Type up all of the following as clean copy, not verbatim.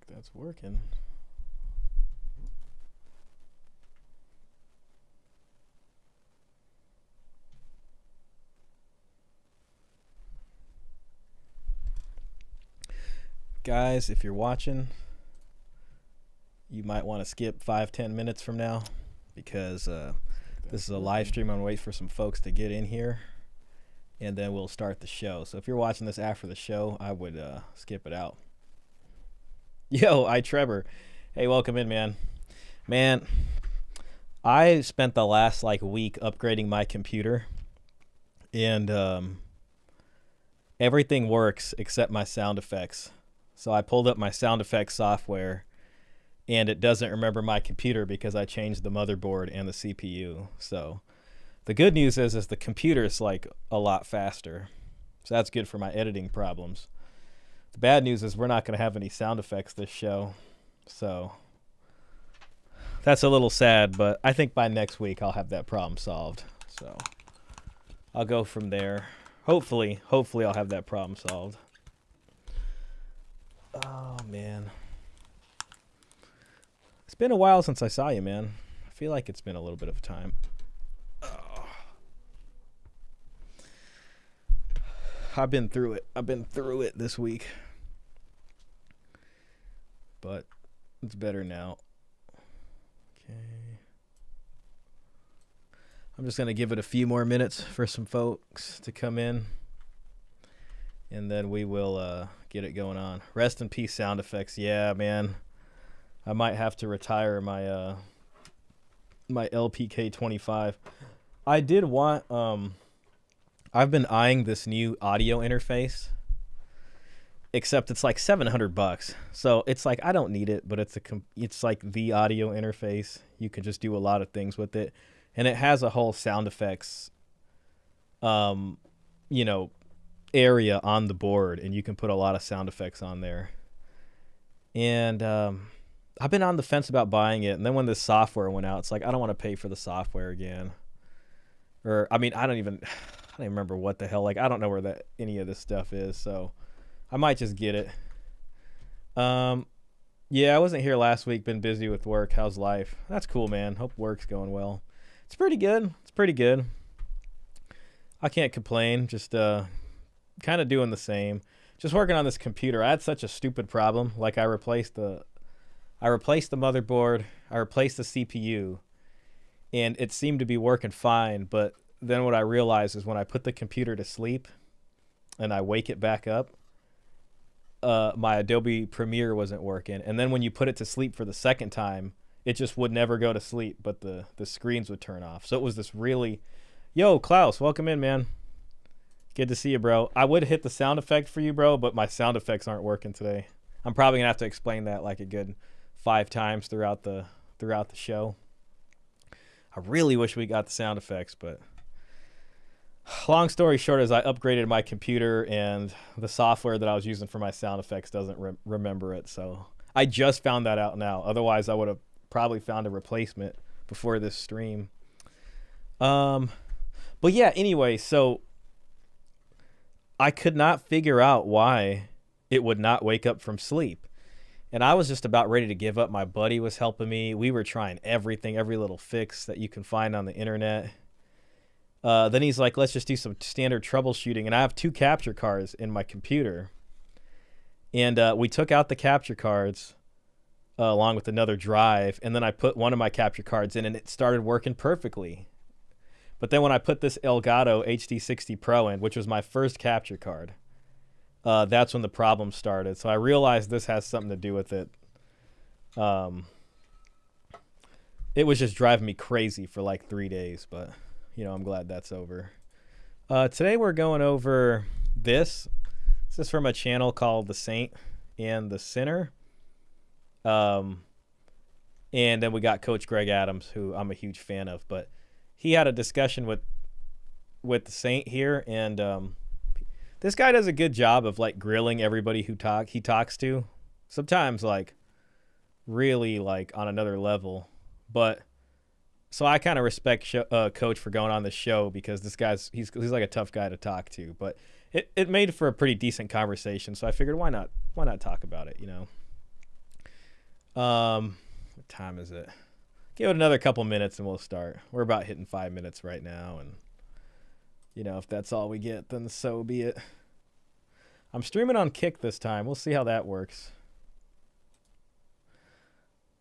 That's working. Guys, if you're watching, you might want to skip 5-10 minutes from now because this is a live stream. I'm going to wait for some folks to get in here, and then we'll start the show. So if you're watching this after the show, I would skip it out. Yo, Trevor. Hey, welcome in, man. Man, I spent the last week upgrading my computer, and everything works except my sound effects. So I pulled up my sound effects software, and it doesn't remember my computer because I changed the motherboard and the CPU. So the good news is the computer is a lot faster. So that's good for my editing problems. The bad news is we're not going to have any sound effects this show. So that's a little sad, but I think by next week I'll have that problem solved. So I'll go from there. Hopefully I'll have that problem solved. Oh, man. It's been a while since I saw you, man. I feel like it's been a little bit of time. Oh. I've been through it this week. But it's better now. Okay. I'm just going to give it a few more minutes for some folks to come in. And then we will get it going on. Rest in peace, sound effects. Yeah, man. I might have to retire my my LPK 25. I did want. I've been eyeing this new audio interface. Except it's $700. So it's I don't need it, but it's the audio interface. You can just do a lot of things with it, and it has a whole sound effects. Area on the board, and you can put a lot of sound effects on there. And I've been on the fence about buying it, and then when this software went out, it's I don't want to pay for the software again. Or I don't even remember what the hell. I don't know where any of this stuff is, so I might just get it. Yeah, I wasn't here last week. Been busy with work. How's life? That's cool, man. Hope work's going well. It's pretty good. I can't complain. Just kind of doing the same. Just working on this computer. I had such a stupid problem. I replaced the motherboard, I replaced the CPU, and it seemed to be working fine, but then what I realized is when I put the computer to sleep and I wake it back up, my Adobe Premiere wasn't working. And then when you put it to sleep for the second time, it just would never go to sleep, but the screens would turn off. So it was this really... Yo, Klaus, welcome in, man. Good to see you, bro. I would hit the sound effect for you, bro, but my sound effects aren't working today. I'm probably going to have to explain that a good 5 times throughout the show. I really wish we got the sound effects, but long story short is I upgraded my computer, and the software that I was using for my sound effects doesn't remember it. So I just found that out now. Otherwise, I would have probably found a replacement before this stream. But yeah, anyway, so I could not figure out why it would not wake up from sleep. And I was just about ready to give up. My buddy was helping me. We were trying everything, every little fix that you can find on the internet. Then he's like, let's just do some standard troubleshooting. And I have 2 capture cards in my computer. And we took out the capture cards along with another drive. And then I put one of my capture cards in, and it started working perfectly. But then when I put this Elgato HD60 Pro in, which was my first capture card, that's when the problem started. So I realized this has something to do with it. It was just driving me crazy for 3 days, but I'm glad that's over. Today we're going over this. This is from a channel called The Saint and the Sinner. And then we got Coach Greg Adams, who I'm a huge fan of, but he had a discussion with the Saint here, and this guy does a good job of grilling everybody he talks to. Sometimes really on another level, but so I kind of respect Coach for going on this show because this guy's he's a tough guy to talk to, but it made for a pretty decent conversation. So I figured why not talk about it, What time is it? Give it another couple minutes and we'll start. We're about hitting 5 minutes right now, and if that's all we get, then so be it. I'm streaming on Kick this time. We'll see how that works.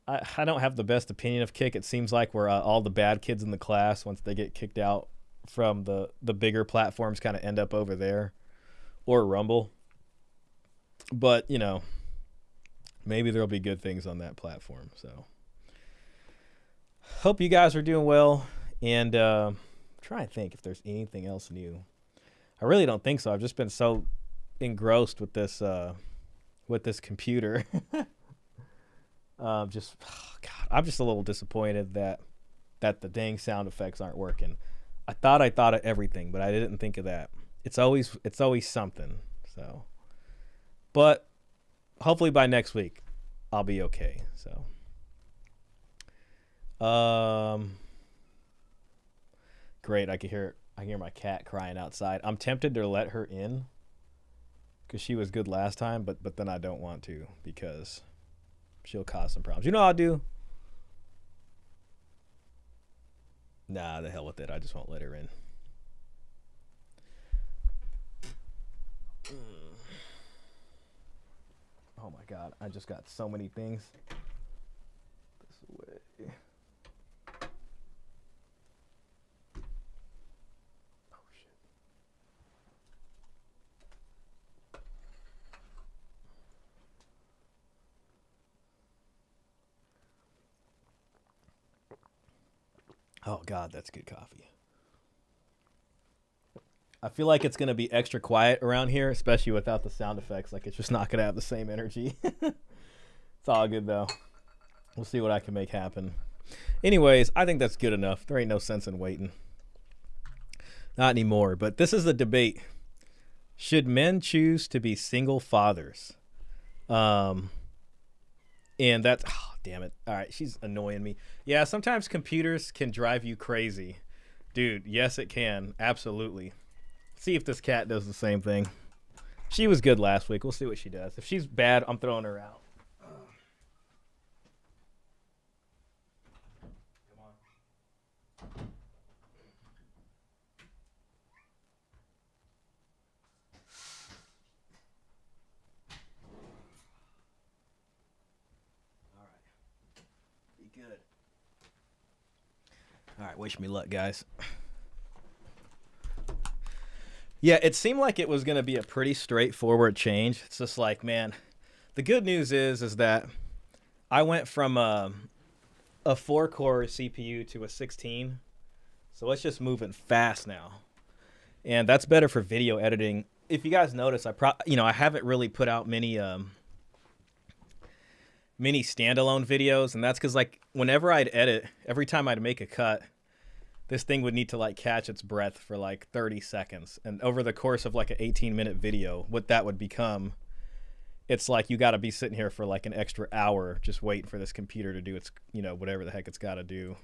I don't have the best opinion of Kick. It seems like we're all the bad kids in the class, once they get kicked out from the bigger platforms, kind of end up over there or Rumble. But, maybe there'll be good things on that platform. So hope you guys are doing well, and try and think if there's anything else new. I really don't think so. I've just been so engrossed with this computer. God, I'm just a little disappointed that the dang sound effects aren't working. I thought of everything, but I didn't think of that. It's always something. So, but hopefully by next week I'll be okay. So, great. I can hear my cat crying outside. I'm tempted to let her in because she was good last time, but then I don't want to because she'll cause some problems. You know what I'll do? Nah, the hell with it. I just won't let her in. Oh my God, I just got so many things. This way. Oh shit. Oh God, that's good coffee. I feel like it's going to be extra quiet around here, especially without the sound effects. Like, it's just not going to have the same energy. It's all good, though. We'll see what I can make happen. Anyways, I think that's good enough. There ain't no sense in waiting. Not anymore. But this is the debate. Should men choose to be single fathers? And that's... Oh, damn it. All right, she's annoying me. Yeah, sometimes computers can drive you crazy. Dude, yes, it can. Absolutely. See if this cat does the same thing. She was good last week. We'll see what she does. If she's bad, I'm throwing her out. Come on. All right. Be good. All right. Wish me luck, guys. Yeah, it seemed like it was going to be a pretty straightforward change. It's just like, man, the good news is that I went from a 4-core CPU to a 16. So it's just moving fast now. And that's better for video editing. If you guys notice, I haven't really put out many standalone videos, and that's cuz like whenever I'd edit, every time I'd make a cut, this thing would need to like catch its breath for like 30 seconds. And over the course of like an 18-minute video, what that would become, it's like you got to be sitting here for like an extra hour just waiting for this computer to do its, whatever the heck it's got to do.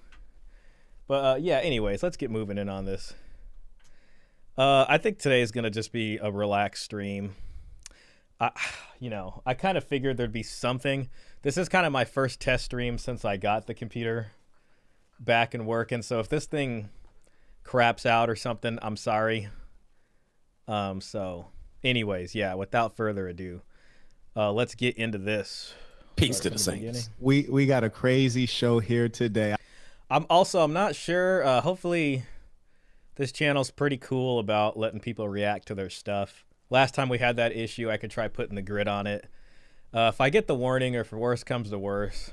But yeah, anyways, let's get moving in on this. I think today is going to just be a relaxed stream. I kind of figured there'd be something. This is kind of my first test stream since I got the computer back and working, so if this thing craps out or something, I'm sorry. So anyways, yeah, without further ado, let's get into this. Peace to the saints. We got a crazy show here today. I'm not sure, hopefully this channel's pretty cool about letting people react to their stuff. Last time we had that issue, I could try putting the grid on it. If I get the warning, or if worse comes to worse,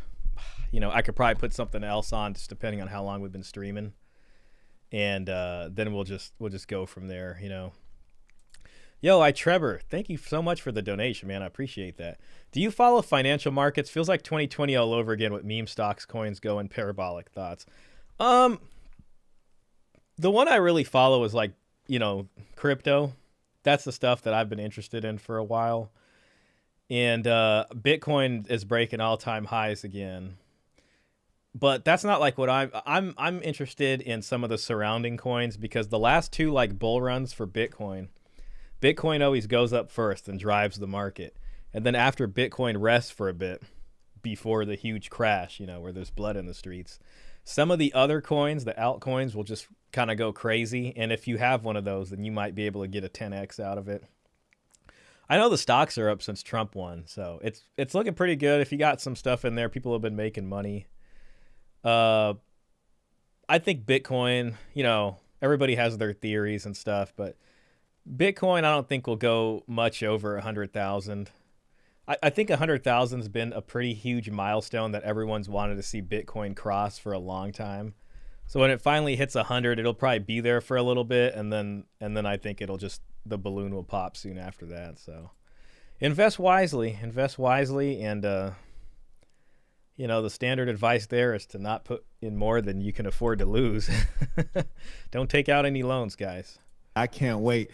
I could probably put something else on, just depending on how long we've been streaming, and then we'll just go from there. Yo, Trevor, thank you so much for the donation, man. I appreciate that. Do you follow financial markets? Feels like 2020 all over again with meme stocks, coins go, and parabolic thoughts. The one I really follow is like crypto. That's the stuff that I've been interested in for a while. And Bitcoin is breaking all-time highs again. But that's not like what I'm interested in some of the surrounding coins, because the last two like bull runs for Bitcoin always goes up first and drives the market. And then after Bitcoin rests for a bit, before the huge crash, where there's blood in the streets. Some of the other coins, the altcoins, will just kind of go crazy. And if you have one of those, then you might be able to get a 10x out of it. I know the stocks are up since Trump won, so it's looking pretty good. If you got some stuff in there, people have been making money. I think Bitcoin, everybody has their theories and stuff, but Bitcoin I don't think will go much over 100,000. I think 100,000 has been a pretty huge milestone that everyone's wanted to see Bitcoin cross for a long time. So when it finally hits 100, it'll probably be there for a little bit, and then I think the balloon will pop soon after that. So invest wisely, and the standard advice there is to not put in more than you can afford to lose. Don't take out any loans, guys. I can't wait.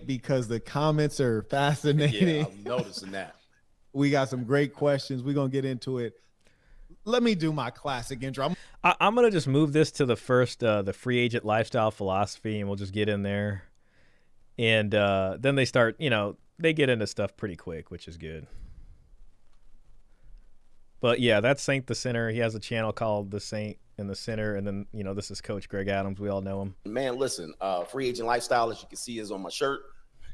Because the comments are fascinating. Yeah, I'm noticing that. We got some great questions. We're going to get into it. Let me do my classic intro. I'm going to just move this to the first, the free agent lifestyle philosophy, and we'll just get in there. And then they start, they get into stuff pretty quick, which is good. But yeah, that's Saint the Sinner. He has a channel called The Saint and the Sinner. And then, this is Coach Greg Adams. We all know him. Man, listen, free agent lifestyle, as you can see, is on my shirt.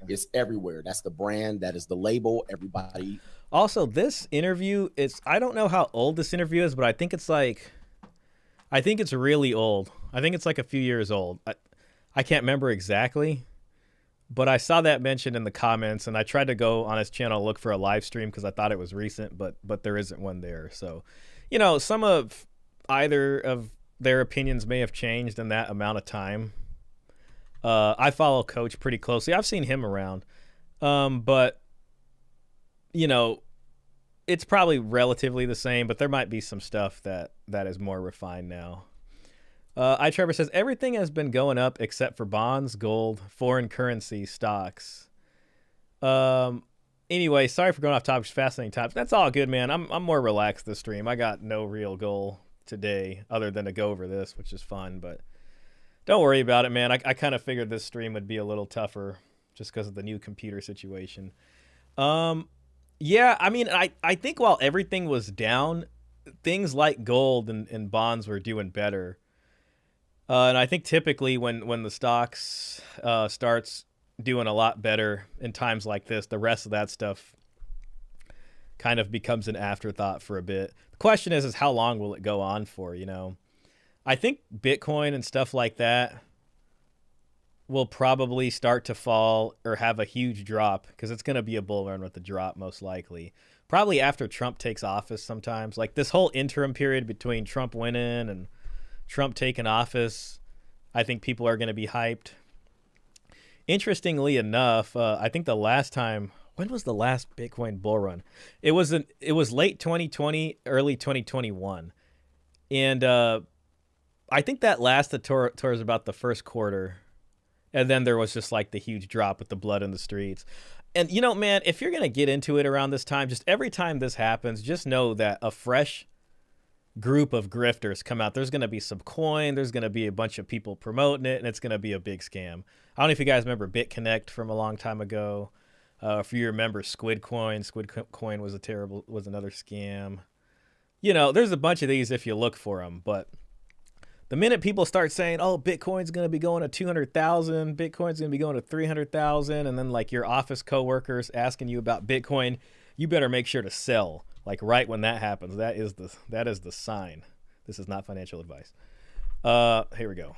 It's everywhere. That's the brand. That is the label. Everybody. Also, this interview is, I don't know how old this interview is, but I think it's really old. I think it's like a few years old. I can't remember exactly. But I saw that mentioned in the comments, and I tried to go on his channel, look for a live stream because I thought it was recent, but there isn't one there. So, some of either of their opinions may have changed in that amount of time. I follow Coach pretty closely. I've seen him around. But, it's probably relatively the same, but there might be some stuff that is more refined now. Trevor says, everything has been going up except for bonds, gold, foreign currency, stocks. Anyway, sorry for going off topic. Fascinating topics. That's all good, man. I'm more relaxed this stream. I got no real goal today other than to go over this, which is fun. But don't worry about it, man. I kind of figured this stream would be a little tougher just because of the new computer situation. Yeah, I mean, I think while everything was down, things like gold and bonds were doing better. And I think typically when the stocks starts doing a lot better in times like this, the rest of that stuff kind of becomes an afterthought for a bit. The question is how long will it go on for, I think Bitcoin and stuff like that will probably start to fall or have a huge drop because it's going to be a bull run with the drop most likely. Probably after Trump takes office sometimes. Like this whole interim period between Trump winning and Trump taking office, I think people are going to be hyped. Interestingly enough, I think the last time, when was the last Bitcoin bull run? It was late 2020, early 2021. And I think that lasted towards about the first quarter. And then there was just like the huge drop with the blood in the streets. And, man, if you're going to get into it around this time, just every time this happens, just know that a fresh group of grifters come out. There's going to be some coin. There's going to be a bunch of people promoting it, and it's going to be a big scam. I don't know if you guys remember BitConnect from a long time ago. If you remember Squid Coin was another scam. There's a bunch of these if you look for them, but the minute people start saying, oh, Bitcoin's going to be going to 200,000, Bitcoin's going to be going to 300,000, and then like your office coworkers asking you about Bitcoin, you better make sure to sell. Like right when that happens, that is the sign. This is not financial advice. Here we go.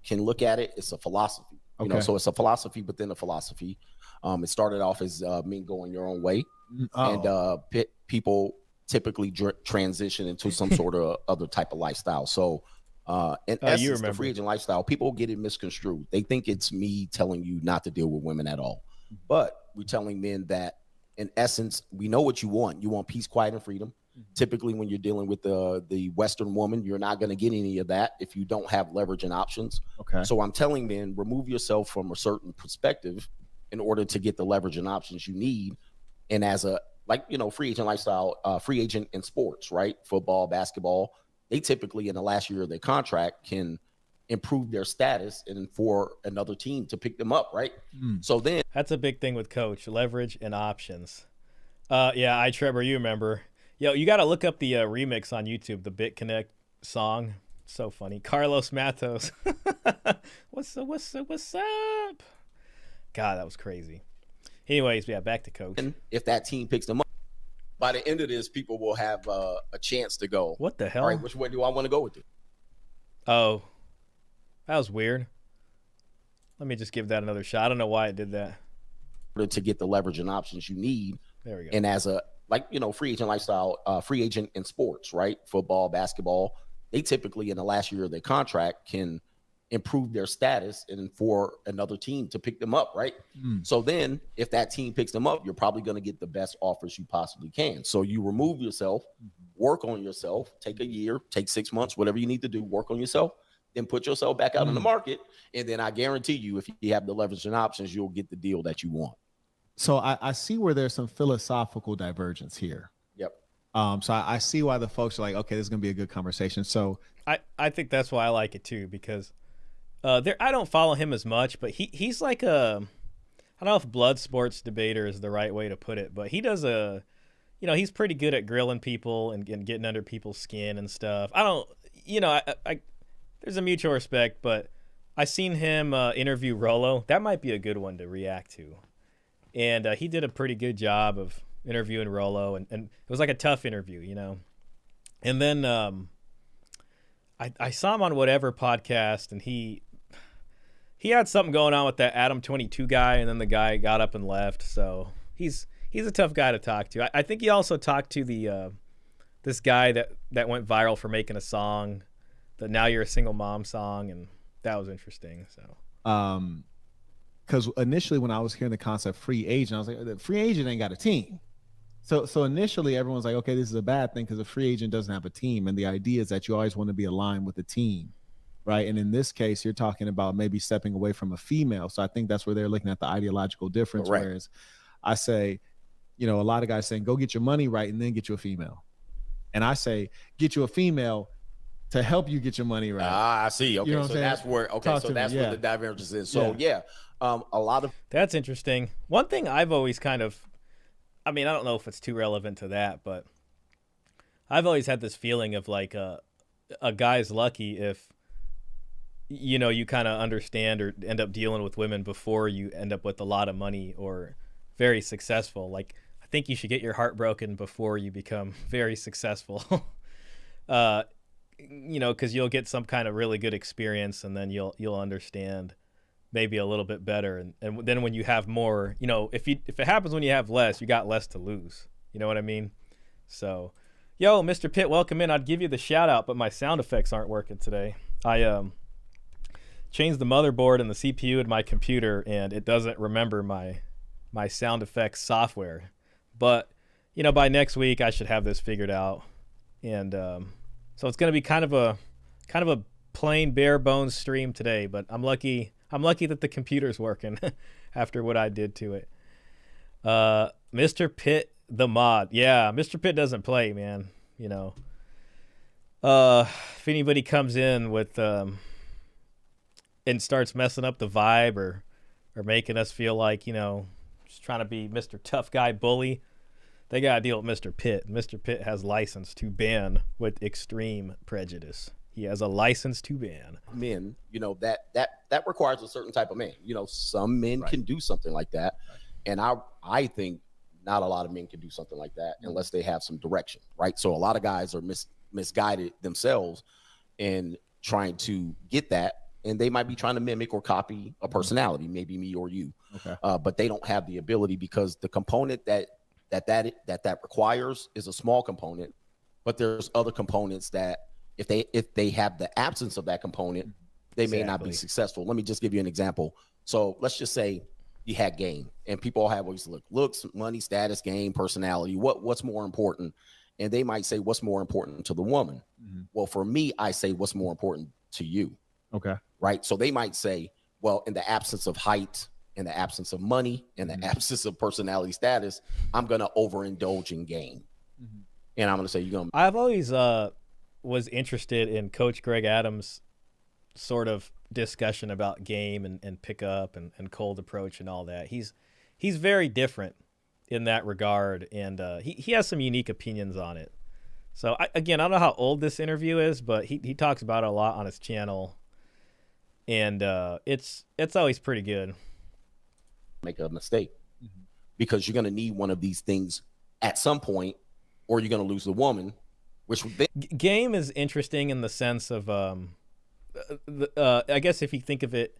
Can look at it. It's a philosophy. So it's a philosophy within a philosophy. It started off as me going your own way, and people typically transition into some sort of other type of lifestyle. So in essence, the free agent lifestyle, people get it misconstrued. They think it's me telling you not to deal with women at all, but we're telling men that in essence, we know what you want. You want peace, quiet, and freedom. Typically, when you're dealing with the Western woman, you're not going to get any of that if you don't have leverage and options. Okay. So I'm telling men, remove yourself from a certain perspective in order to get the leverage and options you need. And as free agent lifestyle, free agent in sports, right? Football, basketball, they typically in the last year of their contract can improve their status and for another team to pick them up, right? So then that's a big thing with Coach, leverage and options. Trevor, you remember Yo, you got to look up the remix on YouTube, the BitConnect song. So funny. Carlos Matos. What's up? God, that was crazy. Anyways, yeah, back to coach. And if that team picks them up, by the end of this, people will have a chance to go. What the hell? All right, which way do I want to go with it? Oh, that was weird. Let me just give that another shot. I don't know why it did that. To get the leverage and options you need. There we go. And as a, like, you know, free agent lifestyle, free agent in sports, right? Football, basketball, they typically in the last year of their contract can improve their status and for another team to pick them up, right? So then if that team picks them up, you're probably going to get the best offers you possibly can. So you remove yourself, work on yourself, take a year, take 6 months, whatever you need to do, work on yourself, then put yourself back out in the market. And then I guarantee you, if you have the leverage and options, you'll get the deal that you want. So I see where there's some philosophical divergence here. Yep. So I see why the folks are like, okay, this is going to be a good conversation. So I think that's why I like it too, because I don't follow him as much, but he's like I don't know if blood sports debater is the right way to put it, but he does he's pretty good at grilling people and getting under people's skin and stuff. I don't, I there's a mutual respect, but I seen him interview Rolo. That might be a good one to react to. And he did a pretty good job of interviewing Rolo, and it was like a tough interview, And then I saw him on whatever podcast, and he had something going on with that Adam 22 guy, and then the guy got up and left. So he's a tough guy to talk to. I think he also talked to the this guy that went viral for making a song, the Now You're a Single Mom song, and that was interesting. So because initially when I was hearing the concept free agent, I was like, the free agent ain't got a team. So initially everyone's like, okay, this is a bad thing because a free agent doesn't have a team. And the idea is that you always want to be aligned with the team, right? And in this case, you're talking about maybe stepping away from a female. So I think that's where they're looking at the ideological difference. Correct. Whereas I say, a lot of guys saying, go get your money right and then get you a female. And I say, get you a female to help you get your money right. I see. Okay, so that's where. Okay, so that's where the divergence is. So a lot of that's interesting. One thing I've always kind of, I don't know if it's too relevant to that, but I've always had this feeling of like a guy's lucky if you kind of understand or end up dealing with women before you end up with a lot of money or very successful. Like I think you should get your heart broken before you become very successful. Because you'll get some kind of really good experience, and then you'll understand maybe a little bit better. And then when you have more, if it happens when you have less, you got less to lose. You know what I mean? So, yo, Mr. Pitt, welcome in. I'd give you the shout out, but my sound effects aren't working today. I changed the motherboard and the CPU in my computer, and it doesn't remember my sound effects software. But by next week I should have this figured out, and so it's going to be kind of a plain bare bones stream today, but I'm lucky that the computer's working after what I did to it. Mr. Pitt the mod. Yeah, Mr. Pitt doesn't play, man. If anybody comes in with and starts messing up the vibe or making us feel like, just trying to be Mr. Tough Guy Bully, they got to deal with Mr. Pitt. Mr. Pitt has license to ban with extreme prejudice. He has a license to ban. Men, that requires a certain type of man. Some men can do something like that. And I think not a lot of men can do something like that unless they have some direction, right? So a lot of guys are misguided themselves in trying to get that. And they might be trying to mimic or copy a personality, maybe me or you. Okay. But they don't have the ability because the component that requires is a small component, but there's other components that if they have the absence of that component, they may not be successful. Let me just give you an example. So let's just say you had game, and people have always looks, money, status, game, personality. What's more important? And they might say, what's more important to the woman? Mm-hmm. Well, for me, I say, what's more important to you? Okay. Right. So they might say, well, in the absence of height, in the absence of money, in the absence of personality status, I'm going to overindulge in game. Mm-hmm. And I'm going to say, I've always was interested in Coach Greg Adams' sort of discussion about game and pickup and cold approach and all that. He's very different in that regard, and he has some unique opinions on it. So I don't know how old this interview is, but he talks about it a lot on his channel, and it's always pretty good. Make a mistake, because you're going to need one of these things at some point, or you're going to lose the woman. Which game is interesting in the sense of I guess if you think of it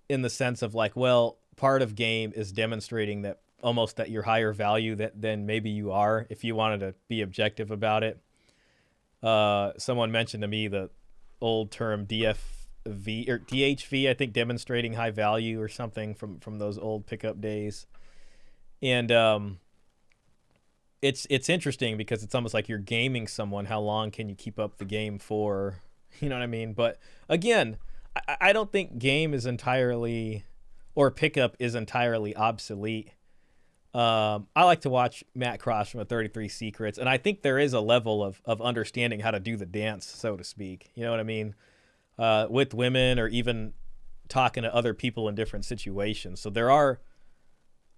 in the sense of like, well, part of game is demonstrating that almost that you're higher value than maybe you are, if you wanted to be objective about it. Someone mentioned to me the old term DFV or DHV, I think, demonstrating high value or something from those old pickup days. And it's interesting because it's almost like you're gaming someone. How long can you keep up the game for? You know what I mean? But again, I don't think game is entirely, or pickup is entirely obsolete. I like to watch Matt Cross from 33 Secrets, and I think there is a level of understanding how to do the dance, so to speak. You know what I mean? With women, or even talking to other people in different situations. So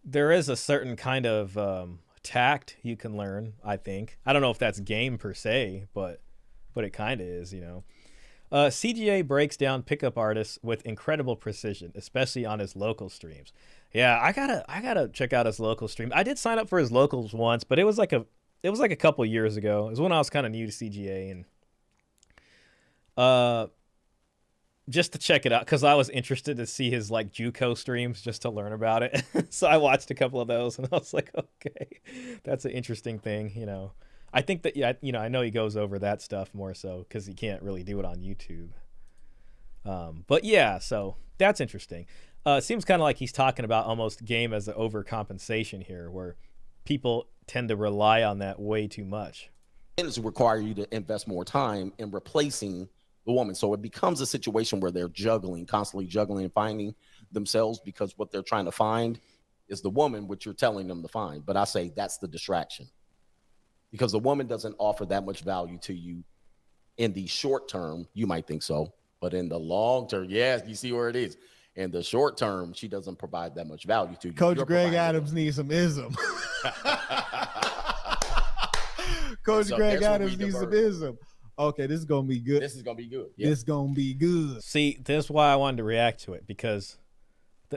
there is a certain kind of tact you can learn, I think. I don't know if that's game per se, but it kind of is, you know. CGA breaks down pickup artists with incredible precision, especially on his local streams. Yeah, I gotta check out his local stream. I did sign up for his locals once, but it was like a couple years ago. It was when I was kind of new to CGA, and just to check it out, because I was interested to see his like JUCO streams just to learn about it. So I watched a couple of those, and I was like, okay, that's an interesting thing, you know. I think that, yeah, you know, I know he goes over that stuff more so because he can't really do it on YouTube. But yeah, so that's interesting. It seems kind of like he's talking about almost game as an overcompensation here, where people tend to rely on that way too much. It require you to invest more time in replacing the woman. So it becomes a situation where they're constantly juggling and finding themselves, because what they're trying to find is the woman, which you're telling them to find. But I say that's the distraction, because the woman doesn't offer that much value to you in the short term. You might think so, but in the long term, yes, you see where it is. In the short term, she doesn't provide that much value to you. Coach Greg Adams needs some ism. Coach Greg Adams needs some ism. Okay, this is gonna be good. This is gonna be good. Yeah. This is gonna be good. See, this is why I wanted to react to it, because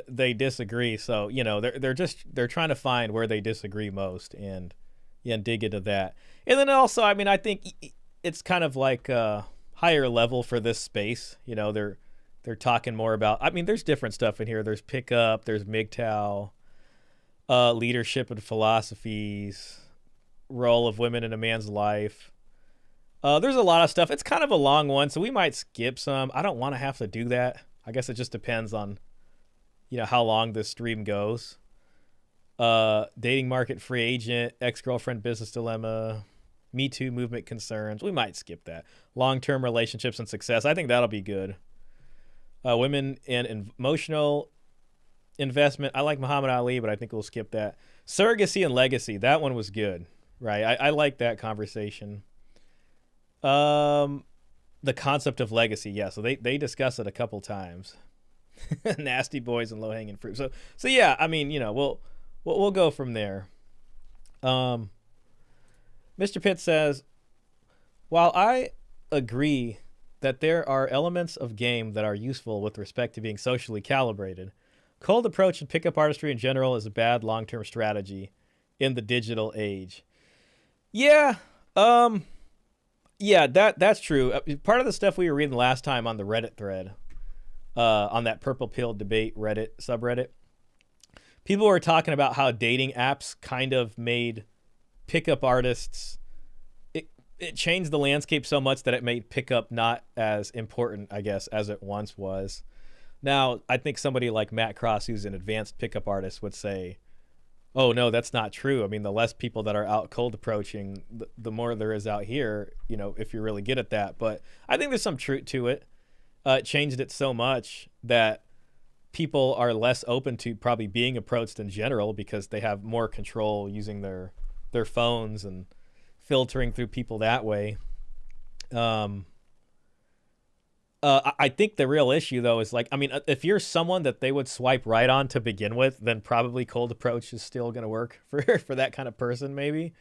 they disagree. So, you know, they're trying to find where they disagree most, and dig into that. And then also, I mean, I think it's kind of like a higher level for this space. You know, they're talking more about, I mean, there's different stuff in here. There's pickup, there's MGTOW, leadership and philosophies, role of women in a man's life. There's a lot of stuff. It's kind of a long one, so we might skip some. I don't want to have to do that. I guess it just depends on, you know, how long this stream goes. Dating market, free agent, ex-girlfriend business dilemma, Me Too movement concerns. We might skip that. Long-term relationships and success. I think that'll be good. Women and emotional investment. I like Muhammad Ali, but I think we'll skip that. Surrogacy and legacy. That one was good, right? I like that conversation. The concept of legacy. Yeah, so they discuss it a couple times. Nasty boys and low-hanging fruit. So yeah, I mean, you know, we'll go from there. Mr. Pitt says, while I agree that there are elements of game that are useful with respect to being socially calibrated, cold approach and pickup artistry in general is a bad long-term strategy in the digital age. Yeah, that's true. Part of the stuff we were reading last time on the Reddit thread, on that Purple Pill debate Reddit subreddit, people were talking about how dating apps kind of made pickup artists, it changed the landscape so much that it made pickup not as important, I guess, as it once was. Now, I think somebody like Matt Cross, who's an advanced pickup artist, would say, oh, no, that's not true. I mean, the less people that are out cold approaching, the more there is out here, you know, if you're really good at that. But I think there's some truth to it. It changed it so much that people are less open to probably being approached in general, because they have more control using their phones and filtering through people that way. I think the real issue though is like, I mean, if you're someone that they would swipe right on to begin with, then probably cold approach is still gonna work for that kind of person, maybe.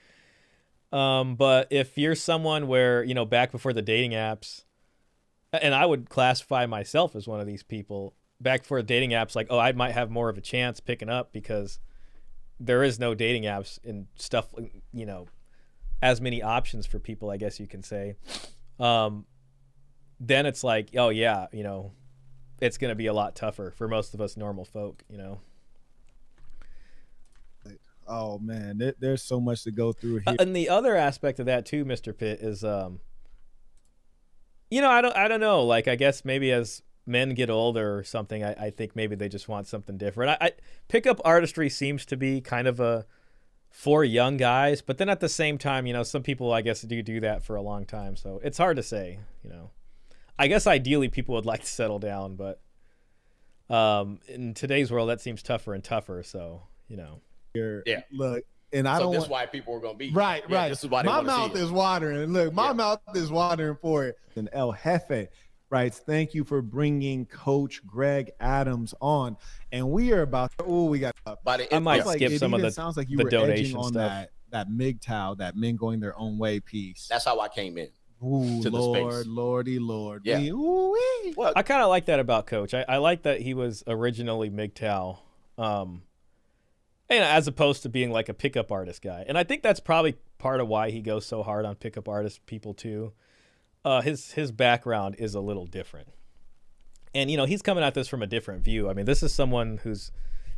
But if you're someone where, you know, back before the dating apps, and I would classify myself as one of these people, back before dating apps, like, oh, I might have more of a chance picking up because there is no dating apps and stuff, you know, as many options for people, I guess you can say. Then it's like, oh yeah, you know, it's going to be a lot tougher for most of us normal folk, you know. Oh man, there's so much to go through here. And the other aspect of that too, Mr. Pitt, is, you know, I don't know. Like, I guess maybe as men get older or something, I think maybe they just want something different. I pickup artistry seems to be kind of a for young guys, but then at the same time, you know, some people I guess do that for a long time. So it's hard to say, you know. I guess ideally people would like to settle down, but in today's world that seems tougher and tougher. So, you know. Yeah. Look, and I so don't. This is why people are gonna be right. Yeah, this is why my mouth is watering. Look, my mouth is watering for it. And El Jefe writes, "Thank you for bringing Coach Greg Adams on." And we are about. We got. I might skip some of the. Sounds like you the were donation edging on stuff. that MGTOW, that men going their own way piece. That's how I came in. Ooh, to the Lord, space. Lordy, Lord. Yeah. Well, I kind of like that about Coach. I like that he was originally MGTOW, and as opposed to being like a pickup artist guy. And I think that's probably part of why he goes so hard on pickup artist people too. His background is a little different, and you know he's coming at this from a different view. I mean, this is someone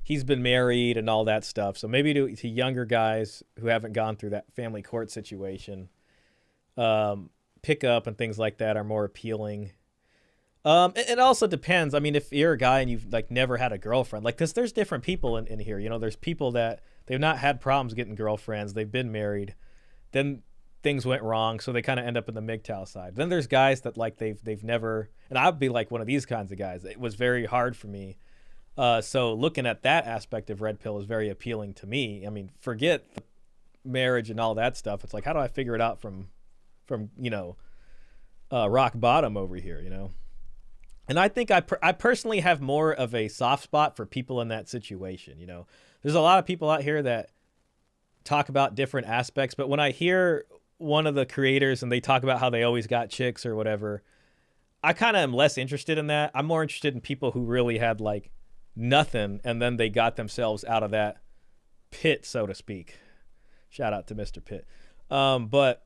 he's been married and all that stuff. So maybe to younger guys who haven't gone through that family court situation, pickup and things like that are more appealing. It also depends. I mean, if you're a guy and you've like never had a girlfriend, like, cause there's different people in here, you know, there's people that they've not had problems getting girlfriends. They've been married, then things went wrong. So they kind of end up in the MGTOW side. Then there's guys that like, they've never, and I'd be like one of these kinds of guys. It was very hard for me. So looking at that aspect of Red Pill is very appealing to me. I mean, forget the marriage and all that stuff. It's like, how do I figure it out from, you know, rock bottom over here, you know? And I think I personally have more of a soft spot for people in that situation. You know, there's a lot of people out here that talk about different aspects, but when I hear one of the creators and they talk about how they always got chicks or whatever, I kind of am less interested in that. I'm more interested in people who really had like nothing and then they got themselves out of that pit, so to speak. Shout out to Mr. Pitt. But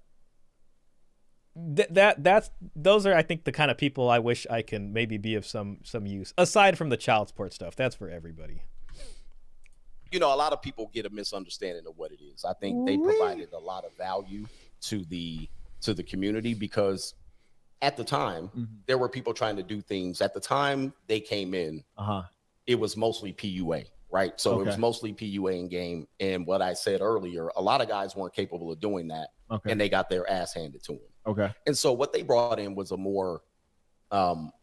those are, I think, the kind of people I wish I can maybe be of some use, aside from the child support stuff. That's for everybody. You know, a lot of people get a misunderstanding of what it is. I think they provided a lot of value to the community because at the time there were people trying to do things. At the time they came in, it was mostly PUA, right? So it was mostly PUA in game. And what I said earlier, a lot of guys weren't capable of doing that, and they got their ass handed to them. And so what they brought in was a more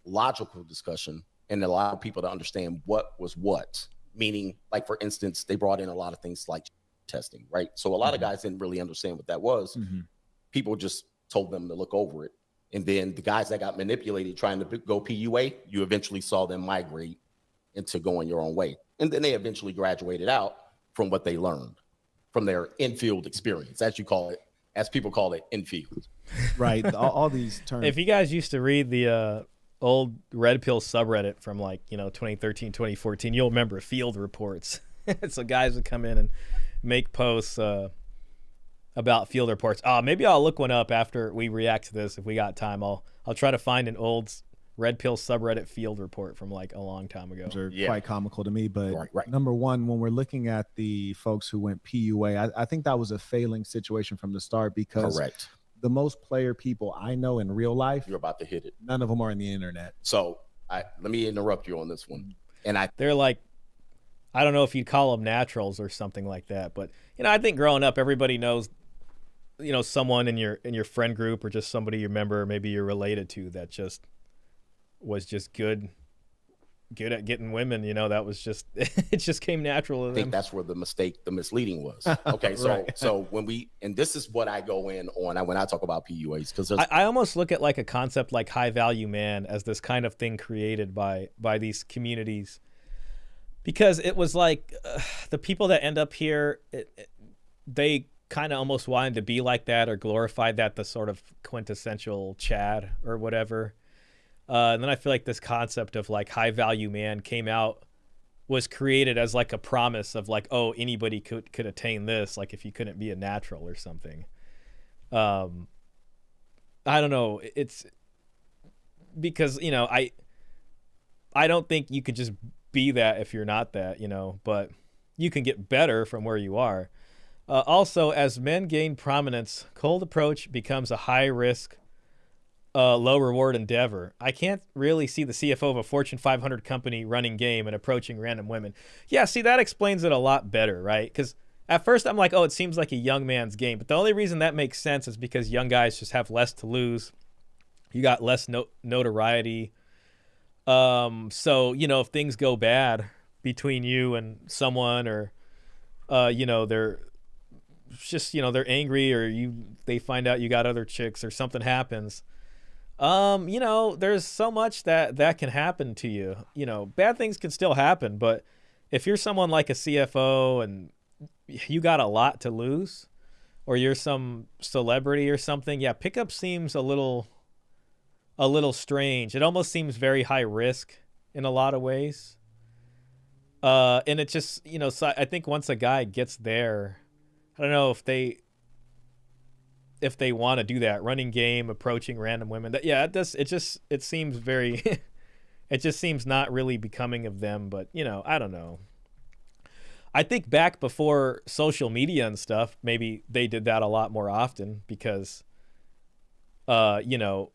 logical discussion and allowed people to understand what was what. Meaning, like, for instance, they brought in a lot of things like testing, right? So a lot of guys didn't really understand what that was. People just told them to look over it. And then the guys that got manipulated trying to go PUA, you eventually saw them migrate into going your own way. And then they eventually graduated out from what they learned from their infield experience, as you call it, as people call it, infield. Right. all these terms. If you guys used to read the old Red Pill subreddit from like, you know, 2013, 2014, you'll remember field reports. So guys would come in and make posts about field reports. Maybe I'll look one up after we react to this. If we got time, I'll try to find an old Red Pill subreddit field report from like a long time ago. Are quite comical to me, but number one, when we're looking at the folks who went PUA, I think that was a failing situation from the start because the most player people I know in real life, you're about to hit it. None of them are in the internet. So let me interrupt you on this one. And they're like, I don't know if you'd call them naturals or something like that, but you know, I think growing up, everybody knows, you know, someone in your friend group or just somebody you remember, maybe you're related to, that just was just good good at getting women. You know, that was just it just came natural to I think them. that's where the misleading was. Okay, so Right. so when we, and this is what I go in on when I talk about PUAs, because I almost look at like a concept like high value man as this kind of thing created by these communities, because it was like the people that end up here, they kind of almost wanted to be like that or glorified that, the sort of quintessential Chad or whatever. And then I feel like this concept of like high value man was created as like a promise of like, oh, anybody could attain this, like if you couldn't be a natural or something. I don't know. It's because, you know, I don't think you could just be that if you're not that, you know, but you can get better from where you are. Also, as men gain prominence, cold approach becomes a high risk, low reward endeavor. I can't really see the CFO of a Fortune 500 company running game and approaching random women. Yeah, see, that explains it a lot better, right? Because at first I'm like, oh, it seems like a young man's game. But the only reason that makes sense is because young guys just have less to lose. You got less notoriety. So, you know, if things go bad between you and someone, or, you know, they're angry, or they find out you got other chicks or something happens. You know, there's so much that can happen to you. You know, bad things can still happen, but if you're someone like a CFO and you got a lot to lose, or you're some celebrity or something, yeah, pickup seems a little strange. It almost seems very high risk in a lot of ways. And it just, you know, so I think once a guy gets there, I don't know if they want to do that running game, approaching random women. It seems very, it just seems not really becoming of them. But, you know, I don't know. I think back before social media and stuff, maybe they did that a lot more often because, you know,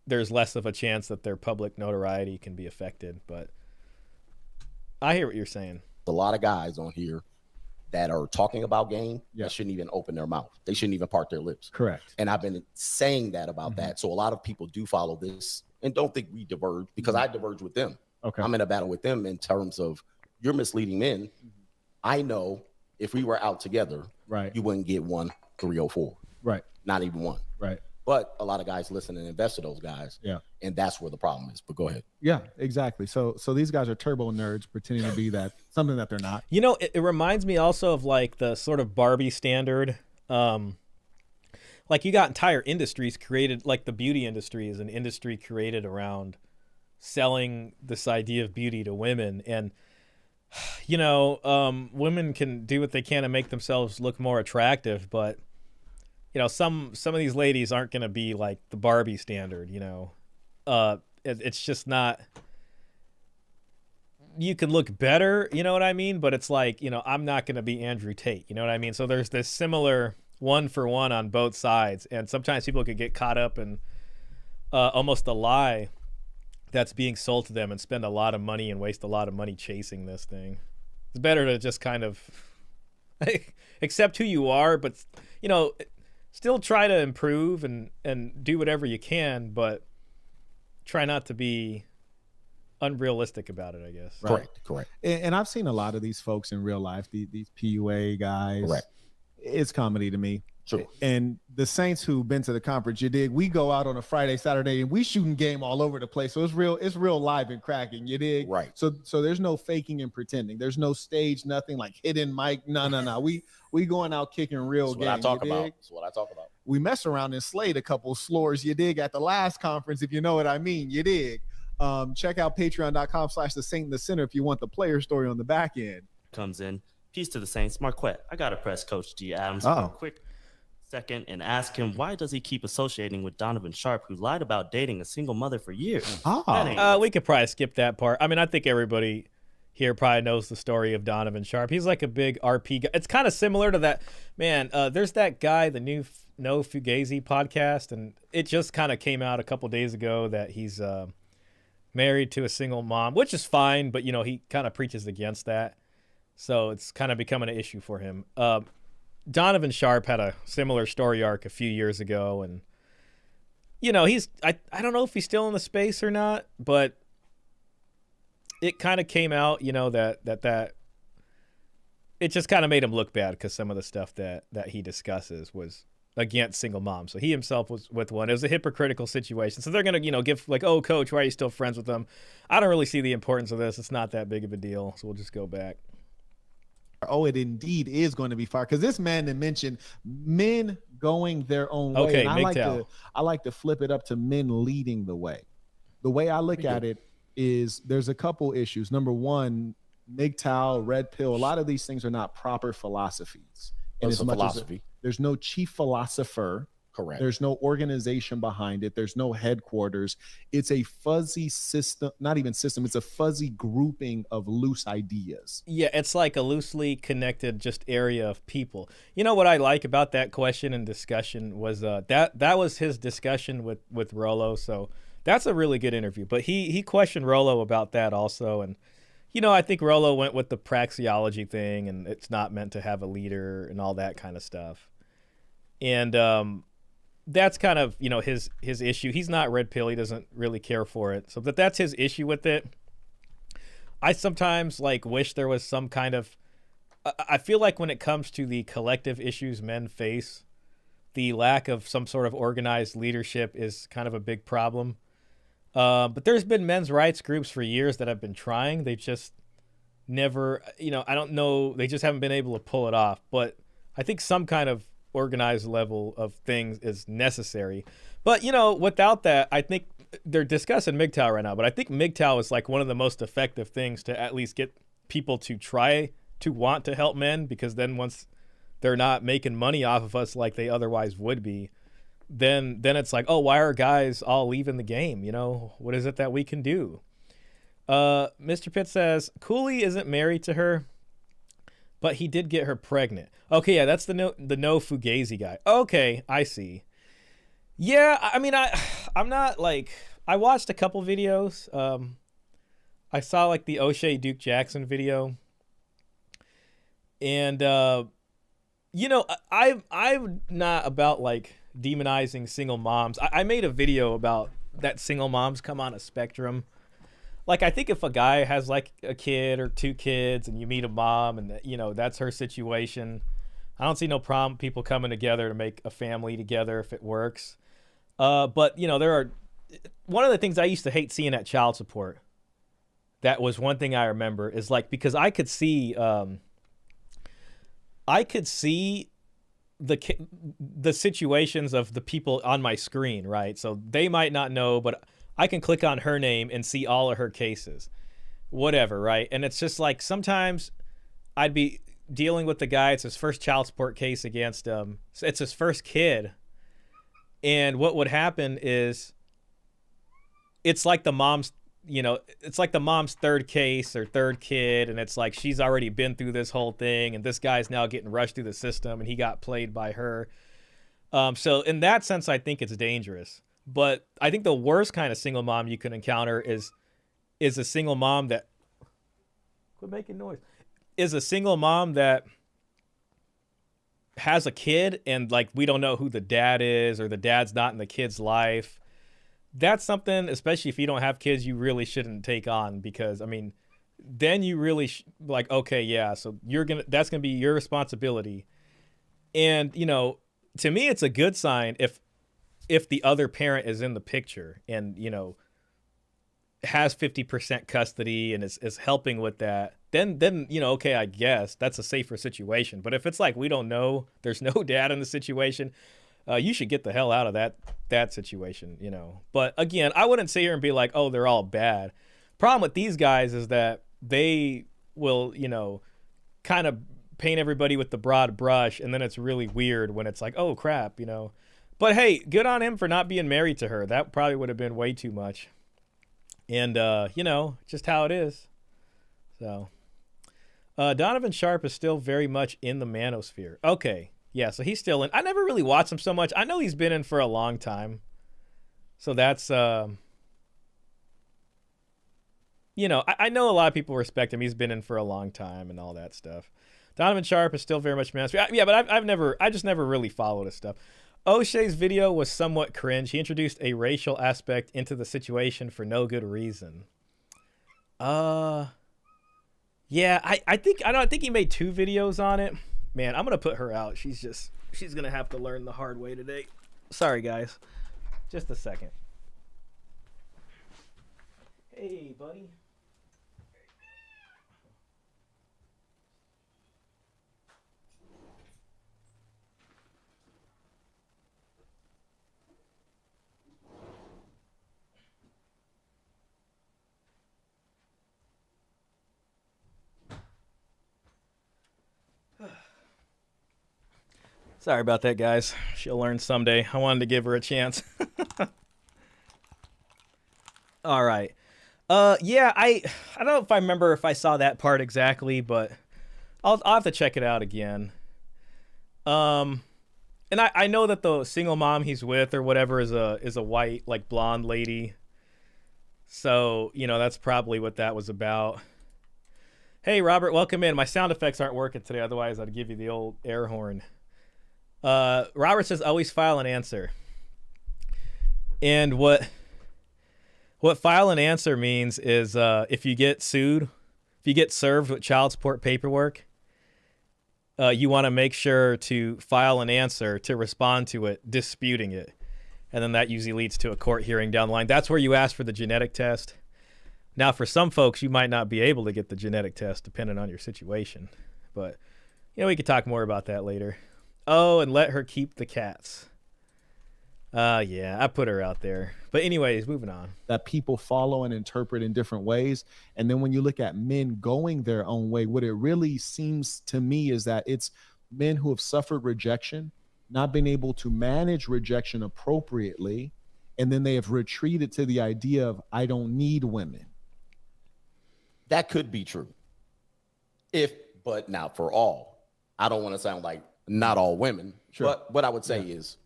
there's less of a chance that their public notoriety can be affected. But I hear what you're saying. a lot of guys on here that are talking about game that shouldn't even open their mouth. They shouldn't even part their lips. Correct. And I've been saying that about that. So a lot of people do follow this and don't think we diverge, because I diverge with them. Okay. I'm in a battle with them in terms of you're misleading men. I know if we were out together, right, you wouldn't get 1, 3, or 4. Right. Not even 1. Right. But a lot of guys listen and invest in those guys. Yeah. And that's where the problem is. But go ahead. Yeah, exactly. So these guys are turbo nerds pretending to be that something that they're not. You know, it reminds me also of like the sort of Barbie standard. Like you got entire industries created, like the beauty industry is an industry created around selling this idea of beauty to women. And, you know, women can do what they can to make themselves look more attractive, but you know, some of these ladies aren't going to be like the Barbie standard, you know. It's just not. You can look better, you know what I mean? But it's like, you know, I'm not going to be Andrew Tate, you know what I mean? So there's this similar one for one on both sides. And sometimes people could get caught up in almost a lie that's being sold to them and spend a lot of money and waste a lot of money chasing this thing. It's better to just kind of accept who you are, but, you know, still try to improve and do whatever you can, but try not to be unrealistic about it, I guess. Right. Correct. And I've seen a lot of these folks in real life, these PUA guys. Correct. It's comedy to me. True. And the Saints who've been to the conference, you dig, we go out on a Friday, Saturday, and we shooting game all over the place. So it's real live and cracking, you dig? Right. So there's no faking and pretending. There's no stage, nothing like hidden mic. No. We going out kicking real game. That's what I talk about. We mess around and slayed a couple slores, you dig, at the last conference, if you know what I mean, you dig. Check out patreon.com/the Saint in the Center if you want the player story on the back end. Comes in. Peace to the Saints. Marquett, I got to press Coach G. Adams for a quick second and ask him, why does he keep associating with Donovan Sharp, who lied about dating a single mother for years? We could probably skip that part. I mean, I think everybody here probably knows the story of Donovan Sharp. He's like a big RP guy. It's kind of similar to that. Man, there's that guy, the new No Fugazi podcast, and it just kind of came out a couple days ago that he's married to a single mom, which is fine, but, you know, he kind of preaches against that. So it's kind of becoming an issue for him. Donovan Sharp had a similar story arc a few years ago, and, you know, I don't know if he's still in the space or not, but it kind of came out, you know, that it just kind of made him look bad because some of the stuff that he discusses was against single moms. So he himself was with one. It was a hypocritical situation. So they're going to, you know, give like, oh, coach, why are you still friends with them? I don't really see the importance of this. It's not that big of a deal. So we'll just go back. Oh, it indeed is going to be fire, because this man that mentioned men going their own way. Okay, And I like to flip it up to men leading the way. The way I look at it is there's a couple issues. Number one, MGTOW, red pill, a lot of these things are not proper philosophies. It's a philosophy. There's no chief philosopher. Correct. There's no organization behind it. There's no headquarters. It's a fuzzy system, not even system. It's a fuzzy grouping of loose ideas. Yeah, it's like a loosely connected just area of people. You know what I like about that question and discussion was that was his discussion with Rollo. So that's a really good interview. But he questioned Rollo about that also. And, you know, I think Rollo went with the praxeology thing, and it's not meant to have a leader and all that kind of stuff. And that's kind of, you know, his issue. He's not red pill. He doesn't really care for it. So that's his issue with it. I sometimes like wish there was some kind of, I feel like when it comes to the collective issues men face, the lack of some sort of organized leadership is kind of a big problem. But there's been men's rights groups for years that have been trying. They've just never, you know, I don't know. They just haven't been able to pull it off. But I think some kind of organized level of things is necessary. But, you know, without that, I think they're discussing MGTOW right now, but I think MGTOW is like one of the most effective things to at least get people to try to want to help men, because then once they're not making money off of us like they otherwise would be, then it's like, oh, why are guys all leaving the game? You know, what is it that we can do? Mr. Pitt says, Cooley isn't married to her, but he did get her pregnant. Okay, yeah, that's the no Fugazi guy. Okay, I see. Yeah, I mean, I'm not like, I watched a couple videos. I saw like the O'Shea Duke Jackson video, and you know, I'm not about like demonizing single moms. I made a video about that single moms come on a spectrum. Like, I think if a guy has like a kid or two kids and you meet a mom and, you know, that's her situation, I don't see no problem people coming together to make a family together if it works. But, you know, one of the things I used to hate seeing at child support, that was one thing I remember, is like, because I could see the situations of the people on my screen, right? So they might not know, but I can click on her name and see all of her cases, whatever, right? And it's just like, sometimes I'd be dealing with the guy. It's his first child support case against it's his first kid. And what would happen is, it's like the mom's, you know, it's like the mom's third case or third kid. And it's like, she's already been through this whole thing, and this guy's now getting rushed through the system, and he got played by her. So in that sense, I think it's dangerous. But I think the worst kind of single mom you can encounter is a single mom that, quit making noise, is a single mom that has a kid, and like, we don't know who the dad is, or the dad's not in the kid's life. That's something, especially if you don't have kids, you really shouldn't take on, because I mean, then you really like, okay, yeah, so that's gonna be your responsibility. And, you know, to me, it's a good sign if the other parent is in the picture and, you know, has 50% custody and is helping with that, then, you know, okay, I guess that's a safer situation. But if it's like, we don't know, there's no dad in the situation, you should get the hell out of that situation, you know. But again, I wouldn't sit here and be like, oh, they're all bad. Problem with these guys is that they will, you know, kind of paint everybody with the broad brush, and then it's really weird when it's like, oh crap, you know. But hey, good on him for not being married to her. That probably would have been way too much. And, you know, just how it is. So, Donovan Sharp is still very much in the manosphere. Okay. Yeah, so he's still in. I never really watched him so much. I know he's been in for a long time. So that's, you know, I know a lot of people respect him. He's been in for a long time and all that stuff. Donovan Sharp is still very much manosphere. Yeah, but I just never really followed his stuff. O'Shea's video was somewhat cringe. He introduced a racial aspect into the situation for no good reason. Yeah, I think he made 2 videos on it. Man, I'm gonna put her out. She's gonna have to learn the hard way today. Sorry, guys. Just a second. Hey, buddy. Sorry about that, guys. She'll learn someday. I wanted to give her a chance. All right. Yeah, I don't know if I remember if I saw that part exactly, but I'll have to check it out again. And I know that the single mom he's with or whatever is a white, like, blonde lady. So, that's probably what that was about. Hey, Robert, welcome in. My sound effects aren't working today. Otherwise, I'd give you the old air horn. Robert says, always file an answer. And what file an answer means is if you get sued, if you get served with child support paperwork, you want to make sure to file an answer to respond to it, disputing it. And then that usually leads to a court hearing down the line. That's where you ask for the genetic test. Now, for some folks, you might not be able to get the genetic test depending on your situation. But, we could talk more about that later. Oh, and let her keep the cats. Yeah, I put her out there. But anyways, moving on. That people follow and interpret in different ways. And then when you look at men going their own way, what it really seems to me is that it's men who have suffered rejection, not been able to manage rejection appropriately, and then they have retreated to the idea of, I don't need women. That could be true. But now for all, I don't want to sound like not all women, sure. But what I would say is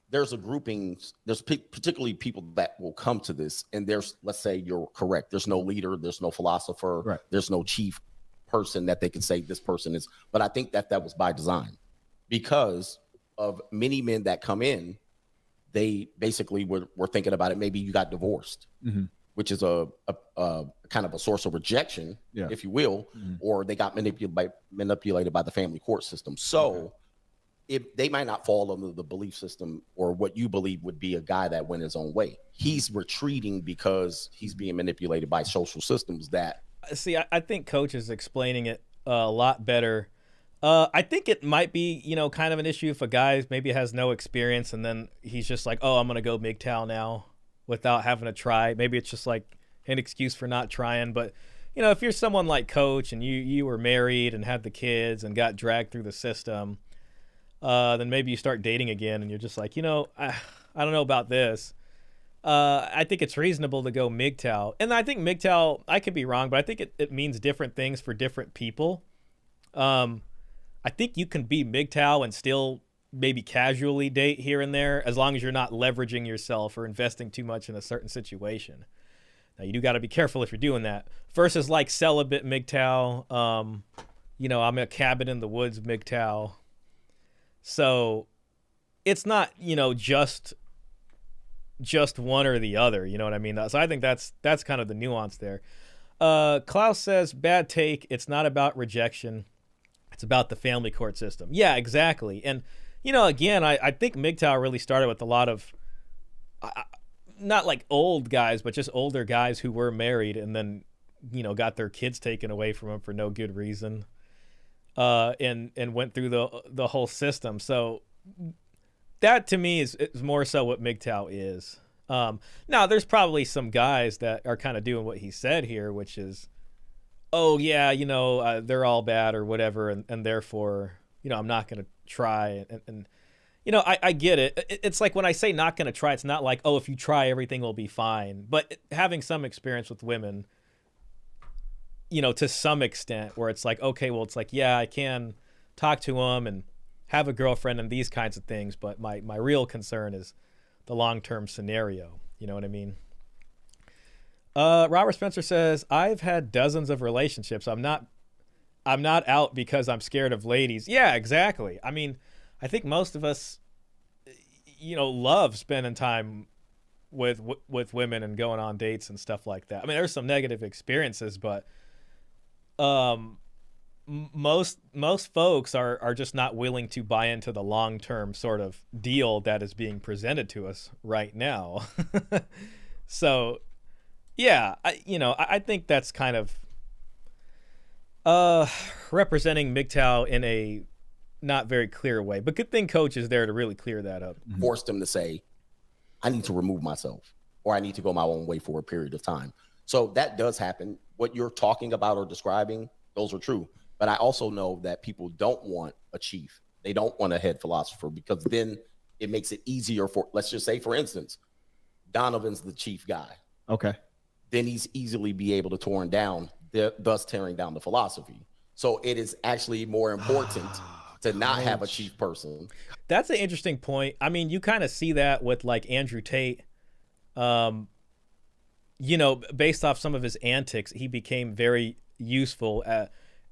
there's a grouping, there's particularly people that will come to this, and there's, let's say you're correct, there's no leader, there's no philosopher, right. There's no chief person that they can say this person is, but I think that was by design because of many men that come in, they basically were thinking about it. Maybe you got divorced, which is a kind of a source of rejection, if you will, or they got manipulated by the family court system. So if they might not fall under the belief system or what you believe would be a guy that went his own way. He's retreating because he's being manipulated by social systems that. See, I think Coach is explaining it a lot better. I think it might be, kind of an issue if a guy maybe has no experience and then he's just like, oh, I'm going to go MGTOW now without having to try. Maybe it's just like an excuse for not trying. But, if you're someone like Coach and you were married and had the kids and got dragged through the system, then maybe you start dating again and you're just like, I don't know about this. I think it's reasonable to go MGTOW. And I think MGTOW, I could be wrong, but I think it means different things for different people. I think you can be MGTOW and still maybe casually date here and there as long as you're not leveraging yourself or investing too much in a certain situation. Now, you do got to be careful if you're doing that. Versus like celibate MGTOW, I'm a cabin in the woods MGTOW. So it's not, just one or the other, you know what I mean? So I think that's kind of the nuance there. Klaus says, bad take. It's not about rejection. It's about the family court system. Yeah, exactly. And, again, I think MGTOW really started with a lot of, not like old guys, but just older guys who were married and then, got their kids taken away from them for no good reason. And went through the whole system. So that to me is more so what MGTOW is. Now there's probably some guys that are kind of doing what he said here, which is, oh yeah, they're all bad or whatever. And therefore, I'm not going to try. And I get it. It's like when I say not going to try, it's not like, oh, if you try, everything will be fine. But having some experience with women, to some extent where it's like, okay, well, it's like, yeah, I can talk to them and have a girlfriend and these kinds of things. But my real concern is the long-term scenario. You know what I mean? Robert Spencer says, I've had dozens of relationships. I'm not out because I'm scared of ladies. Yeah, exactly. I mean, I think most of us, love spending time with women and going on dates and stuff like that. I mean, there's some negative experiences, but most folks are just not willing to buy into the long-term sort of deal that is being presented to us right now. So yeah, I think that's kind of representing MGTOW in a not very clear way, but good thing Coach is there to really clear that up. Forced them to say, I need to remove myself, or I need to go my own way for a period of time. So that does happen. What you're talking about or describing, those are true. But I also know that people don't want a chief. They don't want a head philosopher, because then it makes it easier for, let's just say, for instance, Donovan's the chief guy. Okay. Then he's easily be able to torn down, thus tearing down the philosophy. So it is actually more important to not have a chief person. That's an interesting point. I mean, you kind of see that with like Andrew Tate. Based off some of his antics, he became very useful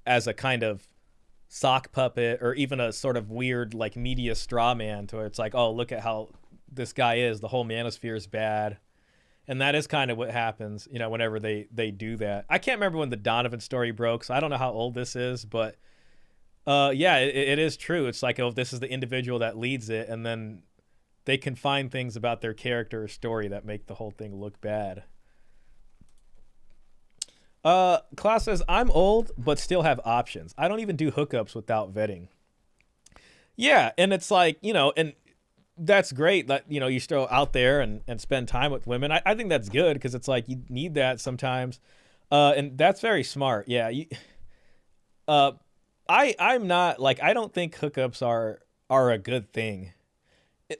as a kind of sock puppet, or even a sort of weird like media straw man, to where it's like, oh, look at how this guy is. The whole manosphere is bad. And that is kind of what happens, whenever they do that. I can't remember when the Donovan story broke, so I don't know how old this is, but yeah, it is true. It's like, oh, this is the individual that leads it, and then they can find things about their character or story that make the whole thing look bad. Klaus says, I'm old, but still have options. I don't even do hookups without vetting. Yeah, and it's like, and that's great that, you're still out there and spend time with women. I think that's good, because it's like you need that sometimes. And that's very smart. Yeah. I'm not like, I don't think hookups are a good thing.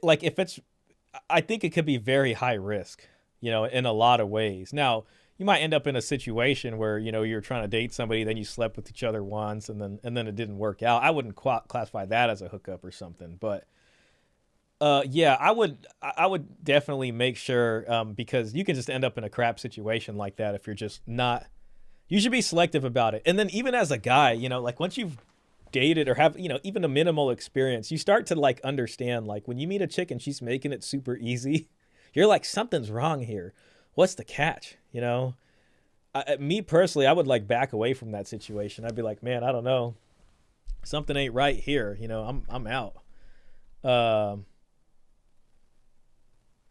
I think it could be very high risk, in a lot of ways. Now, you might end up in a situation where, you're trying to date somebody, then you slept with each other once, and then it didn't work out. I wouldn't classify that as a hookup or something, but yeah, I would definitely make sure, because you can just end up in a crap situation like that if you're just not. You should be selective about it. And then even as a guy, like once you've dated or have, even a minimal experience, you start to like understand, like when you meet a chick and she's making it super easy, you're like, something's wrong here. What's the catch? Me personally, I would like back away from that situation. I'd be like, man, I don't know. Something ain't right here. I'm out.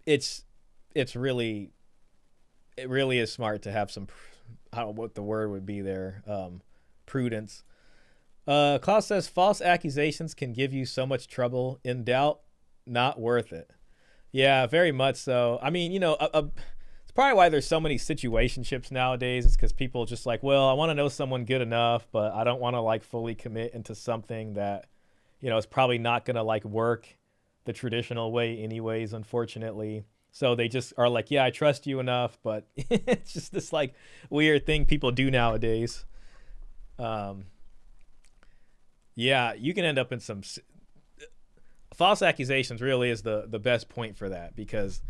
It really is smart to have some, I don't know what the word would be there, prudence. Klaus says, false accusations can give you so much trouble. In doubt, not worth it. Yeah, very much so. I mean, it's probably why there's so many situationships nowadays. It's because people just like, well, I want to know someone good enough, but I don't want to like fully commit into something that, is probably not going to like work the traditional way anyways, unfortunately. So they just are like, yeah, I trust you enough, but it's just this like weird thing people do nowadays. Yeah, you can end up in some false accusations. Really is the best point for that, because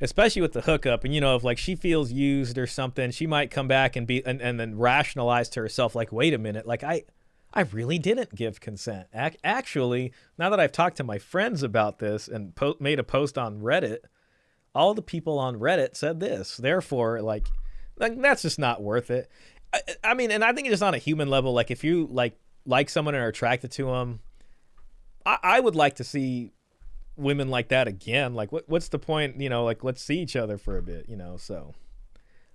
especially with the hookup, and if like she feels used or something, she might come back and be and then rationalize to herself like, wait a minute, like I really didn't give consent. Actually, now that I've talked to my friends about this and made a post on Reddit, all the people on Reddit said this. Therefore, like that's just not worth it. I mean, and I think it's just on a human level. Like if you like someone and are attracted to them, I would like to see women like that again. Like what's the point? Like let's see each other for a bit. So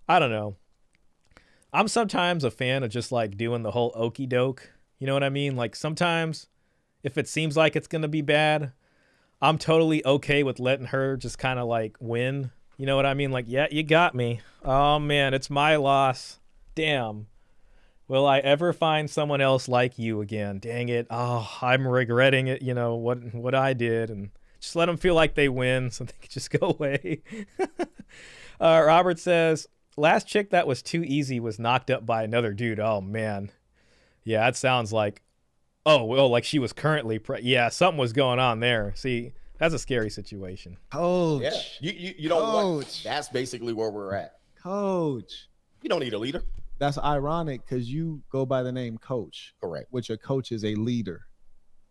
I don't know. I'm sometimes a fan of just like doing the whole okey doke. You know what I mean? Like sometimes if it seems like it's going to be bad, I'm totally okay with letting her just kind of like win. You know what I mean? Like, yeah, you got me. Oh man, it's my loss. Damn. Will I ever find someone else like you again? Dang it. Oh, I'm regretting it. What I did, and just let them feel like they win so they can just go away. Robert says, last chick that was too easy was knocked up by another dude. Oh man. Yeah, that sounds like, oh, well, like she was currently, yeah, something was going on there. See, that's a scary situation. Coach. Yeah, you don't want, that's basically where we're at. Coach. You don't need a leader. That's ironic because you go by the name Coach. Correct. Which a coach is a leader.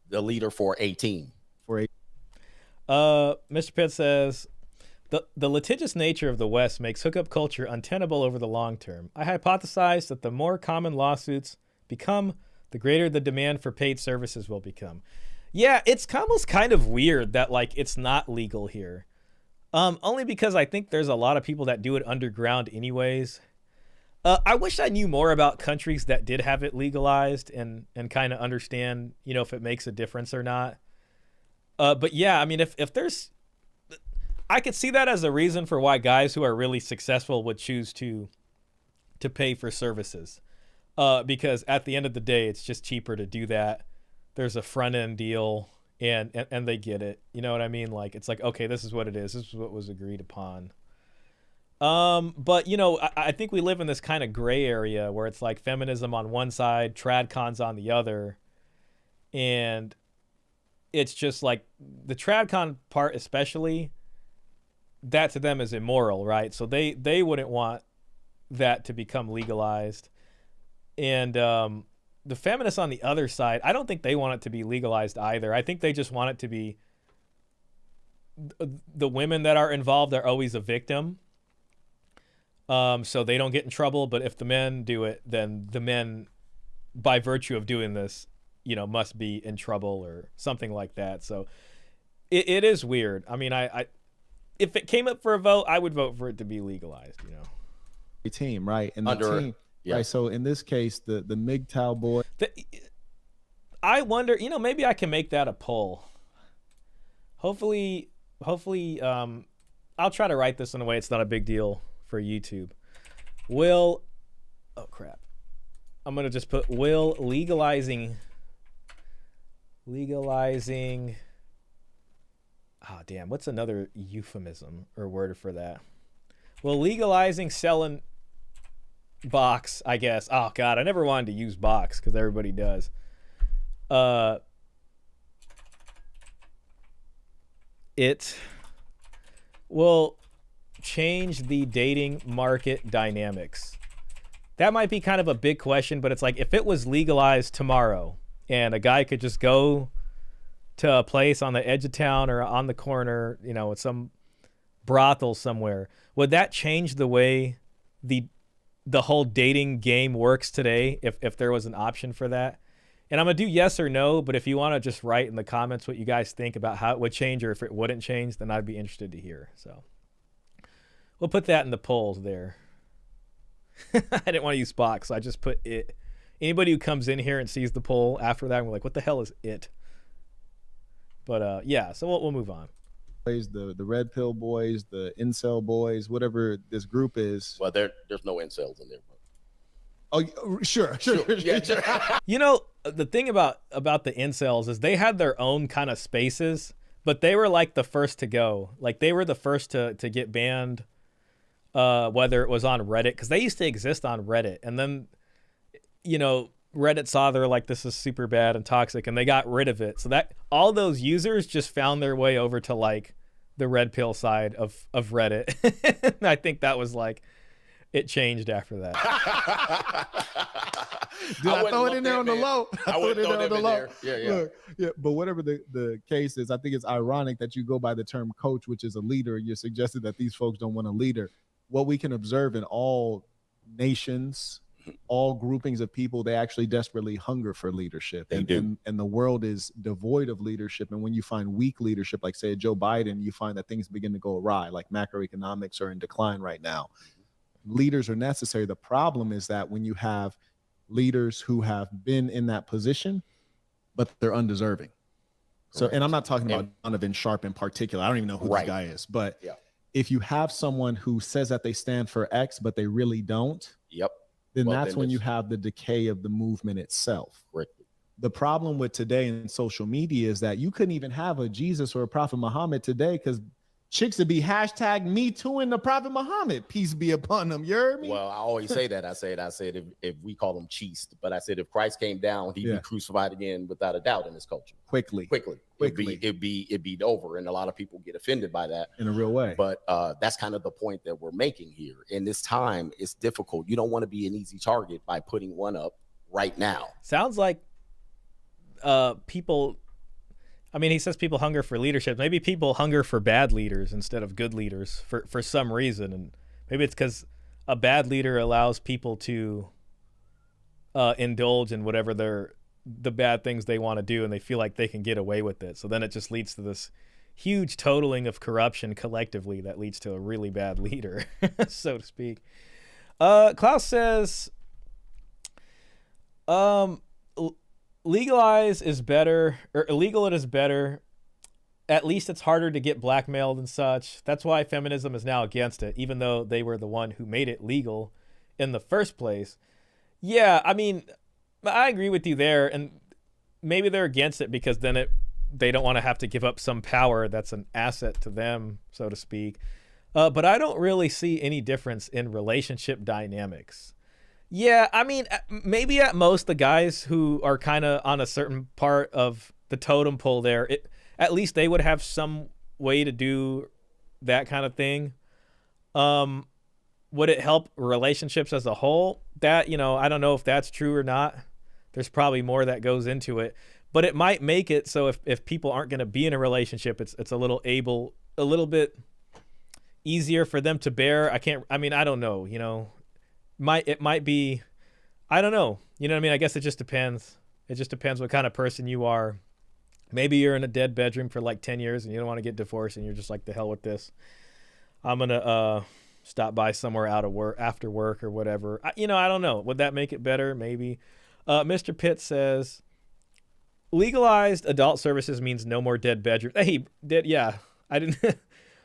The leader for a team. For a Mr. Pitt says, The litigious nature of the West makes hookup culture untenable over the long term. I hypothesize that the more common lawsuits become, the greater the demand for paid services will become. Yeah, it's almost kind of weird that like it's not legal here. Only because I think there's a lot of people that do it underground anyways. I wish I knew more about countries that did have it legalized and kind of understand, if it makes a difference or not. But yeah, I mean, if there's, I could see that as a reason for why guys who are really successful would choose to pay for services. Because at the end of the day, it's just cheaper to do that. There's a front end deal and they get it. You know what I mean? Like, it's like, okay, this is what it is. This is what was agreed upon. But I think we live in this kind of gray area where it's like feminism on one side, tradcons on the other. And it's just like the tradcon part, especially, that to them is immoral, right? So they wouldn't want that to become legalized. And the feminists on the other side, I don't think they want it to be legalized either. I think they just want it to be the women that are involved are always a victim. So they don't get in trouble. But if the men do it, then the men, by virtue of doing this, must be in trouble or something like that. So it is weird. I mean, I if it came up for a vote, I would vote for it to be legalized, A team, right? And the team, right? So in this case, the MGTOW boy. I wonder, maybe I can make that a poll. Hopefully, I'll try to write this in a way it's not a big deal for YouTube. Oh crap. I'm going to just put, will legalizing, oh damn, what's another euphemism or word for that? Well, legalizing selling box, I guess. Oh god, I never wanted to use box because everybody does. It will change the dating market dynamics. That might be kind of a big question, but it's like if it was legalized tomorrow and a guy could just go to a place on the edge of town or on the corner, at some brothel somewhere, would that change the way the whole dating game works today if there was an option for that? And I'm going to do yes or no, but if you want to just write in the comments what you guys think about how it would change or if it wouldn't change, then I'd be interested to hear. So we'll put that in the polls there. I didn't want to use box, so I just put it. Anybody who comes in here and sees the poll after that, we're like, what the hell is it? But yeah, so we'll move on. The red pill boys, the incel boys, whatever this group is. Well, there's no incels in there. Oh, sure. Yeah, sure. The thing about the incels is they had their own kind of spaces, but they were like the first to go. Like they were the first to get banned, whether it was on Reddit, because they used to exist on Reddit, and then Reddit saw they're like, this is super bad and toxic, and they got rid of it. So that all those users just found their way over to like the red pill side of Reddit. And I think that was like, it changed after that. Dude, I throw it in there on the low. I would throw it in there. Yeah. Look, yeah. But whatever the case is, I think it's ironic that you go by the term coach, which is a leader. You're suggesting that these folks don't want a leader. What we can observe in all nations, all groupings of people, they actually desperately hunger for leadership. They do. And the world is devoid of leadership. And when you find weak leadership, like say Joe Biden, you find that things begin to go awry, like macroeconomics are in decline right now. Leaders are necessary. The problem is that when you have leaders who have been in that position, but they're undeserving. So, and I'm not talking about Donovan Sharp in particular. I don't even know who this guy is, but if you have someone who says that they stand for X, but they really don't, then that's when you have the decay of the movement itself. The problem with today in social media is that you couldn't even have a Jesus or a Prophet Muhammad today because chicks would be hashtag me too in the Prophet Muhammad, peace be upon them. You heard me? Well, I always say that. I said if we call him cheese, but I said if Christ came down, he'd be crucified again without a doubt in this culture. Quickly. It'd be over, and a lot of people get offended by that in a real way. But that's kind of the point that we're making here. In this time, it's difficult. You don't want to be an easy target by putting one up right now. Sounds like people. I mean, he says people hunger for leadership. Maybe people hunger for bad leaders instead of good leaders for some reason. And maybe it's because a bad leader allows people to indulge in whatever the bad things they want to do, and they feel like they can get away with it. So then it just leads to this huge totaling of corruption collectively that leads to a really bad leader, so to speak. Klaus says, legalize is better, or illegal it is better. At least it's harder to get blackmailed and such. That's why feminism is now against it, even though they were the one who made it legal in the first place. Yeah, I mean, I agree with you there, and maybe they're against it because then they don't want to have to give up some power that's an asset to them, so to speak. But I don't really see any difference in relationship dynamics. Yeah, I mean, maybe at most the guys who are kind of on a certain part of the totem pole there, at least they would have some way to do that kind of thing. Would it help relationships as a whole? That, I don't know if that's true or not. There's probably more that goes into it, but it might make it so if people aren't going to be in a relationship, it's a little bit easier for them to bear. I don't know, it might be, I don't know. You know what I mean? I guess it just depends. It just depends what kind of person you are. Maybe you're in a dead bedroom for like 10 years and you don't want to get divorced and you're just like, the hell with this. I'm going to stop by somewhere after work or whatever. I don't know. Would that make it better? Maybe. Mr. Pitt says, legalized adult services means no more dead bedrooms. Hey, yeah, I didn't.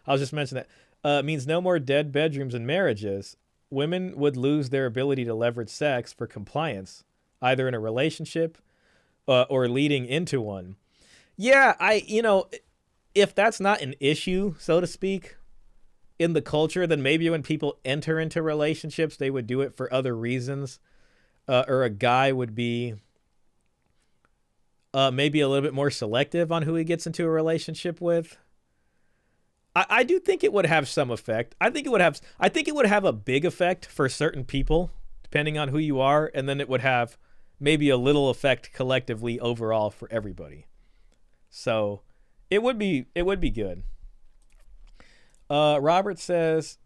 I was just mentioning that. Means no more dead bedrooms in marriages. Women would lose their ability to leverage sex for compliance, either in a relationship or leading into one. Yeah, if that's not an issue, so to speak, in the culture, then maybe when people enter into relationships, they would do it for other reasons. Or a guy would be maybe a little bit more selective on who he gets into a relationship with. I do think it would have some effect. I think it would have a big effect for certain people, depending on who you are, and then it would have maybe a little effect collectively overall for everybody. So it would be good. Robert says,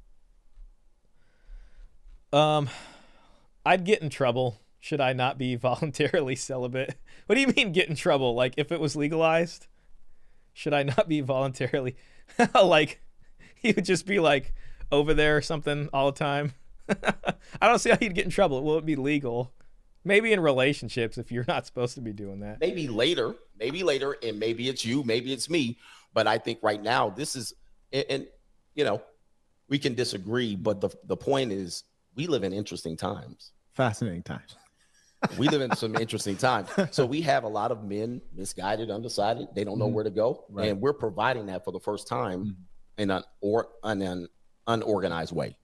I'd get in trouble. Should I not be voluntarily celibate? What do you mean get in trouble? Like if it was legalized, should I not be voluntarily like you would just be like over there or something all the time? I don't see how you'd get in trouble. Will it be legal? Maybe in relationships if you're not supposed to be doing that. Maybe later, and maybe it's you, maybe it's me. But I think right now this is, and we can disagree, but the point is we live in interesting times. Fascinating times. We live in some interesting times. So we have a lot of men misguided, undecided. They don't know where to go. Right. And we're providing that for the first time in an unorganized way.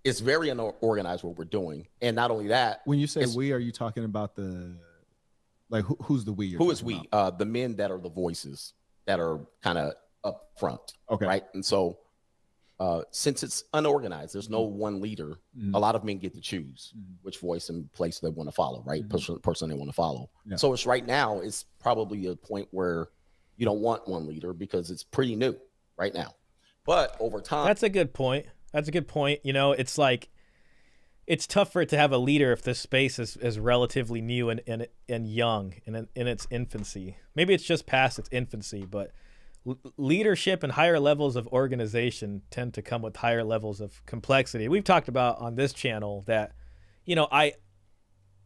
It's very unorganized what we're doing. And not only that. When you say we, are you talking about who's the we? Who is we? The men that are the voices that are kind of up front. Okay. Right. And so since it's unorganized, there's no one leader. A lot of men get to choose which voice and place they want to follow, right? Person they want to follow. Yeah. So it's right now, it's probably a point where you don't want one leader because it's pretty new right now. But over time. That's a good point. It's like, it's tough for it to have a leader if this space is relatively new and young and in its infancy. Maybe it's just past its infancy, but leadership and higher levels of organization tend to come with higher levels of complexity. We've talked about on this channel that,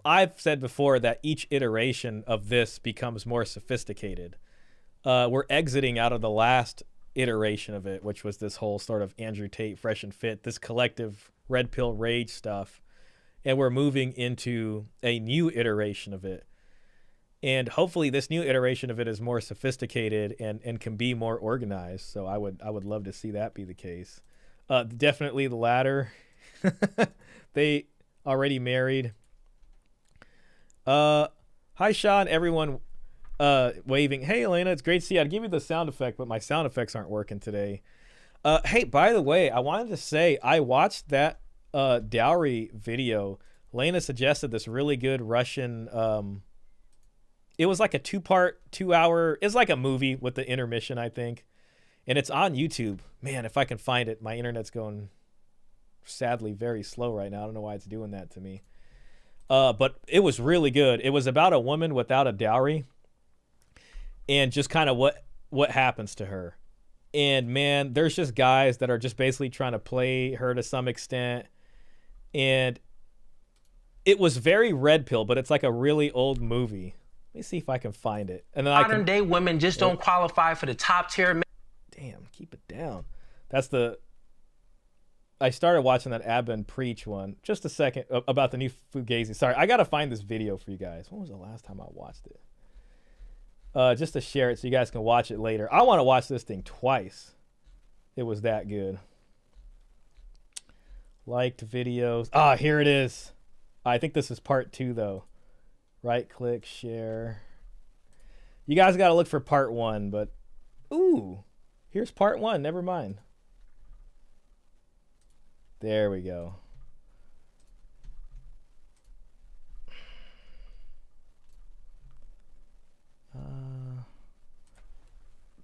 I've said before that each iteration of this becomes more sophisticated. We're exiting out of the last iteration of it, which was this whole sort of Andrew Tate, fresh and fit, this collective red pill rage stuff. And we're moving into a new iteration of it. And hopefully this new iteration of it is more sophisticated and can be more organized. So I would love to see that be the case. Definitely the latter. They already married. Hi, Shah, and everyone waving. Hey, Elena, it's great to see you. I'd give you the sound effect, but my sound effects aren't working today. Hey, by the way, I wanted to say I watched that dowry video. Elena suggested this really good Russian it was like a 2-part, 2-hour. It's like a movie with the intermission, I think, and it's on YouTube. Man, if I can find it, my internet's going sadly very slow right now. I don't know why it's doing that to me. But it was really good. It was about a woman without a dowry, and just kind of what happens to her. And man, there's just guys that are just basically trying to play her to some extent. And it was very red pill, but it's like a really old movie. Let me see if I can find it. And then Modern day women just don't qualify for the top tier. Damn, keep it down. I started watching that Abin preach one. Just a second about the new Fugazi. Sorry, I got to find this video for you guys. When was the last time I watched it? Just to share it so you guys can watch it later. I want to watch this thing twice. It was that good. Liked videos. Ah, here it is. I think this is part 2 though. Right click, share. You guys got to look for part 1, but ooh, here's part 1. Never mind. There we go.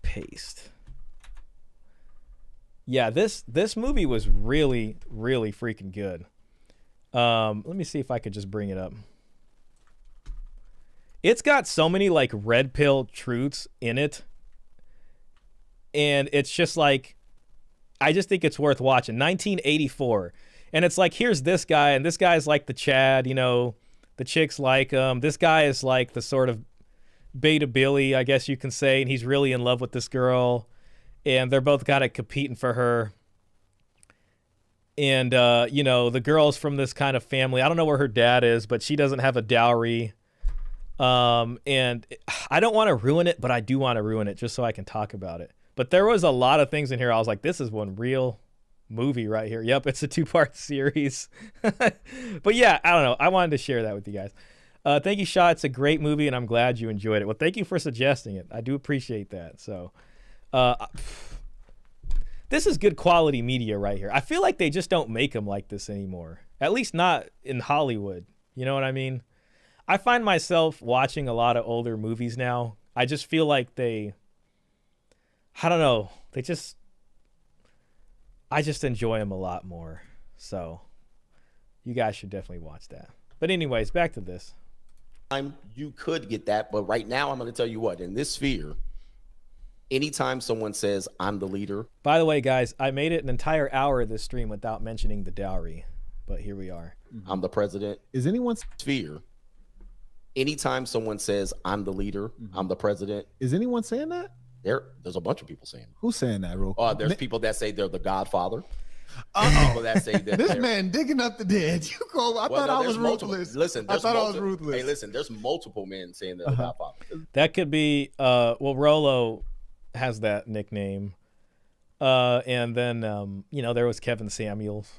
Paste. Yeah, this movie was really, really freaking good. Let me see if I could just bring it up. It's got so many like red pill truths in it. And it's just like, I just think it's worth watching. 1984. And it's like, here's this guy, and this guy's like the Chad, you know, the chicks like him. This guy is like the sort of beta Billy, I guess you can say, and he's really in love with this girl, and they're both kind of competing for her. And, you know, the girl's from this kind of family. I don't know where her dad is, but she doesn't have a dowry. And I don't want to ruin it, but I do want to ruin it just so I can talk about it. But there was a lot of things in here. I was like, this is one real movie right here. Yep, it's a 2-part series. But yeah, I don't know. I wanted to share that with you guys. Thank you, Shah. It's a great movie, and I'm glad you enjoyed it. Well, thank you for suggesting it. I do appreciate that. So, this is good quality media right here. I feel like they just don't make them like this anymore. At least not in Hollywood. You know what I mean? I find myself watching a lot of older movies now. I just feel like I don't know. I just enjoy them a lot more. So, you guys should definitely watch that. But anyways, back to this. You could get that, but right now I'm going to tell you what, in this sphere, anytime someone says I'm the leader. By the way, guys, I made it an entire hour of this stream without mentioning the dowry, but here we are. I'm the president. Is anyone's sphere? Anytime someone says I'm the leader, I'm the president. Is anyone saying that? There's a bunch of people saying it. Who's saying that, real quick? There's people that say they're the Godfather. People that say that this man digging up the dead. You go. I thought I was ruthless. Listen, I thought I was ruthless. Hey, listen, there's multiple men saying they're the Godfather. That could be. Well, Rolo has that nickname, and then you know, there was Kevin Samuels.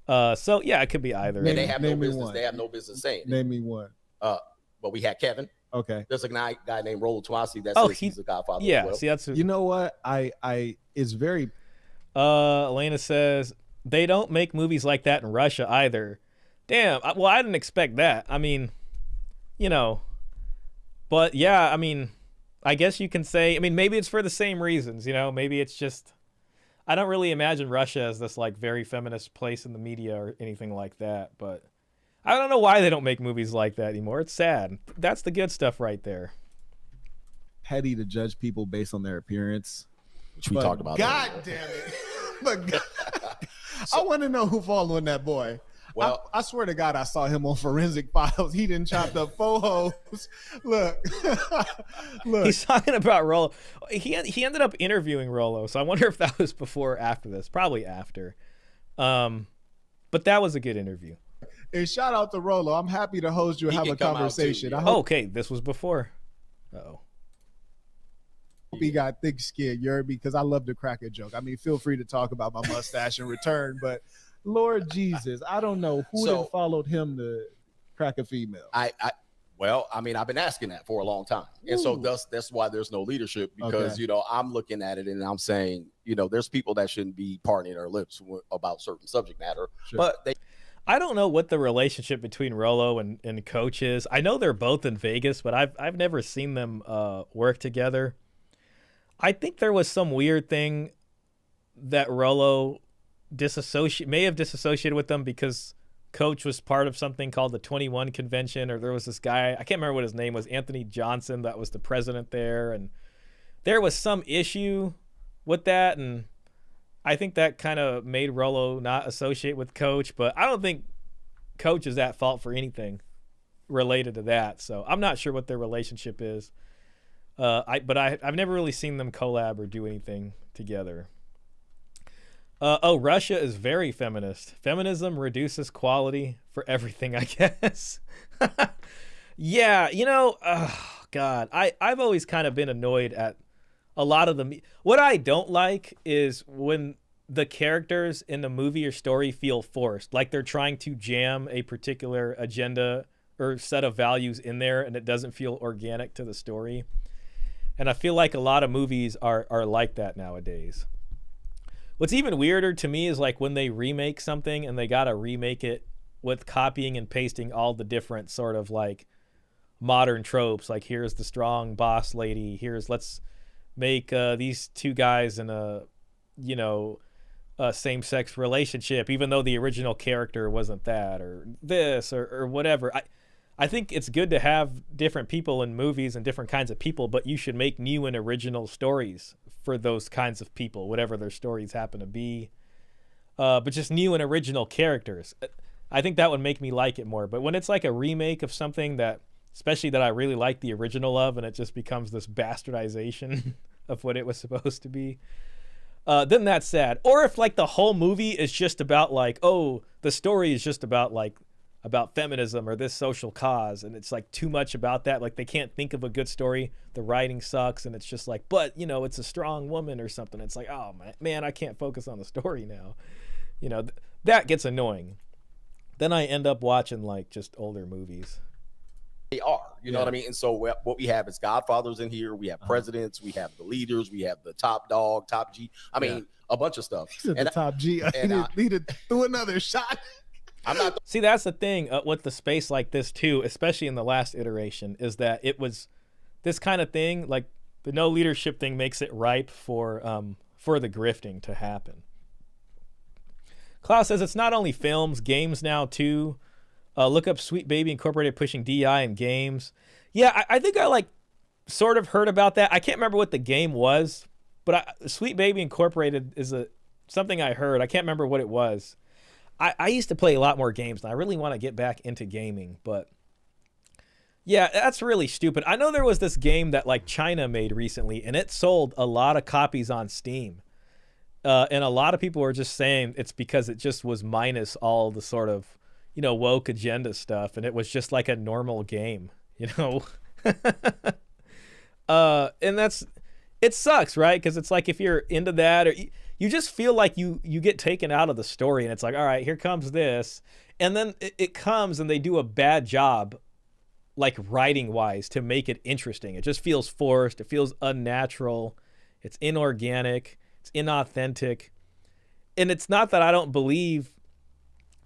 So yeah, it could be either. And they have no business. They have no business saying. Name me one. But we had Kevin. Okay. There's a guy named Rolo Twasi that says he's the Godfather. Yeah. As well. See, that's you know what it's very. Elena says they don't make movies like that in Russia either. Damn. Well, I didn't expect that. I mean, you know, but yeah, I mean, I guess you can say, I mean, maybe it's for the same reasons, you know, maybe it's just, I don't really imagine Russia as this like very feminist place in the media or anything like that, but I don't know why they don't make movies like that anymore. It's sad. That's the good stuff right there. Petty to judge people based on their appearance. Which we talked about. God damn it. But God, I want to know who following that boy. Well, I swear to God, I saw him on Forensic Files. He didn't chop up 4 hoes. Look. Look. He's talking about Rolo. He ended up interviewing Rolo, so I wonder if that was before or after this. Probably after. But that was a good interview. And shout out to Rolo. I'm happy to host you and have a conversation. Too, yeah. Okay, this was before. Uh-oh. He got thick skin, you heard me? Because I love to crack a joke. I mean, feel free to talk about my mustache in return, but Lord Jesus, I don't know who followed him to crack a female. Well, I mean, I've been asking that for a long time. And so that's why there's no leadership, because, you know, I'm looking at it and I'm saying, you know, there's people that shouldn't be parting their lips about certain subject matter, but they. I don't know what the relationship between Rolo and Coach is. I know they're both in Vegas, but I've never seen them work together. I think there was some weird thing that Rolo may have disassociated with them because Coach was part of something called the 21 convention, or there was this guy, I can't remember what his name was, Anthony Johnson, that was the president there, and there was some issue with that, and I think that kind of made Rolo not associate with Coach, but I don't think Coach is at fault for anything related to that, so I'm not sure what their relationship is. I've never really seen them collab or do anything together. Russia is very feminist. Feminism reduces quality for everything, I guess. Yeah, God, I've always kind of been annoyed at a lot of what I don't like is when the characters in the movie or story feel forced, like they're trying to jam a particular agenda or set of values in there, and it doesn't feel organic to the story. And I feel like a lot of movies are like that nowadays. What's even weirder to me is like when they remake something and they gotta remake it with copying and pasting all the different sort of like modern tropes. Like here's the strong boss lady. Let's make these two guys in a same-sex relationship, even though the original character wasn't that, or this, or whatever. I think it's good to have different people in movies and different kinds of people, but you should make new and original stories for those kinds of people, whatever their stories happen to be. But just new and original characters. I think that would make me like it more. But when it's like a remake of something that, especially that I really like the original of, and it just becomes this bastardization of what it was supposed to be, then that's sad. Or if like the whole movie is just about like, oh, the story is just about like, about feminism or this social cause, and it's like too much about that, like they can't think of a good story, the writing sucks, and it's just like, but it's a strong woman or something. It's like, oh man, I can't focus on the story now. That gets annoying. Then I end up watching like just older movies. They are, you know what I mean? And so what we have is Godfathers in here, we have presidents, we have the leaders, we have the top dog, top G, I mean a bunch of stuff. And the top G, I needed to do another shot. See, that's the thing with the space like this too, especially in the last iteration, is that it was this kind of thing, like the no leadership thing makes it ripe for the grifting to happen. Klaus says it's not only films, games now too. Look up Sweet Baby Incorporated pushing DI in games. Yeah, I think I like sort of heard about that. I can't remember what the game was, but Sweet Baby Incorporated is something I heard. I can't remember what it was. I used to play a lot more games, and I really want to get back into gaming, but yeah, that's really stupid. I know there was this game that like China made recently, and it sold a lot of copies on Steam, and a lot of people were just saying it's because it just was minus all the sort of woke agenda stuff, and it was just like a normal game, and it sucks, right? Because it's like if you're into that, or you just feel like you get taken out of the story, and it's like, all right, here comes this, and then it comes and they do a bad job like writing wise to make it interesting. It just feels forced, it feels unnatural, it's inorganic, it's inauthentic. And it's not that I don't believe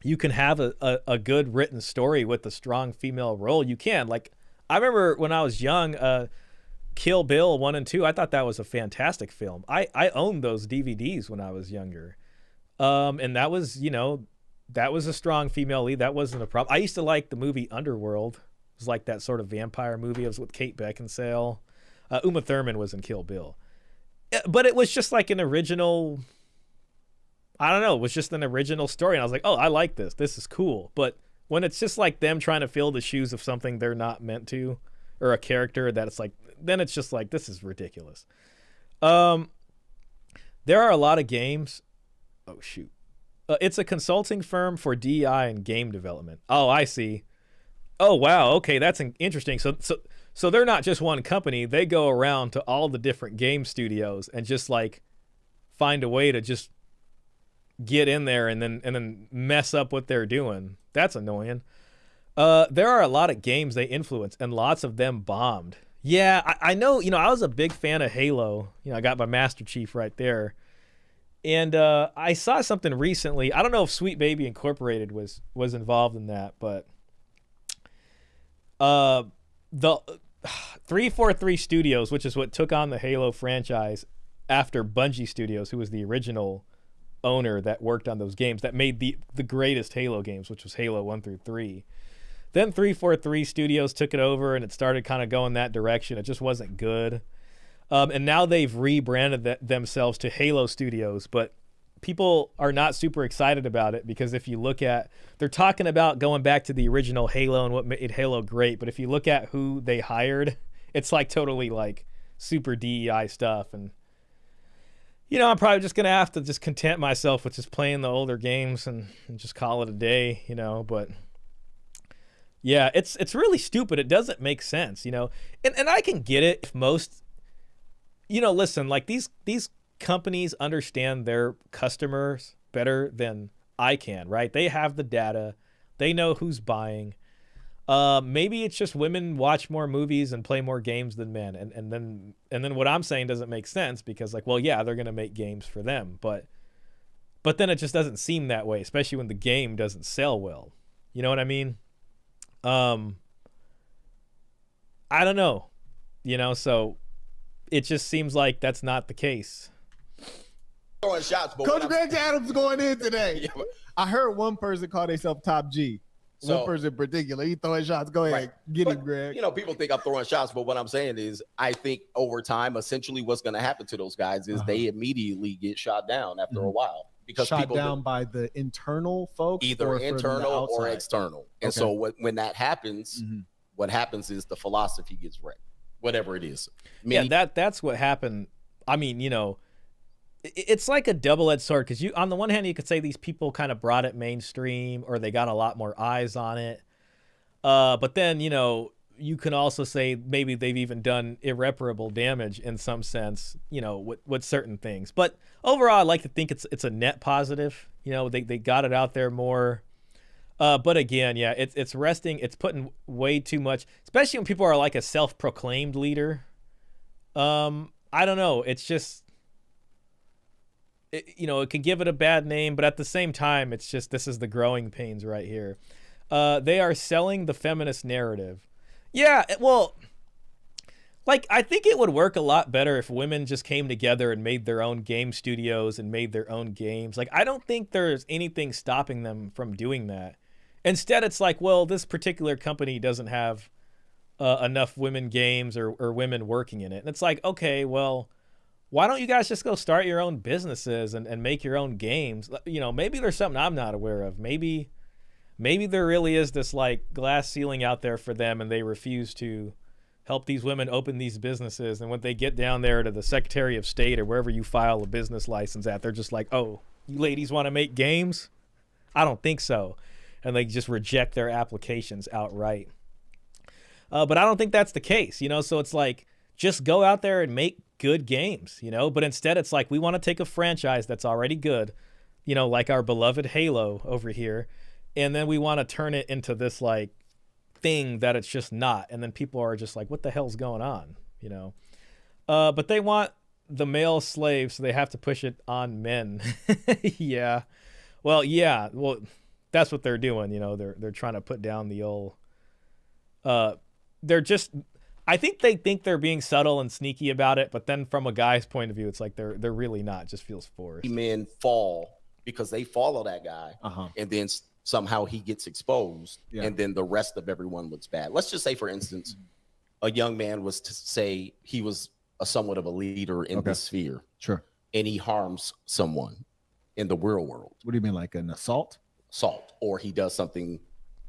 you can have a good written story with a strong female role. You can. Like I remember when I was young, Kill Bill 1 and 2, I thought that was a fantastic film. I owned those DVDs when I was younger. And that was, that was a strong female lead. That wasn't a problem. I used to like the movie Underworld. It was like that sort of vampire movie. It was with Kate Beckinsale. Uma Thurman was in Kill Bill. But it was just like an original, I don't know, it was just an original story. And I was like, oh, I like this. This is cool. But when it's just like them trying to fill the shoes of something they're not meant to, or a character that it's like, then it's just like, this is ridiculous. There are a lot of games. Oh, shoot. It's a consulting firm for DI and game development. Oh, I see. Oh, wow. Okay, that's interesting. So they're not just one company. They go around to all the different game studios and just like find a way to just get in there and then mess up what they're doing. That's annoying. There are a lot of games they influence, and lots of them bombed. Yeah, I know, I was a big fan of Halo. I got my Master Chief right there. And I saw something recently. I don't know if Sweet Baby Incorporated was involved in that, but the 343 Studios, which is what took on the Halo franchise after Bungie Studios, who was the original owner that worked on those games that made the greatest Halo games, which was Halo 1 through 3. Then 343 Studios took it over, and it started kind of going that direction. It just wasn't good. And now they've rebranded themselves to Halo Studios, but people are not super excited about it because if you look at, they're talking about going back to the original Halo and what made Halo great, but if you look at who they hired, it's like totally like super DEI stuff. And, you know, I'm probably just going to have to just content myself with just playing the older games and just call it a day, you know, but yeah, it's really stupid. It doesn't make sense, you know, and I can get it if most, you know, listen, like these companies understand their customers better than I can, right? They have the data. They know who's buying. Maybe it's just women watch more movies and play more games than men. And then what I'm saying doesn't make sense because like, well, yeah, they're going to make games for them, but then it just doesn't seem that way, especially when the game doesn't sell well. You know what I mean? I don't know, you know, so it just seems like that's not the case. Throwing shots, but Coach Greg Adams going in today. Yeah, I heard one person call themselves Top G. One person in particular. He throwing shots. Go ahead. Get him, Greg. You know, people think I'm throwing shots, but what I'm saying is I think over time, essentially what's going to happen to those guys is they immediately get shot down after a while. Because shot down by the internal folks? Either internal or external. And so when that happens, what happens is the philosophy gets wrecked, whatever it is. That's what happened. I mean, you know, it's like a double-edged sword because on the one hand, you could say these people kind of brought it mainstream or they got a lot more eyes on it. But then, you know, you can also say maybe they've even done irreparable damage in some sense, you know, with certain things. But overall, I like to think it's a net positive. You know, they got it out there more. But again, yeah, it's putting way too much, especially when people are like a self-proclaimed leader. I don't know. It's just, you know, it can give it a bad name, but at the same time, it's just, this is the growing pains right here. They are selling the feminist narrative. Yeah, well, like, I think it would work a lot better if women just came together and made their own game studios and made their own games. Like, I don't think there's anything stopping them from doing that. Instead, it's like, well, this particular company doesn't have enough women games or women working in it. And it's like, okay, well, why don't you guys just go start your own businesses and make your own games? You know, maybe there's something I'm not aware of. Maybe there really is this like glass ceiling out there for them and they refuse to help these women open these businesses. And when they get down there to the Secretary of State or wherever you file a business license at, they're just like, oh, you ladies want to make games? I don't think so. And they just reject their applications outright. But I don't think that's the case, you know? So it's like, just go out there and make good games, you know? But instead it's like, we want to take a franchise that's already good, you know, like our beloved Halo over here. And then we want to turn it into this like thing that it's just not. And then people are just like, what the hell's going on? You know? But they want the male slave, so they have to push it on men. Yeah. Well, that's what they're doing. You know, they're trying to put down the old, I think they think they're being subtle and sneaky about it. But then from a guy's point of view, it's like they're really not. It just feels forced. Men fall because they follow that guy. And then somehow he gets exposed, and then the rest of everyone looks bad. Let's just say, for instance, a young man was to say he was somewhat of a leader in this sphere. Sure. And he harms someone in the real world. What do you mean, like an assault? Assault, or he does something,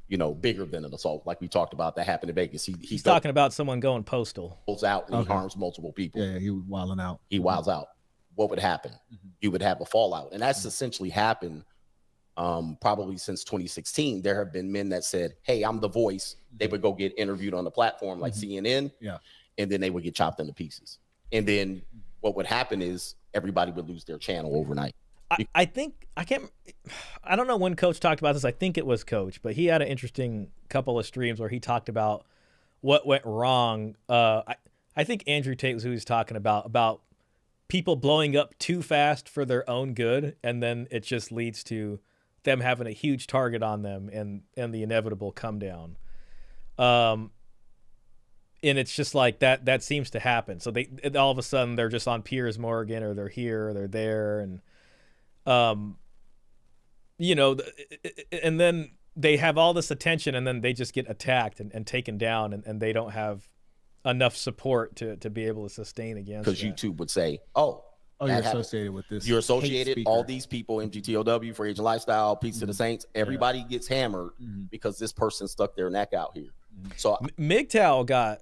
you know, bigger than an assault, like we talked about that happened in Vegas. He's talking about someone going postal. Pulls out and he harms multiple people. Yeah, he was wilding out. He wilds out. What would happen? You would have a fallout, and that's essentially happened. Probably since 2016, there have been men that said, hey, I'm the voice. They would go get interviewed on the platform like CNN. Yeah. And then they would get chopped into pieces. And then what would happen is everybody would lose their channel overnight. I don't know when Coach talked about this. I think it was Coach, but he had an interesting couple of streams where he talked about what went wrong. I think Andrew Tate was who he was talking about people blowing up too fast for their own good, and then it just leads to them having a huge target on them and the inevitable come down. And it's just like that seems to happen. So they all of a sudden they're just on Piers Morgan, or they're here or they're there, and and then they have all this attention, and then they just get attacked and taken down, and they don't have enough support to be able to sustain against. Because YouTube would say, "Oh, you're associated with this. You're associated. All these people, MGTOW, Free Agent Lifestyle, Peace to the Saints. Everybody gets hammered because this person stuck their neck out here." So MGTOW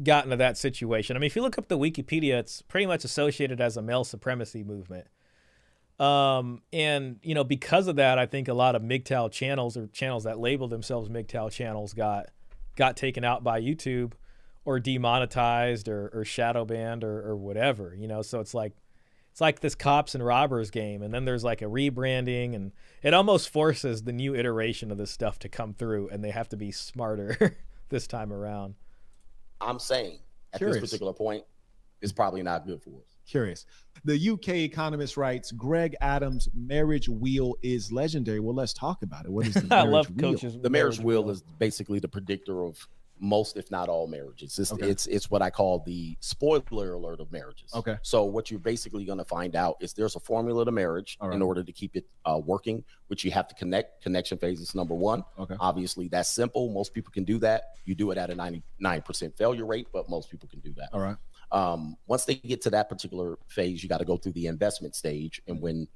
got into that situation. I mean, if you look up the Wikipedia, it's pretty much associated as a male supremacy movement. And because of that, I think a lot of MGTOW channels, or channels that label themselves MGTOW channels, got taken out by YouTube, or demonetized, or shadow banned, or whatever. So it's like this cops and robbers game, and then there's like a rebranding, and it almost forces the new iteration of this stuff to come through, and they have to be smarter this time around. I'm saying at this particular point, it's probably not good for us. Curious. The UK economist writes, Greg Adams' marriage wheel is legendary. Well, let's talk about it. What is the marriage I love wheel? Coach's The marriage wheel is basically the predictor of most, if not all, marriages. It's what I call the spoiler alert of marriages. Okay. So what you're basically going to find out is there's a formula to marriage in order to keep it working, which you have to connect. Connection phase is number one. Okay. Obviously, that's simple. Most people can do that. You do it at a 99% failure rate, but most people can do that. All right. Once they get to that particular phase, you got to go through the investment stage, and when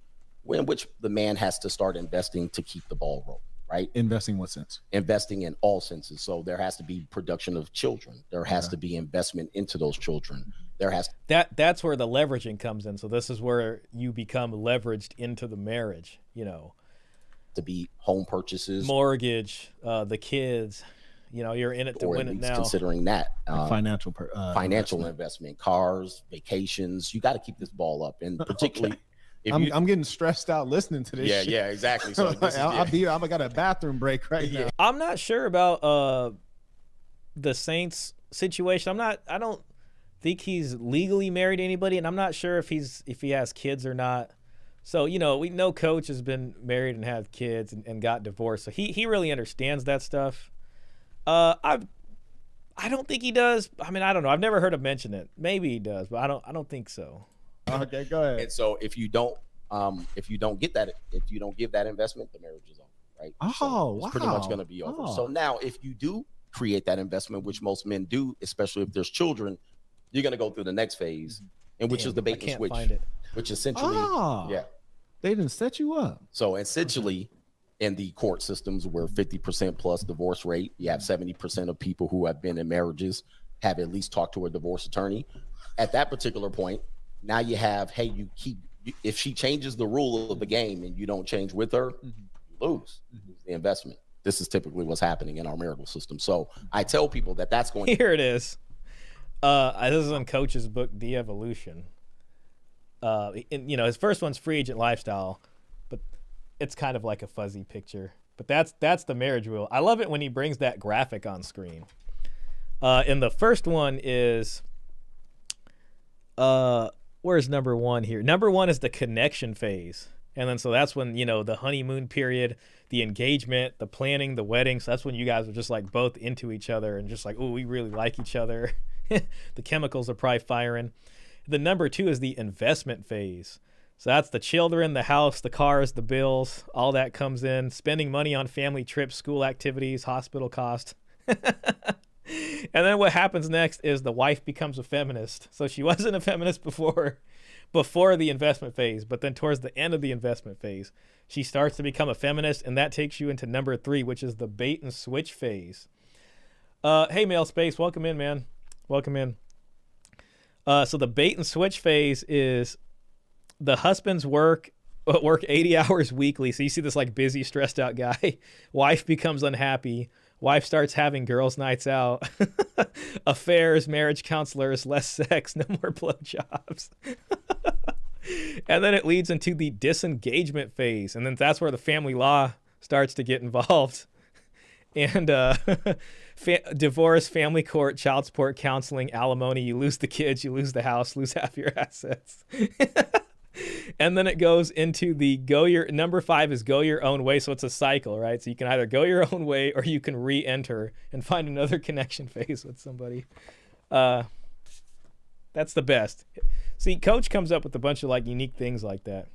which the man has to start investing to keep the ball rolling. Right? Investing what sense? Investing in all senses. So there has to be production of children. There has to be investment into those children. There has that's where the leveraging comes in. So this is where you become leveraged into the marriage. To be home purchases, mortgage, the kids. You're in it to win it now. Considering that financial investment, cars, vacations. You got to keep this ball up, and particularly. I'm getting stressed out listening to this. Yeah, shit. yeah, exactly. So I got a bathroom break right now. I'm not sure about the Saints situation. I don't think he's legally married to anybody, and I'm not sure if he has kids or not. So we know Coach has been married and had kids and got divorced, so he really understands that stuff. I don't think he does. I mean, I don't know. I've never heard him mention it. Maybe he does, but I don't think so. Okay, go ahead. And so if you don't give that investment, the marriage is over, right? Oh, it's pretty much going to be over. So now, if you do create that investment, which most men do, especially if there's children, you're going to go through the next phase, and which is the bait and switch, which essentially, they didn't set you up. So essentially, in the court systems, where 50% plus divorce rate, you have 70% of people who have been in marriages have at least talked to a divorce attorney. At that particular point, now you have, if she changes the rule of the game and you don't change with her, you lose the investment. This is typically what's happening in our marital system. So I tell people that's going Here it is. This is on Coach's book, De-Evolution. His first one's Free Agent Lifestyle, but it's kind of like a fuzzy picture. But that's the marriage wheel. I love it when he brings that graphic on screen. And the first one is... where's number one here? Number one is the connection phase. And then so that's when, the honeymoon period, the engagement, the planning, the wedding. So that's when you guys are just like both into each other and just like, oh, we really like each other. The chemicals are probably firing. The number two is the investment phase. So that's the children, the house, the cars, the bills, all that comes in. Spending money on family trips, school activities, hospital costs. And then what happens next is the wife becomes a feminist. So she wasn't a feminist before the investment phase, but then towards the end of the investment phase, she starts to become a feminist, and that takes you into number three, which is the bait and switch phase. Hey, Male Space, welcome in, man. Welcome in. So the bait and switch phase is the husbands work 80 hours weekly. So you see this like busy, stressed out guy. Wife becomes unhappy. Wife starts having girls' nights out, affairs, marriage counselors, less sex, no more blowjobs. And then it leads into the disengagement phase. And then that's where the family law starts to get involved. And divorce, family court, child support, counseling, alimony. You lose the kids, you lose the house, lose half your assets. And then it goes into the number 5 is go your own way. So it's a cycle, right? So you can either go your own way or you can re-enter and find another connection phase with somebody. That's the best. See, Coach comes up with a bunch of like unique things like that.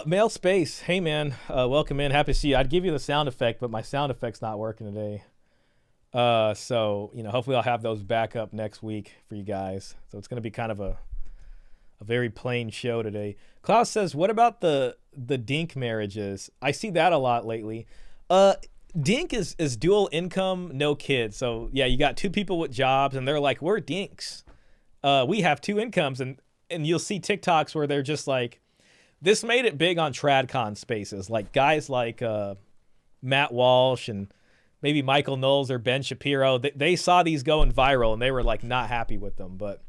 Male Space. Hey man, welcome in. Happy to see you. I'd give you the sound effect, but my sound effect's not working today. So, hopefully I'll have those back up next week for you guys. So it's going to be kind of a very plain show today. Klaus says, what about the Dink marriages? I see that a lot lately. Dink is dual income, no kids. So yeah, you got 2 people with jobs and they're like, we're Dinks. We have 2 incomes. And you'll see TikToks where they're just like, this made it big on TradCon spaces. Like guys like Matt Walsh and maybe Michael Knowles or Ben Shapiro. They saw these going viral and they were like not happy with them. But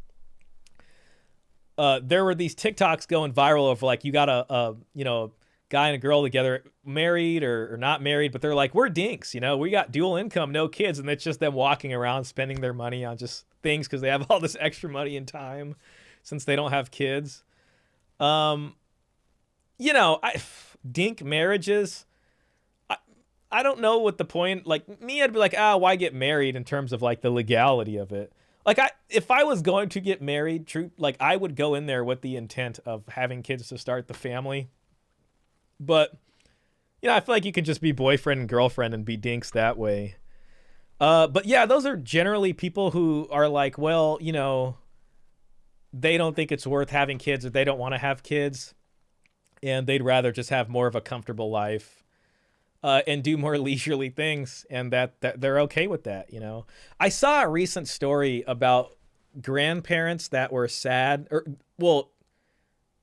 there were these TikToks going viral of like, you got a guy and a girl together, married or not married, but they're like, we're Dinks, we got dual income, no kids. And it's just them walking around spending their money on just things because they have all this extra money and time since they don't have kids. Dink marriages, I don't know what the point, like me, I'd be like, why get married in terms of like the legality of it? Like if I was going to get married, I would go in there with the intent of having kids to start the family. But, I feel like you can just be boyfriend and girlfriend and be Dinks that way. But yeah, those are generally people who are like, well, they don't think it's worth having kids or they don't want to have kids. And they'd rather just have more of a comfortable life and do more leisurely things. And that they're okay with that, I saw a recent story about grandparents that were sad.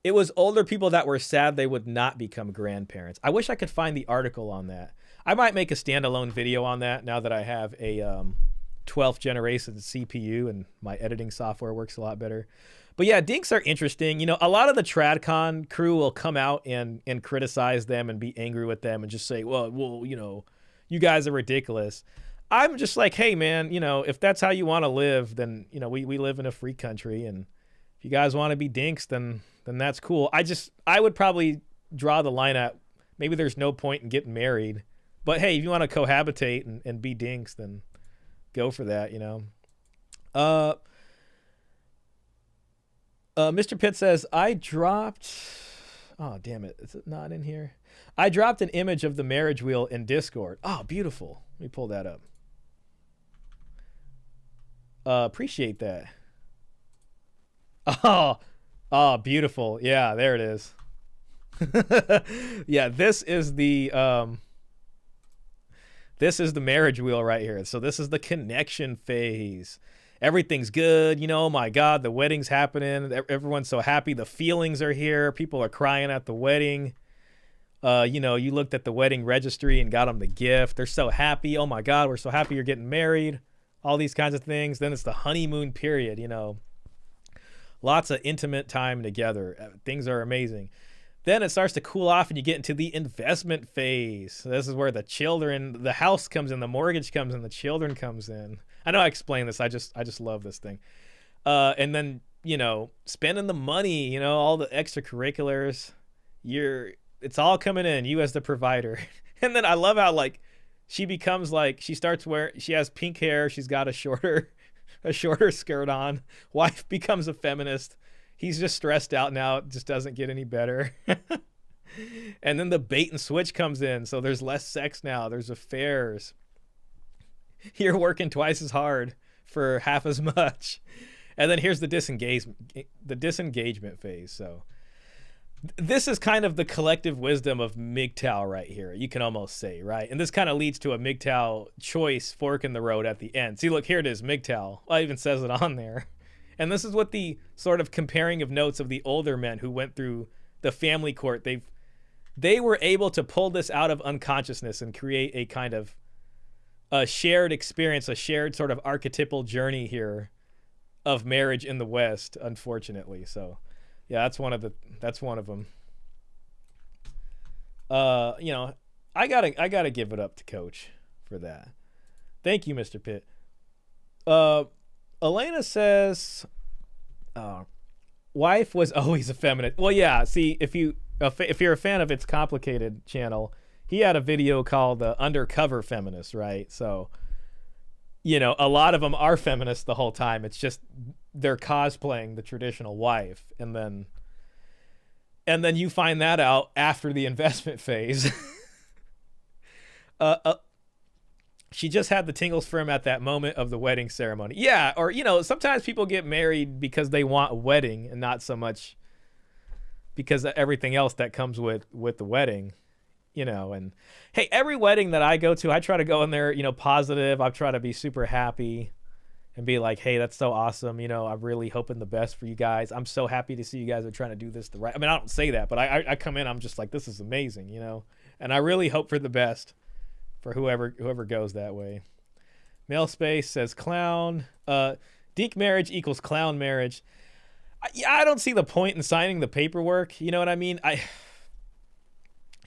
It was older people that were sad they would not become grandparents. I wish I could find the article on that. I might make a standalone video on that now that I have a 12th generation CPU and my editing software works a lot better. But yeah, Dinks are interesting. A lot of the TradCon crew will come out and criticize them and be angry with them and just say, well, you guys are ridiculous. I'm just like, hey, man, if that's how you want to live, then, we live in a free country. And if you guys want to be Dinks, then that's cool. I would probably draw the line at maybe there's no point in getting married. But hey, if you want to cohabitate and be Dinks, then go for that, Mr. Pitt says, oh, damn it. Is it not in here? I dropped an image of the marriage wheel in Discord. Oh, beautiful. Let me pull that up. Appreciate that. Oh, beautiful. Yeah, there it is. Yeah, this is the marriage wheel right here. So this is the connection phase. Everything's good. Oh my God, the wedding's happening. Everyone's so happy. The feelings are here. People are crying at the wedding. You looked at the wedding registry and got them the gift. They're so happy. Oh my God, we're so happy you're getting married. All these kinds of things. Then it's the honeymoon period, Lots of intimate time together. Things are amazing. Then it starts to cool off and you get into the investment phase. So this is where the house comes in, the mortgage comes in, the children comes in. I know I explained this. I just love this thing. And then, spending the money, all the extracurriculars, it's all coming in, you as the provider. And then I love how she becomes she has pink hair. She's got a shorter skirt on. Wife becomes a feminist. He's just stressed out now. It just doesn't get any better. And then the bait and switch comes in. So there's less sex now. There's affairs. You're working twice as hard for half as much. And then here's the disengagement phase. So this is kind of the collective wisdom of MGTOW right here. You can almost say, right? And this kind of leads to a MGTOW choice fork in the road at the end. See, look, here it is, MGTOW. Well, it even says it on there. And this is what the sort of comparing of notes of the older men who went through the family court. They were able to pull this out of unconsciousness and create a kind of a shared experience, a shared sort of archetypal journey here of marriage in the West, unfortunately. So yeah, that's one of them. I gotta give it up to Coach for that. Thank you, Mr. Pitt. Elena says, wife was always a feminist. Well, yeah. See, if you're a fan of It's Complicated channel, he had a video called Undercover Feminist, right? So, a lot of them are feminists the whole time. It's just they're cosplaying the traditional wife, and then you find that out after the investment phase. She just had the tingles for him at that moment of the wedding ceremony. Yeah, or sometimes people get married because they want a wedding and not so much because of everything else that comes with the wedding. And hey, every wedding that I go to, I try to go in there, positive. I try to be super happy and be like, hey, that's so awesome. I'm really hoping the best for you guys. I'm so happy to see you guys are trying to do this the right. I mean, I don't say that, but I come in, I'm just like, this is amazing, and I really hope for the best for whoever goes that way. Male Space says clown. Dink marriage equals clown marriage. I don't see the point in signing the paperwork. You know what I mean?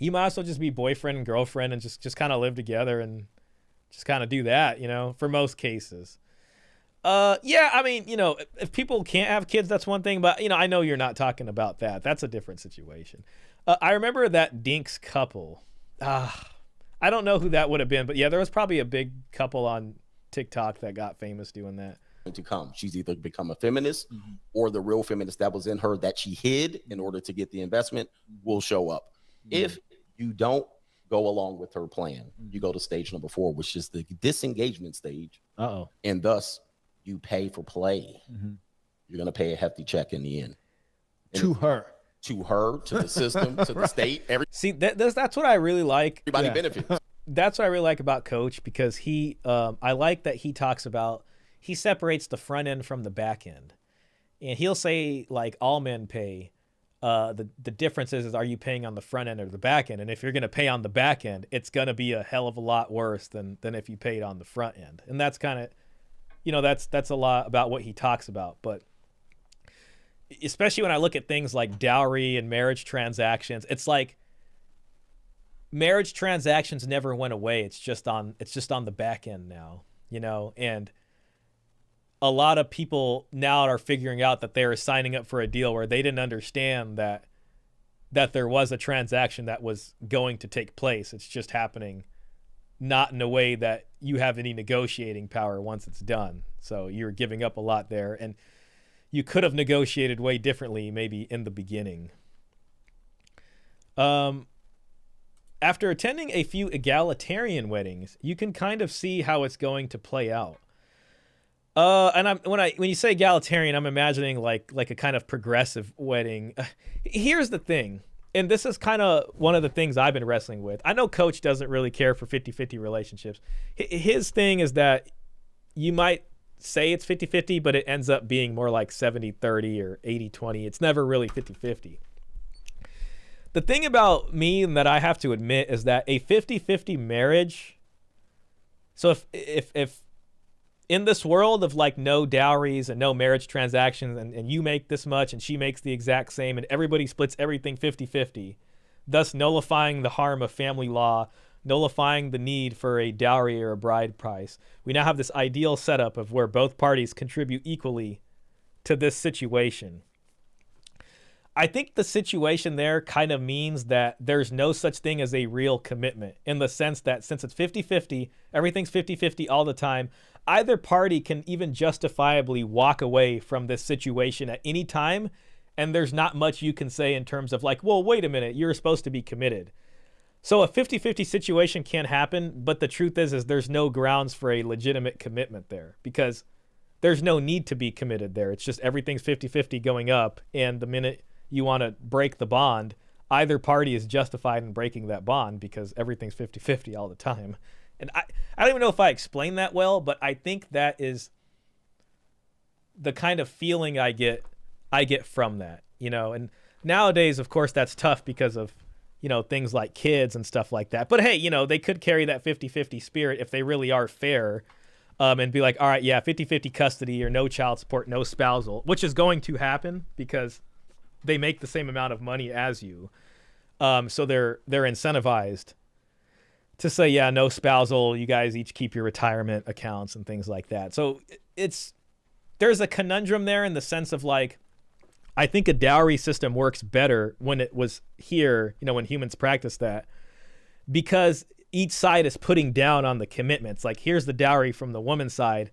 You might as well just be boyfriend and girlfriend and just kind of live together and just kind of do that, for most cases. Yeah, I mean, if people can't have kids, that's one thing, but I know you're not talking about that. That's a different situation. I remember that Dink's couple. I don't know who that would have been, but yeah, there was probably a big couple on TikTok that got famous doing that. To come, she's either become a feminist or the real feminist that was in her that she hid in order to get the investment will show up. If you don't go along with her plan, you go to stage number 4, which is the disengagement stage. And thus you pay for play. You're going to pay a hefty check in the end. To her, to the system, to the state. See, that's what I really like. Everybody benefits. That's what I really like about Coach, because I like that he talks about, he separates the front end from the back end. And he'll say, like, all men pay. The difference is are you paying on the front end or the back end? And if you're going to pay on the back end, it's going to be a hell of a lot worse than if you paid on the front end. And that's kind of, that's a lot about what he talks about. But especially when I look at things like dowry and marriage transactions, it's like marriage transactions never went away. It's just on the back end now, and a lot of people now are figuring out that they are signing up for a deal where they didn't understand that there was a transaction that was going to take place. It's just happening not in a way that you have any negotiating power once it's done. So you're giving up a lot there, and you could have negotiated way differently maybe in the beginning. After attending a few egalitarian weddings, you can kind of see how it's going to play out. And when you say egalitarian, I'm imagining like a kind of progressive wedding. Here's the thing, and this is kind of one of the things I've been wrestling with. I know Coach doesn't really care for 50-50 relationships. His thing is that you might say it's 50-50, but it ends up being more like 70-30 or 80-20. It's never really 50-50. The thing about me that I have to admit is that a 50-50 marriage, so if in this world of like no dowries and no marriage transactions, and you make this much and she makes the exact same and everybody splits everything 50-50, thus nullifying the harm of family law, nullifying the need for a dowry or a bride price, we now have this ideal setup of where both parties contribute equally to this situation. I think the situation there kind of means that there's no such thing as a real commitment, in the sense that since it's 50-50, everything's 50-50 all the time, either party can even justifiably walk away from this situation at any time, and there's not much you can say in terms of like, well, wait a minute, you're supposed to be committed. So a 50-50 situation can happen, but the truth is there's no grounds for a legitimate commitment there, because there's no need to be committed there. It's just everything's 50-50 going up, and the minute you want to break the bond, either party is justified in breaking that bond because everything's 50-50 all the time. And I don't even know if I explained that well, but I think that is the kind of feeling I get from that, and nowadays, of course, that's tough because of, things like kids and stuff like that. But hey, they could carry that 50-50 spirit if they really are fair, and be like, all right, yeah, 50-50 custody or no child support, no spousal, which is going to happen because they make the same amount of money as you. So they're incentivized to say, yeah, no spousal, you guys each keep your retirement accounts and things like that. So there's a conundrum there in the sense of like, I think a dowry system works better when it was here, when humans practice that, because each side is putting down on the commitments. Like, here's the dowry from the woman's side.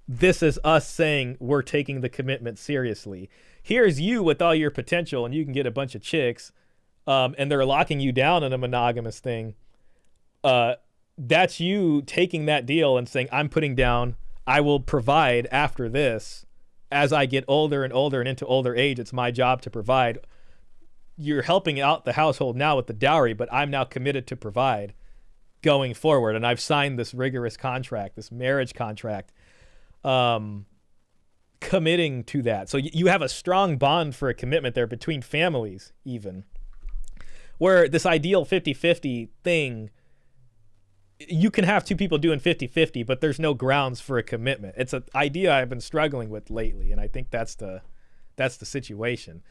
This is us saying we're taking the commitment seriously. Here's you with all your potential, and you can get a bunch of chicks, and they're locking you down in a monogamous thing. That's you taking that deal and saying, I'm putting down, I will provide after this. As I get older and older and into older age, it's my job to provide. You're helping out the household now with the dowry, but I'm now committed to provide going forward. And I've signed this rigorous contract, this marriage contract, committing to that. So you have a strong bond for a commitment there between families, even. Where this ideal 50-50 thing, you can have two people doing 50-50, but there's no grounds for a commitment. It's an idea I've been struggling with lately, and I think that's the situation.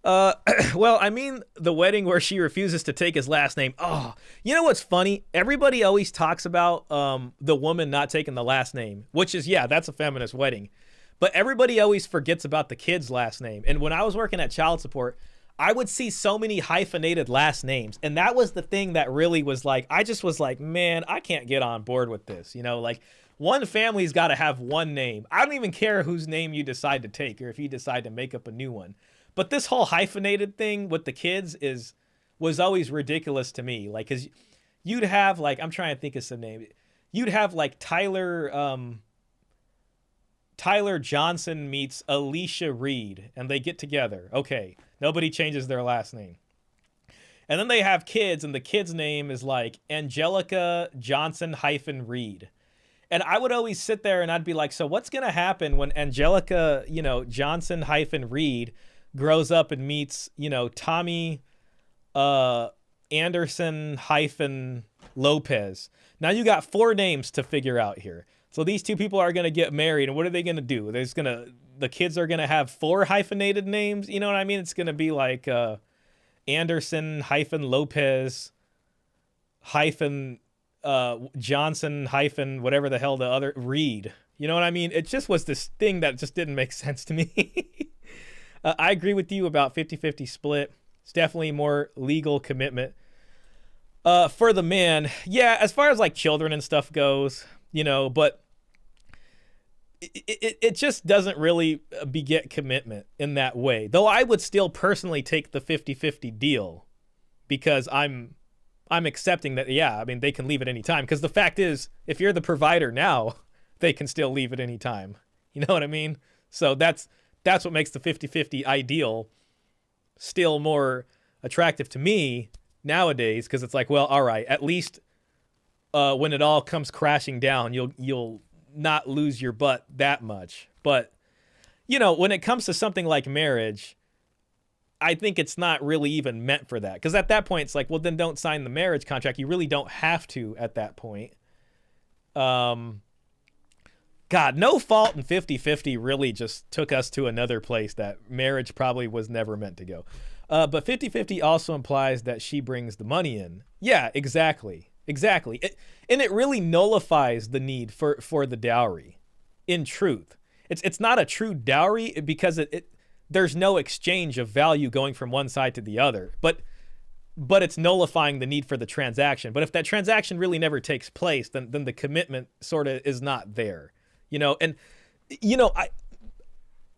Well, I mean, the wedding where she refuses to take his last name. Oh, you know what's funny? Everybody always talks about the woman not taking the last name, which is, yeah, that's a feminist wedding. But everybody always forgets about the kid's last name. And when I was working at child support, I would see so many hyphenated last names. And that was the thing that really was like, I just was like, man, I can't get on board with this. Like one family's got to have one name. I don't even care whose name you decide to take or if you decide to make up a new one. But this whole hyphenated thing with the kids was always ridiculous to me. Like, cause you'd have like, I'm trying to think of some name. You'd have like Tyler Johnson meets Alicia Reed and they get together. Okay. Nobody changes their last name. And then they have kids and the kid's name is like Angelica Johnson -Reed. And I would always sit there and I'd be like, so what's going to happen when Angelica, Johnson -Reed grows up and meets, Tommy Anderson -Lopez. Now you got 4 names to figure out here. So these two people are going to get married, and what are they going to do? The kids are going to have 4 hyphenated names. You know what I mean? It's going to be like Anderson -Lopez Johnson whatever the hell the other Reed. You know what I mean? It just was this thing that just didn't make sense to me. I agree with you about 50-50 split. It's definitely more legal commitment. For the man, yeah, as far as like children and stuff goes, but it just doesn't really beget commitment in that way. Though I would still personally take the 50-50 deal because I'm accepting that, yeah, I mean, they can leave at any time. Because the fact is, if you're the provider now, they can still leave at any time. You know what I mean? So that's what makes the 50-50 ideal still more attractive to me nowadays, because it's like, well, all right, at least when it all comes crashing down, you'll not lose your butt that much. But when it comes to something like marriage, I think it's not really even meant for that, because at that point it's like, well, then don't sign the marriage contract. You really don't have to at that point. God, No Fault and 50-50 really just took us to another place that marriage probably was never meant to go. But 50-50 also implies that she brings the money in. Yeah, exactly. And it really nullifies the need for the dowry. In truth, it's not a true dowry because there's no exchange of value going from one side to the other. But it's nullifying the need for the transaction. But if that transaction really never takes place, then the commitment sort of is not there.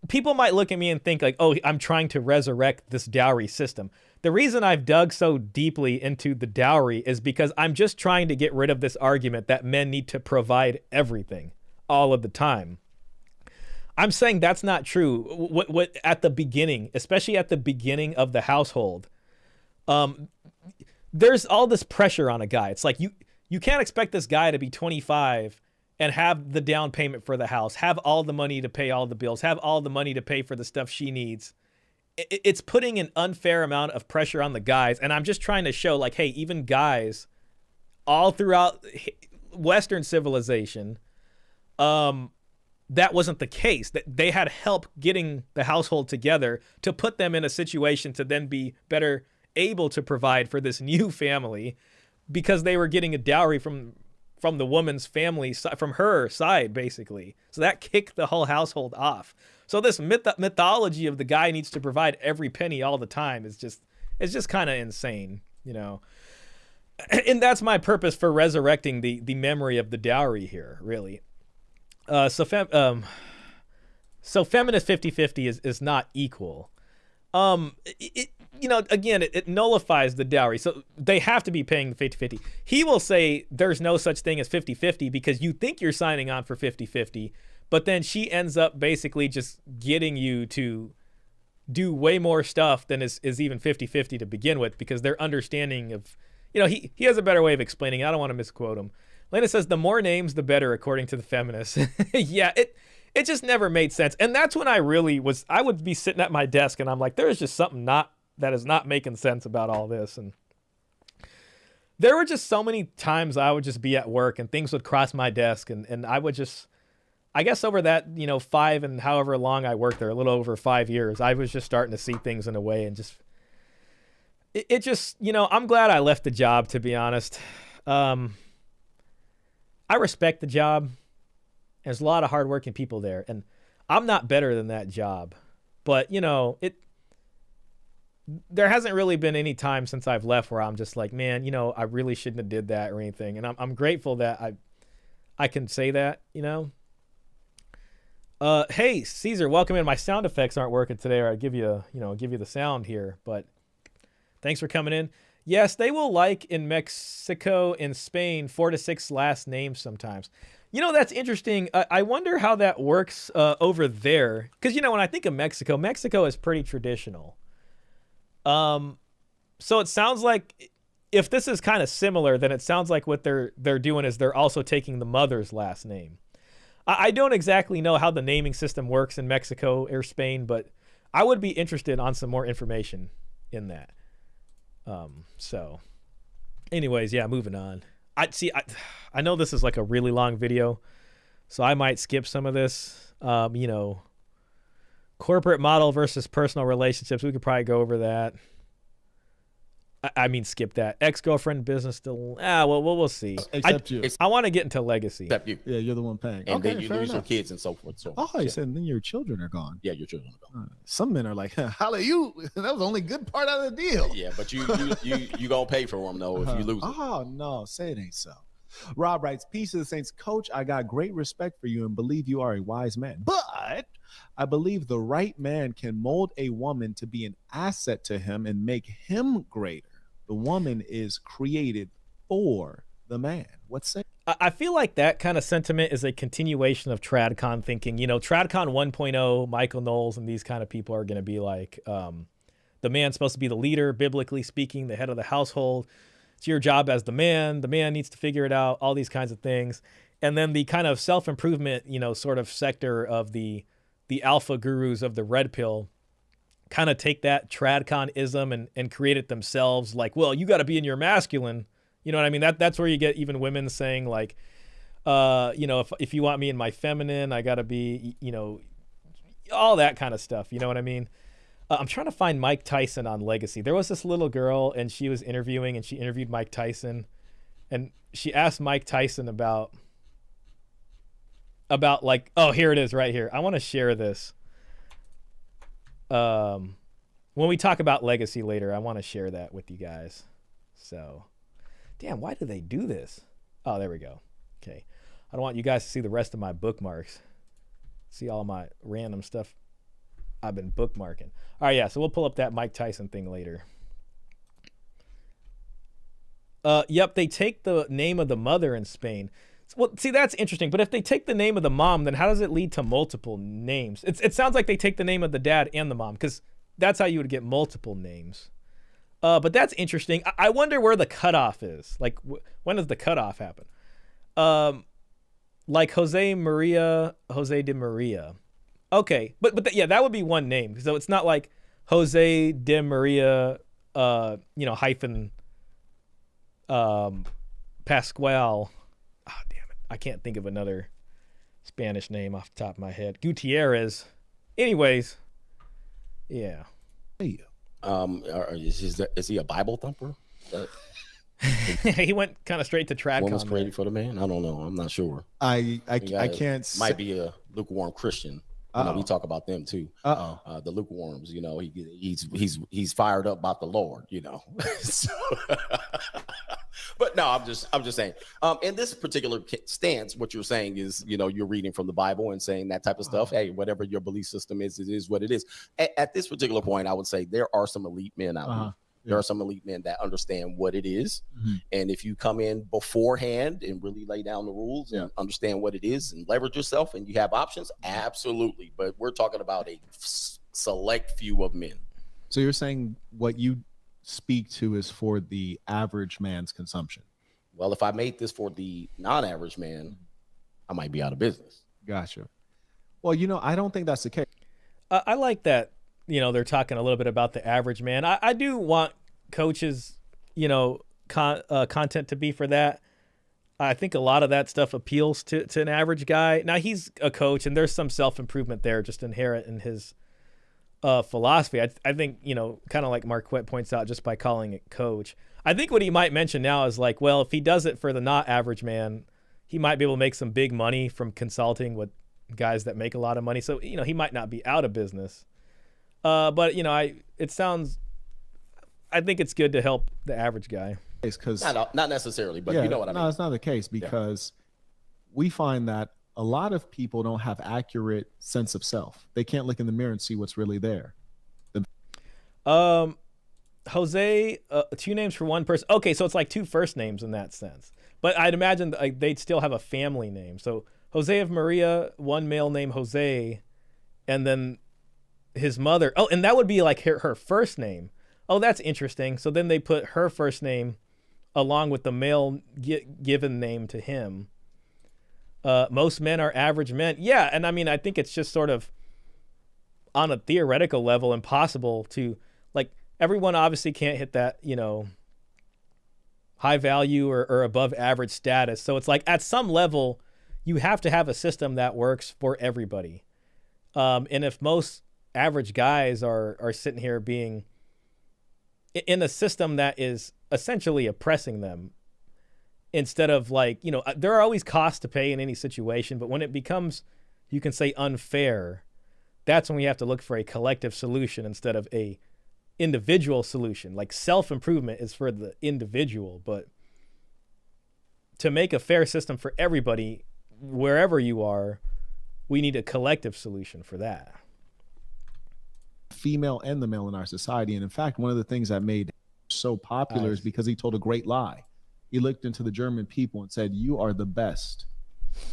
People might look at me and think like, oh, I'm trying to resurrect this dowry system. The reason I've dug so deeply into the dowry is because I'm just trying to get rid of this argument that men need to provide everything all of the time. I'm saying that's not true. What at the beginning, especially at the beginning of the household, there's all this pressure on a guy. It's like you can't expect this guy to be 25 and have the down payment for the house, have all the money to pay all the bills, have all the money to pay for the stuff she needs. It's putting an unfair amount of pressure on the guys. And I'm just trying to show like, hey, even guys all throughout Western civilization, that wasn't the case. That they had help getting the household together to put them in a situation to then be better able to provide for this new family. because they were getting a dowry from the woman's family, from her side, basically. So that kicked the whole household off. So this mythology of the guy needs to provide every penny all the time is just kind of insane, you know. And that's my purpose for resurrecting the memory of the dowry here, really. So feminist 50-50 is not equal. You know, again, it nullifies the dowry. So they have to be paying the 50-50. He will say there's no such thing as 50-50 because you think you're signing on for 50-50, but then she ends up basically just getting you to do way more stuff than is even 50-50 to begin with, because their understanding of, you know, he has a better way of explaining it. I don't want to misquote him. Lena says the more names, the better, according to the feminists. Yeah, it just never made sense. And that's when I would be sitting at my desk and I'm like, there's just something that is not making sense about all this. And there were just so many times I would just be at work and things would cross my desk and I would just, I guess over that, you know, 5 and however long I worked there, a little over 5 years, I was just starting to see things in a way and just, it just, you know, I'm glad I left the job, to be honest. I respect the job. There's a lot of hardworking people there, and I'm not better than that job. But, you know, there hasn't really been any time since I've left where I'm just like, man, you know, I really shouldn't have did that or anything. And I'm grateful that I can say that, you know. Hey, Caesar, welcome in. My sound effects aren't working today, or I'd give you the sound here, but thanks for coming in. Yes, they will, like in Mexico and Spain, 4 to 6 last names sometimes. You know, that's interesting. I wonder how that works over there. Because, you know, when I think of Mexico is pretty traditional. So it sounds like if this is kind of similar, then it sounds like what they're doing is they're also taking the mother's last name. I don't exactly know how the naming system works in Mexico or Spain, but I would be interested on some more information in that. So anyways, yeah, moving on. I know this is like a really long video, so I might skip some of this. You know, corporate model versus personal relationships. We could probably go over that. I mean, skip that. Ex-girlfriend business still. Well, we'll see. Except you. I want to get into legacy. Except you. Yeah, you're the one paying. And okay, then you fair lose your enough. kids and so forth. So, Oh, you said then your children are gone. yeah, your children are gone. Some men are like, hallelujah, that was the only good part of the deal. Yeah, but you gonna pay for them though if you lose them. Oh, no, say it ain't so. Rob writes, peace to the saints. Coach, I got great respect for you and believe you are a wise man. But I believe the right man can mold a woman to be an asset to him and make him greater. The woman is created for the man. What's that? I feel like that kind of sentiment is a continuation of TradCon thinking. You know, TradCon 1.0, Michael Knowles and these kind of people are going to be like, the man's supposed to be the leader, biblically speaking, the head of the household. It's your job as the man. The man needs to figure it out, all these kinds of things. And then the kind of self-improvement, you know, sort of sector of the alpha gurus of the red pill kind of take that TradCon-ism and create it themselves. Like, well, you got to be in your masculine. You know what I mean? That's where you get even women saying like, you know, if you want me in my feminine, I got to be, you know, all that kind of stuff. You know what I mean? I'm trying to find Mike Tyson on Legacy. There was this little girl and she was interviewing and she interviewed Mike Tyson and she asked Mike Tyson about like, oh, here it is right here. I want to share this. When we talk about Legacy later, I want to share that with you guys. So, damn, why do they do this? Oh, there we go. Okay. I don't want you guys to see the rest of my bookmarks. See all my random stuff I've been bookmarking. All right, yeah, so we'll pull up that Mike Tyson thing later. Yep, they take the name of the mother in Spain. Well, see, that's interesting. But if they take the name of the mom, then how does it lead to multiple names? It sounds like they take the name of the dad and the mom, because that's how you would get multiple names. But that's interesting. I wonder where the cutoff is. Like, when does the cutoff happen? Like Jose de Maria. Okay, but yeah, that would be one name. So it's not like Jose de Maria, you know, hyphen Pascual. Oh, damn it. I can't think of another Spanish name off the top of my head. Gutierrez. Anyways, yeah. Is he a Bible thumper? He went kind of straight to tradcon. Woman was created for the man. I don't know. I'm not sure. I can't. Might be a lukewarm Christian. You know, we talk about them too. The lukewarms. You know, he's fired up about the Lord. You know. So, but no, I'm just saying. In this particular stance, what you're saying is, you know, you're reading from the Bible and saying that type of stuff. Hey, whatever your belief system is, it is what it is. At this particular point, I would say there are some elite men out here. There are some elite men that understand what it is. And if you come in beforehand and really lay down the rules and understand what it is and leverage yourself and you have options, absolutely. But we're talking about a select few of men. So you're saying what you speak to is for the average man's consumption. Well, if I made this for the non-average man, I might be out of business. Gotcha. Well, you know, I don't think that's the case. I like that. You know, they're talking a little bit about the average man. I do want coaches, you know, content to be for that. I think a lot of that stuff appeals to an average guy. Now, he's a coach, and there's some self-improvement there just inherent in his philosophy. I think, you know, kind of like Marquett points out, just by calling it coach. I think what he might mention now is like, well, if he does it for the not average man, he might be able to make some big money from consulting with guys that make a lot of money. So, you know, he might not be out of business. But, you know, I think it's good to help the average guy. Because not necessarily, but you know what I mean. No, it's not the case, because we find that a lot of people don't have accurate sense of self. They can't look in the mirror and see what's really there. Jose, 2 names for one person. Okay, so it's like 2 first names in that sense. But I'd imagine like they'd still have a family name. So Jose of Maria, 1 male named Jose, and then his mother. Oh, and that would be like her first name. Oh, that's interesting. So then they put her first name along with the male given name to him. Most men are average men. Yeah, and I mean, I think it's just sort of on a theoretical level impossible to, like, everyone obviously can't hit that, you know, high value or above average status. So it's like at some level, you have to have a system that works for everybody. And if most average guys are sitting here being in a system that is essentially oppressing them, instead of, like, you know, there are always costs to pay in any situation, but when it becomes, you can say, unfair, that's when we have to look for a collective solution instead of a individual solution. Like, self-improvement is for the individual, but to make a fair system for everybody, wherever you are, we need a collective solution for that. Female and the male in our society. And in fact, one of the things that made him so popular is because he told a great lie. He looked into the German people and said, "You are the best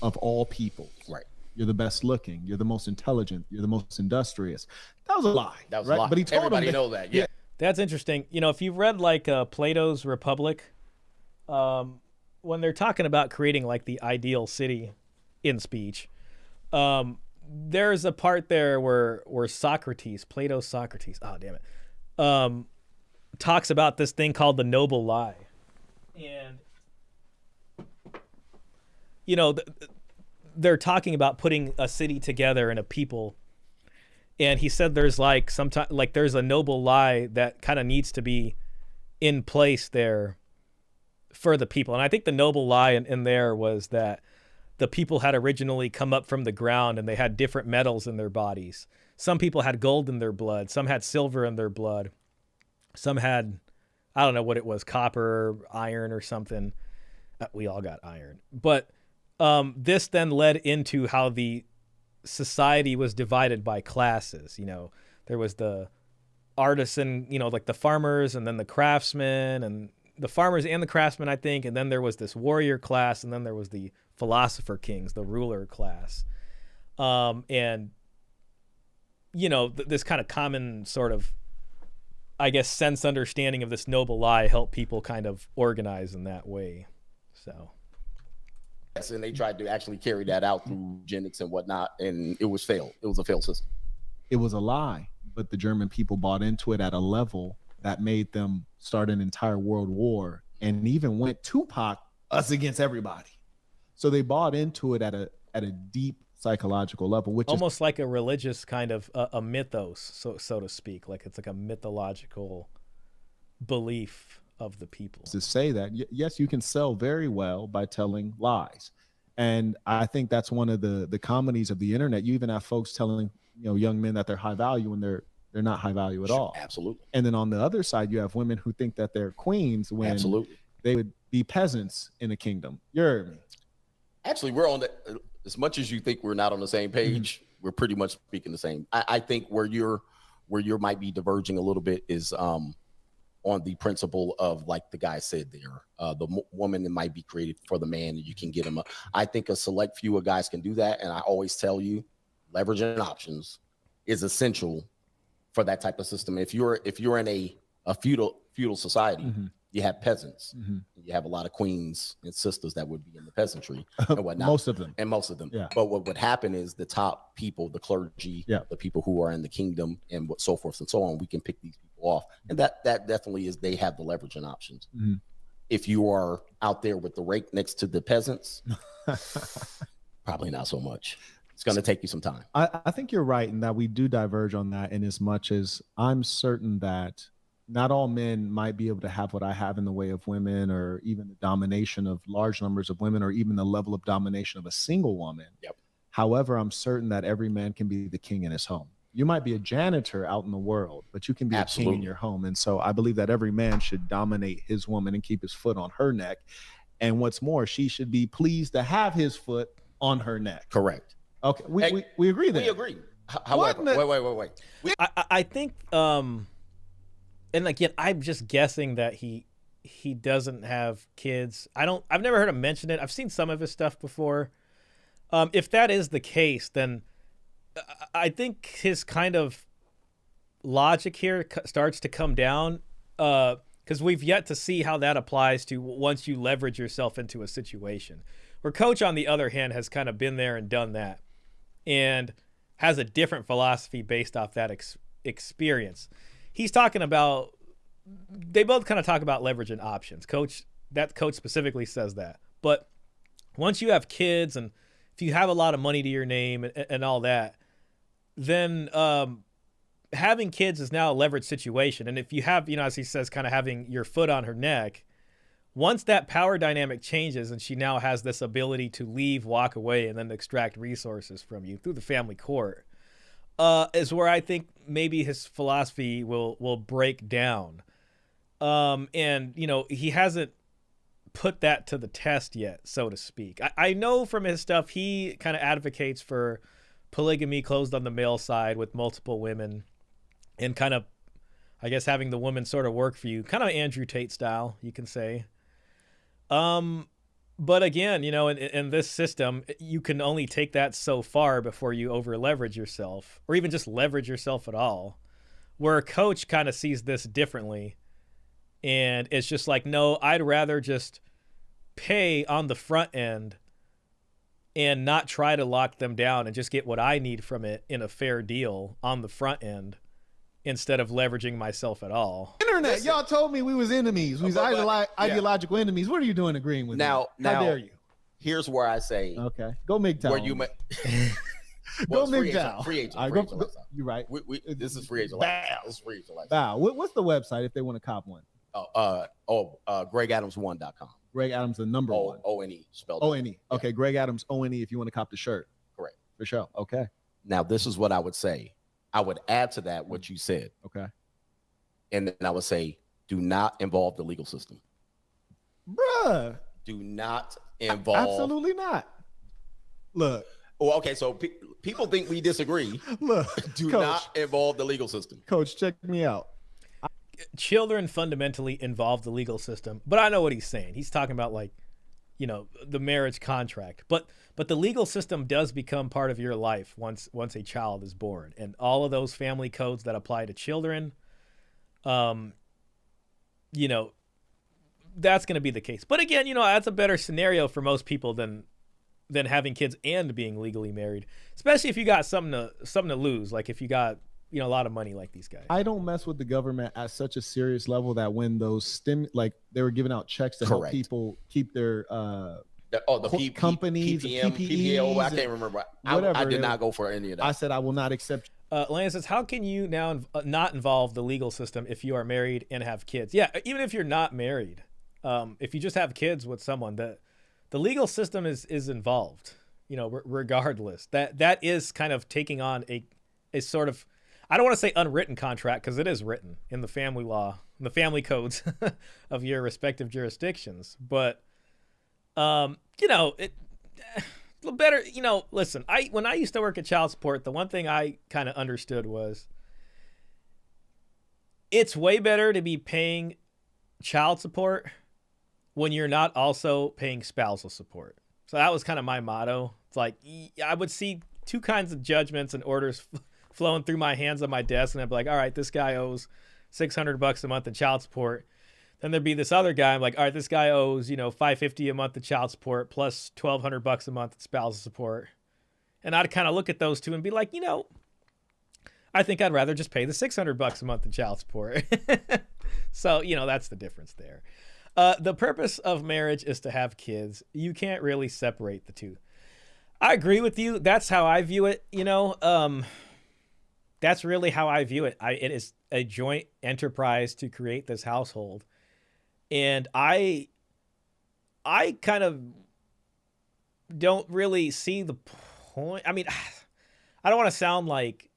of all people. Right. You're the best looking. You're the most intelligent. You're the most industrious." That was a lie. That was right? a lie. But he told everybody them know that. Yeah. That's interesting. You know, if you've read like Plato's Republic, when they're talking about creating like the ideal city in speech, there's a part there where Socrates, Plato's Socrates, oh damn it, talks about this thing called the noble lie. And, you know, they're talking about putting a city together and a people. And he said there's like sometimes, like, there's a noble lie that kind of needs to be in place there for the people. And I think the noble lie in there was that the people had originally come up from the ground and they had different metals in their bodies. Some people had gold in their blood. Some had silver in their blood. Some had, I don't know what it was, copper, iron or something. We all got iron. But this then led into how the society was divided by classes. You know, there was the artisan, you know, like the farmers, and then the craftsmen, and the farmers and the craftsmen, I think. And then there was this warrior class, and then there was the philosopher kings, the ruler class. And, you know, this kind of common sort of, I guess, sense understanding of this noble lie helped people kind of organize in that way. So. Yes, and they tried to actually carry that out through eugenics and whatnot, and it was failed. It was a failed system. It was a lie, but the German people bought into it at a level that made them start an entire world war, and even went Tupac, us against everybody. So they bought into it at a deep psychological level, which almost like a religious kind of a mythos, so to speak. Like, it's like a mythological belief of the people. To say that, yes, you can sell very well by telling lies. And I think that's one of the comedies of the internet. You even have folks telling, young men that they're high value when they're not high value at all. Absolutely. And then on the other side, you have women who think that they're queens when they would be peasants in a kingdom. You heard me. Actually, we're on as much as you think we're not on the same page, we're pretty much speaking the same. I think where you might be diverging a little bit is on the principle of, like the guy said there, the woman that might be created for the man, and you can get him. I think a select few of guys can do that. And I always tell you, leveraging options is essential for that type of system. If you're in a feudal society, you have peasants. You have a lot of queens and sisters that would be in the peasantry and whatnot. Most of them. Yeah. But what would happen is the top people, the clergy, the people who are in the kingdom and so forth and so on, we can pick these people off. And that definitely is, they have the leverage and options. If you are out there with the rake next to the peasants, probably not so much. It's going to take you some time. I think you're right in that we do diverge on that, in as much as I'm certain that not all men might be able to have what I have in the way of women, or even the domination of large numbers of women, or even the level of domination of a single woman. However, I'm certain that every man can be the king in his home. You might be a janitor out in the world, but you can be a king in your home. And so I believe that every man should dominate his woman and keep his foot on her neck. And what's more, she should be pleased to have his foot on her neck. Correct. Okay, we agree there. We agree. However, wait. I think, and again, I'm just guessing that he doesn't have kids. I've never heard him mention it. I've seen some of his stuff before. If that is the case, then I think his kind of logic here starts to come down, because we've yet to see how that applies to once you leverage yourself into a situation. Where Coach, on the other hand, has kind of been there and done that, and has a different philosophy based off that experience. He's talking about, they both kind of talk about leverage and options. Coach specifically says that. But once you have kids, and if you have a lot of money to your name and all that, then having kids is now a leverage situation. And if you have, as he says, kind of having your foot on her neck, once that power dynamic changes and she now has this ability to leave, walk away, and then extract resources from you through the family court, is where I think maybe his philosophy will break down. And, he hasn't put that to the test yet, so to speak. I know from his stuff, he kind of advocates for polygamy closed on the male side with multiple women, and kind of, I guess, having the woman sort of work for you, kind of Andrew Tate style, you can say. But again, in this system, you can only take that so far before you over leverage yourself, or even just leverage yourself at all. Where a Coach kind of sees this differently, and it's just like, no, I'd rather just pay on the front end and not try to lock them down and just get what I need from it in a fair deal on the front end, instead of leveraging myself at all. Internet, y'all told me we was enemies. We was ideological enemies. What are you doing agreeing with me? How dare you? Here's where I say, okay, go MGTOW. Where you go MGTOW. Free agent. You're right. This is free agent lifestyle. This is free agent lifestyle. Wow. What's the website if they want to cop one? GregAdams1.com. Greg Adams, the number one. O-N-E spelled O-N-E. Okay, Greg Adams, O-N-E, if you want to cop the shirt. Correct. For sure. Okay. Now, this is what I would say. I would add to that what you said. Okay. And then I would say, do not involve the legal system. Bruh. Do not involve. Absolutely not. Look. Oh, okay. So people think we disagree. Look. Do Coach, not involve the legal system. Coach, check me out. Children fundamentally involve the legal system, but I know what he's saying. He's talking about, like, the marriage contract, but the legal system does become part of your life once a child is born, and all of those family codes that apply to children, that's going to be the case. But again, that's a better scenario for most people than having kids and being legally married, especially if you got something to lose, like if you got a lot of money like these guys. I don't mess with the government at such a serious level that when those like they were giving out checks to help people keep their companies, PPM, PPO, I can't remember. I did not go for any of that. I said I will not accept. Lana says, how can you now not involve the legal system if you are married and have kids? Yeah, even if you're not married, if you just have kids with someone, the legal system is involved, you know, regardless. That is kind of taking on a sort of, I don't want to say unwritten contract, because it is written in the family law, in the family codes of your respective jurisdictions. But, you know, better, you know, listen, when I used to work at child support, the one thing I kind of understood was it's way better to be paying child support when you're not also paying spousal support. So that was kind of my motto. It's like, I would see two kinds of judgments and orders flowing through my hands on my desk, and I'd be like, all right, this guy owes $600 a month in child support. Then there'd be this other guy. I'm like, all right, this guy owes, you know, $550 a month in child support plus $1,200 a month in spousal support. And I'd kind of look at those two and be like, you know, I think I'd rather just pay the $600 a month in child support. So, you know, that's the difference there. The purpose of marriage is to have kids. You can't really separate the two. I agree with you. That's how I view it. You know, that's really how I view it. It is a joint enterprise to create this household. And I kind of don't really see the point. I mean, I don't want to sound like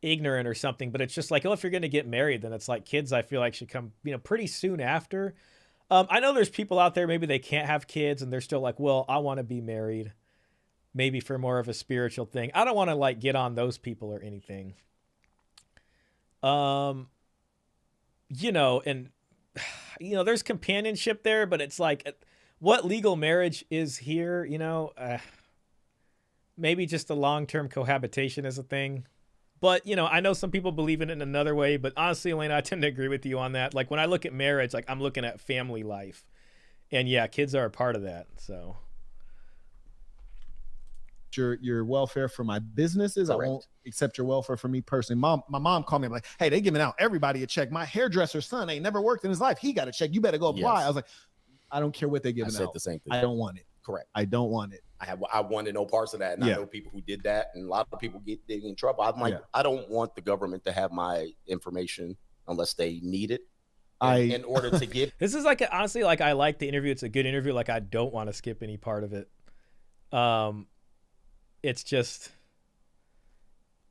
ignorant or something, but it's just like, oh, if you're going to get married, then it's like kids, I feel like, should come, you know, pretty soon after. I know there's people out there, maybe they can't have kids and they're still like, well, I want to be married, maybe for more of a spiritual thing. I don't want to like get on those people or anything. You know, and you know, there's companionship there, but it's like, what legal marriage is here, you know? Maybe just the long-term cohabitation is a thing. But, you know, I know some people believe in it in another way, but honestly, Elena, I tend to agree with you on that. Like, when I look at marriage, like, I'm looking at family life. And yeah, kids are a part of that, so. Your welfare for my businesses. Correct. I won't accept your welfare for me personally. My mom called me like, hey, they giving out everybody a check. My hairdresser's son ain't never worked in his life. He got a check. You better go apply. Yes. I was like, I don't care what they giving out. I said the same thing. I don't want it. Correct. I don't want it. I wanted no parts of that. And I know people who did that, and a lot of people get in trouble. I'm like, I don't want the government to have my information unless they need it. In order to get this is like, honestly, like, I like the interview. It's a good interview. Like, I don't want to skip any part of it. It's just,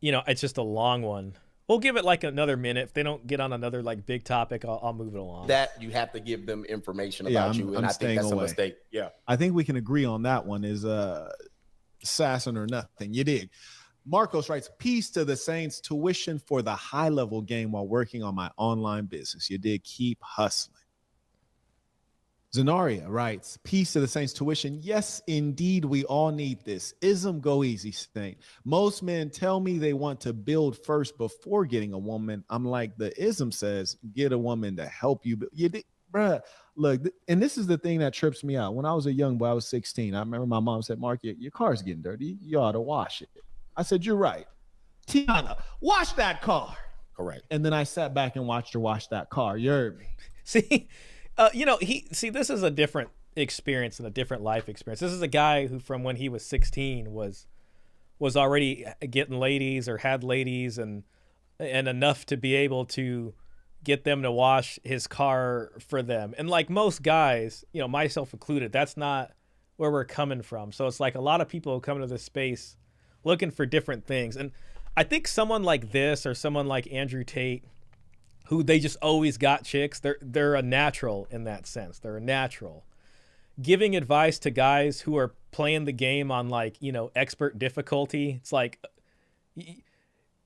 you know, it's just a long one. We'll give it like another minute. If they don't get on another like big topic, I'll move it along. That you have to give them information about you, and I think that's a mistake. Yeah, I think we can agree on that one. Is assassin or nothing. You dig? Marcos writes, peace to the Saints. Tuition for the high level game while working on my online business. You dig? Keep hustling. Zenaria writes, peace to the Saints. Tuition. Yes, indeed, we all need this. Ism, go easy, Saint. Most men tell me they want to build first before getting a woman. I'm like, the ism says, get a woman to help you. Bruh, look, and this is the thing that trips me out. When I was a young boy, I was 16. I remember my mom said, Mark, your car's getting dirty. You ought to wash it. I said, you're right. Tiana, wash that car. Correct. And then I sat back and watched her wash that car. You heard me. See, you know, this is a different experience and a different life experience. This is a guy who, from when he was 16, was already getting ladies or had ladies and enough to be able to get them to wash his car for them. And like most guys, you know, myself included, that's not where we're coming from. So it's like a lot of people come into this space looking for different things. And I think someone like this or someone like Andrew Tate, who they just always got chicks, they're a natural in that sense. They're a natural. Giving advice to guys who are playing the game on, like, you know, expert difficulty, it's like,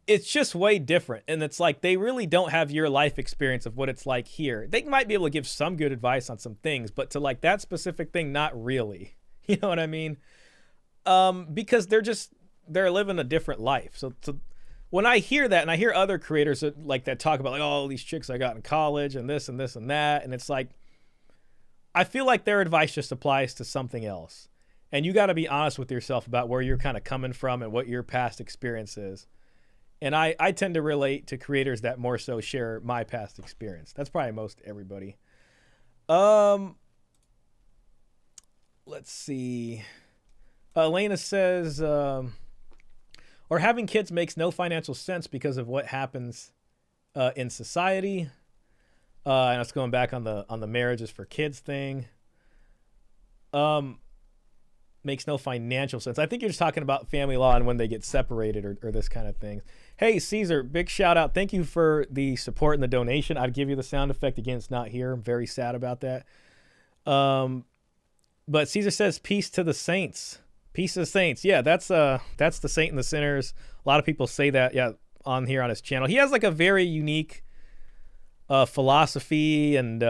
it's just way different. And it's like, they really don't have your life experience of what it's like here. They might be able to give some good advice on some things, but to like that specific thing, not really. You know what I mean? Because they're living a different life. So when I hear that, and I hear other creators that talk about like, oh, all these chicks I got in college and this and this and that, and it's like, I feel like their advice just applies to something else. And you got to be honest with yourself about where you're kind of coming from and what your past experience is. And I tend to relate to creators that more so share my past experience. That's probably most everybody. Let's see. Elena says, or or having kids makes no financial sense because of what happens in society. And it's going back on the marriages for kids thing. Makes no financial sense. I think you're just talking about family law and when they get separated or this kind of thing. Hey, Caesar, big shout out. Thank you for the support and the donation. I'd give you the sound effect. Again, it's not here. I'm very sad about that. But Caesar says, peace to the saints. Peace to the saints. Yeah, that's the saint and the sinners. A lot of people say that, yeah, on here on his channel. He has like a very unique philosophy, and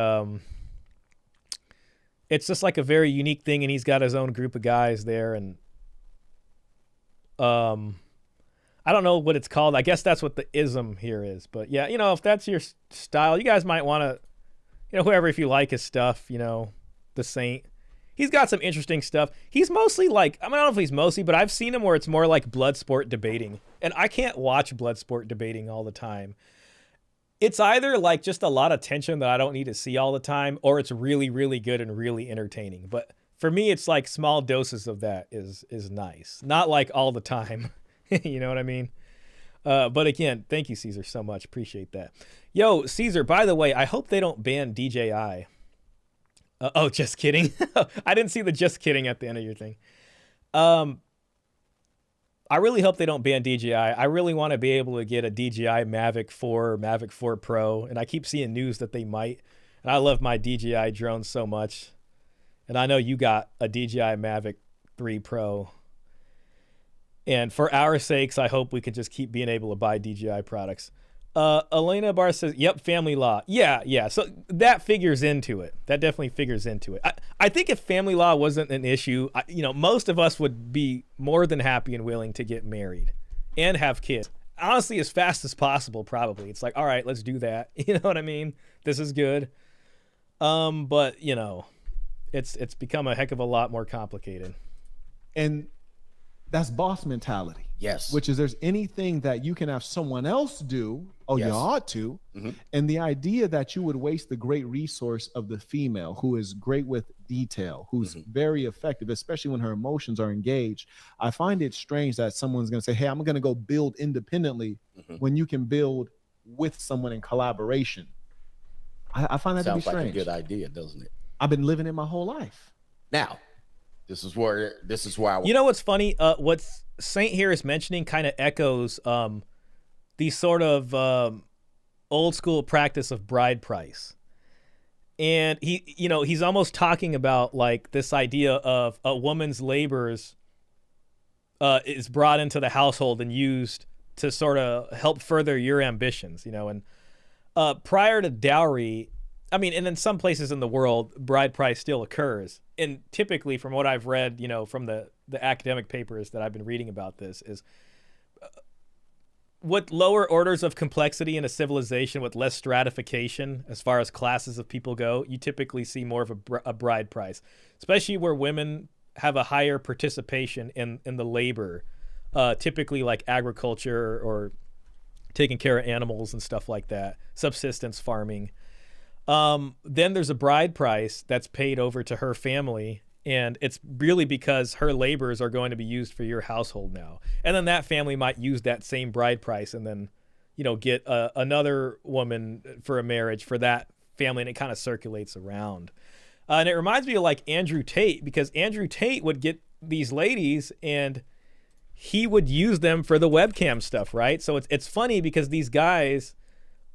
it's just like a very unique thing, and he's got his own group of guys there, and I don't know what it's called. I guess that's what the ism here is. But yeah, you know, if that's your style, you guys might want to, you know, whoever, if you like his stuff, you know, the saint. He's got some interesting stuff. He's mostly like, I mean, I don't know if he's mostly, but I've seen him where it's more like blood sport debating. And I can't watch blood sport debating all the time. It's either like just a lot of tension that I don't need to see all the time, or it's really, really good and really entertaining. But for me, it's like small doses of that is nice. Not like all the time. You know what I mean? But again, thank you, Caesar, so much. Appreciate that. Yo, Caesar, by the way, I hope they don't ban DJI. Oh, just kidding. I didn't see the just kidding at the end of your thing. I really hope they don't ban DJI. I really want to be able to get a DJI Mavic 4 or Mavic 4 Pro, and I keep seeing news that they might. And I love my DJI drones so much. And I know you got a DJI Mavic 3 Pro. And for our sakes, I hope we can just keep being able to buy DJI products. Elena Barr says, yep, family law. Yeah. So that figures into it. That definitely figures into it. I think if family law wasn't an issue, you know, most of us would be more than happy and willing to get married and have kids. Honestly, as fast as possible, probably. It's like, all right, let's do that. You know what I mean? This is good. But, you know, it's become a heck of a lot more complicated. And that's boss mentality. Yes. Which is, there's anything that you can have someone else do, you ought to. Mm-hmm. And the idea that you would waste the great resource of the female who is great with detail, who's very effective, especially when her emotions are engaged. I find it strange that someone's going to say, hey, I'm going to go build independently when you can build with someone in collaboration. I find that to be strange. Sounds like a good idea, doesn't it? I've been living it my whole life. Now, this is where you know what's funny? What Saint here is mentioning kind of echoes the sort of old school practice of bride price. And he's almost talking about like this idea of a woman's labors is brought into the household and used to sort of help further your ambitions, you know. And prior to dowry, I mean, and in some places in the world, bride price still occurs. And typically, from what I've read, you know, from the academic papers that I've been reading about this, is with lower orders of complexity in a civilization with less stratification as far as classes of people go, you typically see more of a bride price, especially where women have a higher participation in the labor, typically like agriculture or taking care of animals and stuff like that, subsistence farming. Then there's a bride price that's paid over to her family, and it's really because her labors are going to be used for your household now. And then that family might use that same bride price and then, you know, get another woman for a marriage for that family, and it kind of circulates around. And it reminds me of like Andrew Tate, because Andrew Tate would get these ladies and he would use them for the webcam stuff, right? So it's funny because these guys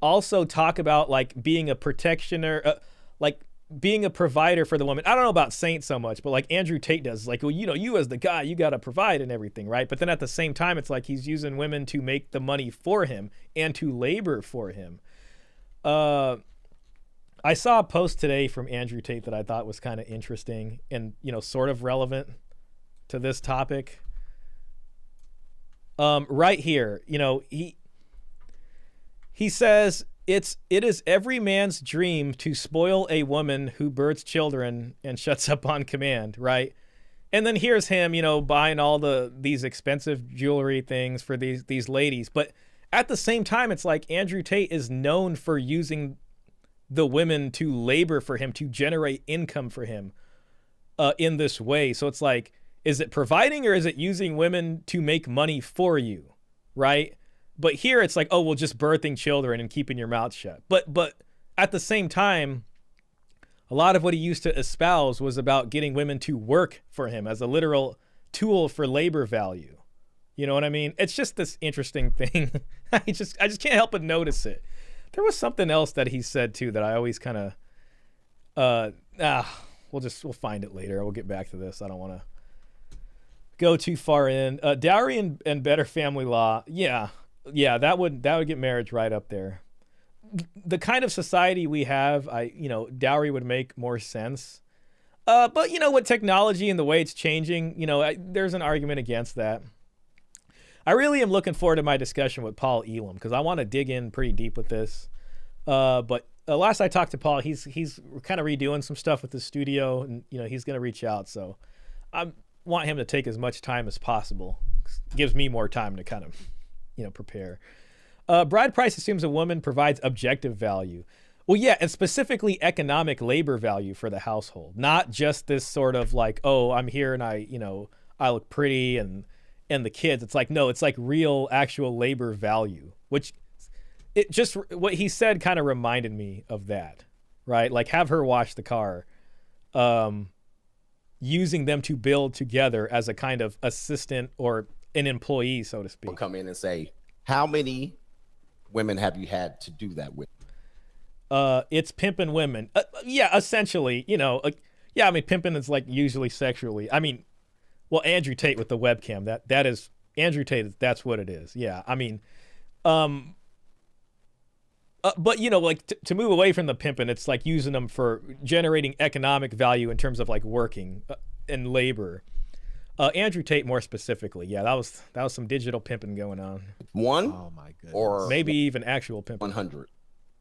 also talk about like being a protectioner, like being a provider for the woman. I don't know about Saint so much, but like Andrew Tate does, like, well, you know, you as the guy, you got to provide and everything, right? But then at the same time, it's like he's using women to make the money for him and to labor for him. I saw a post today from Andrew Tate that I thought was kind of interesting and, you know, sort of relevant to this topic. Right here, you know, he says, it is every man's dream to spoil a woman who births children and shuts up on command, right? And then here's him, you know, buying all these expensive jewelry things for these ladies. But at the same time, it's like Andrew Tate is known for using the women to labor for him, to generate income for him in this way. So it's like, is it providing or is it using women to make money for you? right? But here it's like, oh, well, just birthing children and keeping your mouth shut. But at the same time, a lot of what he used to espouse was about getting women to work for him as a literal tool for labor value. You know what I mean? It's just this interesting thing. I just can't help but notice it. There was something else that he said too that I always kind of we'll find it later. We'll get back to this. I don't want to go too far in. Dowry and better family law. Yeah, that would get marriage right up there. The kind of society we have, dowry would make more sense. But with technology and the way it's changing, there's an argument against that. I really am looking forward to my discussion with Paul Elam because I want to dig in pretty deep with this. But last I talked to Paul, he's kind of redoing some stuff with the studio, and he's going to reach out. So I want him to take as much time as possible. It gives me more time to kind of prepare. Bride price assumes a woman provides objective value. Well, yeah, and specifically economic labor value for the household, not just this sort of like, oh, I'm here and I look pretty and the kids. It's like, no, it's like real actual labor value, which it just, what he said kind of reminded me of that, right? Like have her wash the car, using them to build together as a kind of assistant or an employee, so to speak. We'll come in and say, how many women have you had to do that with? It's pimping women. Yeah, essentially, I mean, pimping is like usually sexually. I mean, well, Andrew Tate with the webcam, that is Andrew Tate. That's what it is. Yeah. I mean, but like to move away from the pimping, it's like using them for generating economic value in terms of like working and labor. Andrew Tate more specifically. Yeah, that was some digital pimping going on. Oh my goodness. Or maybe even actual pimping. 100.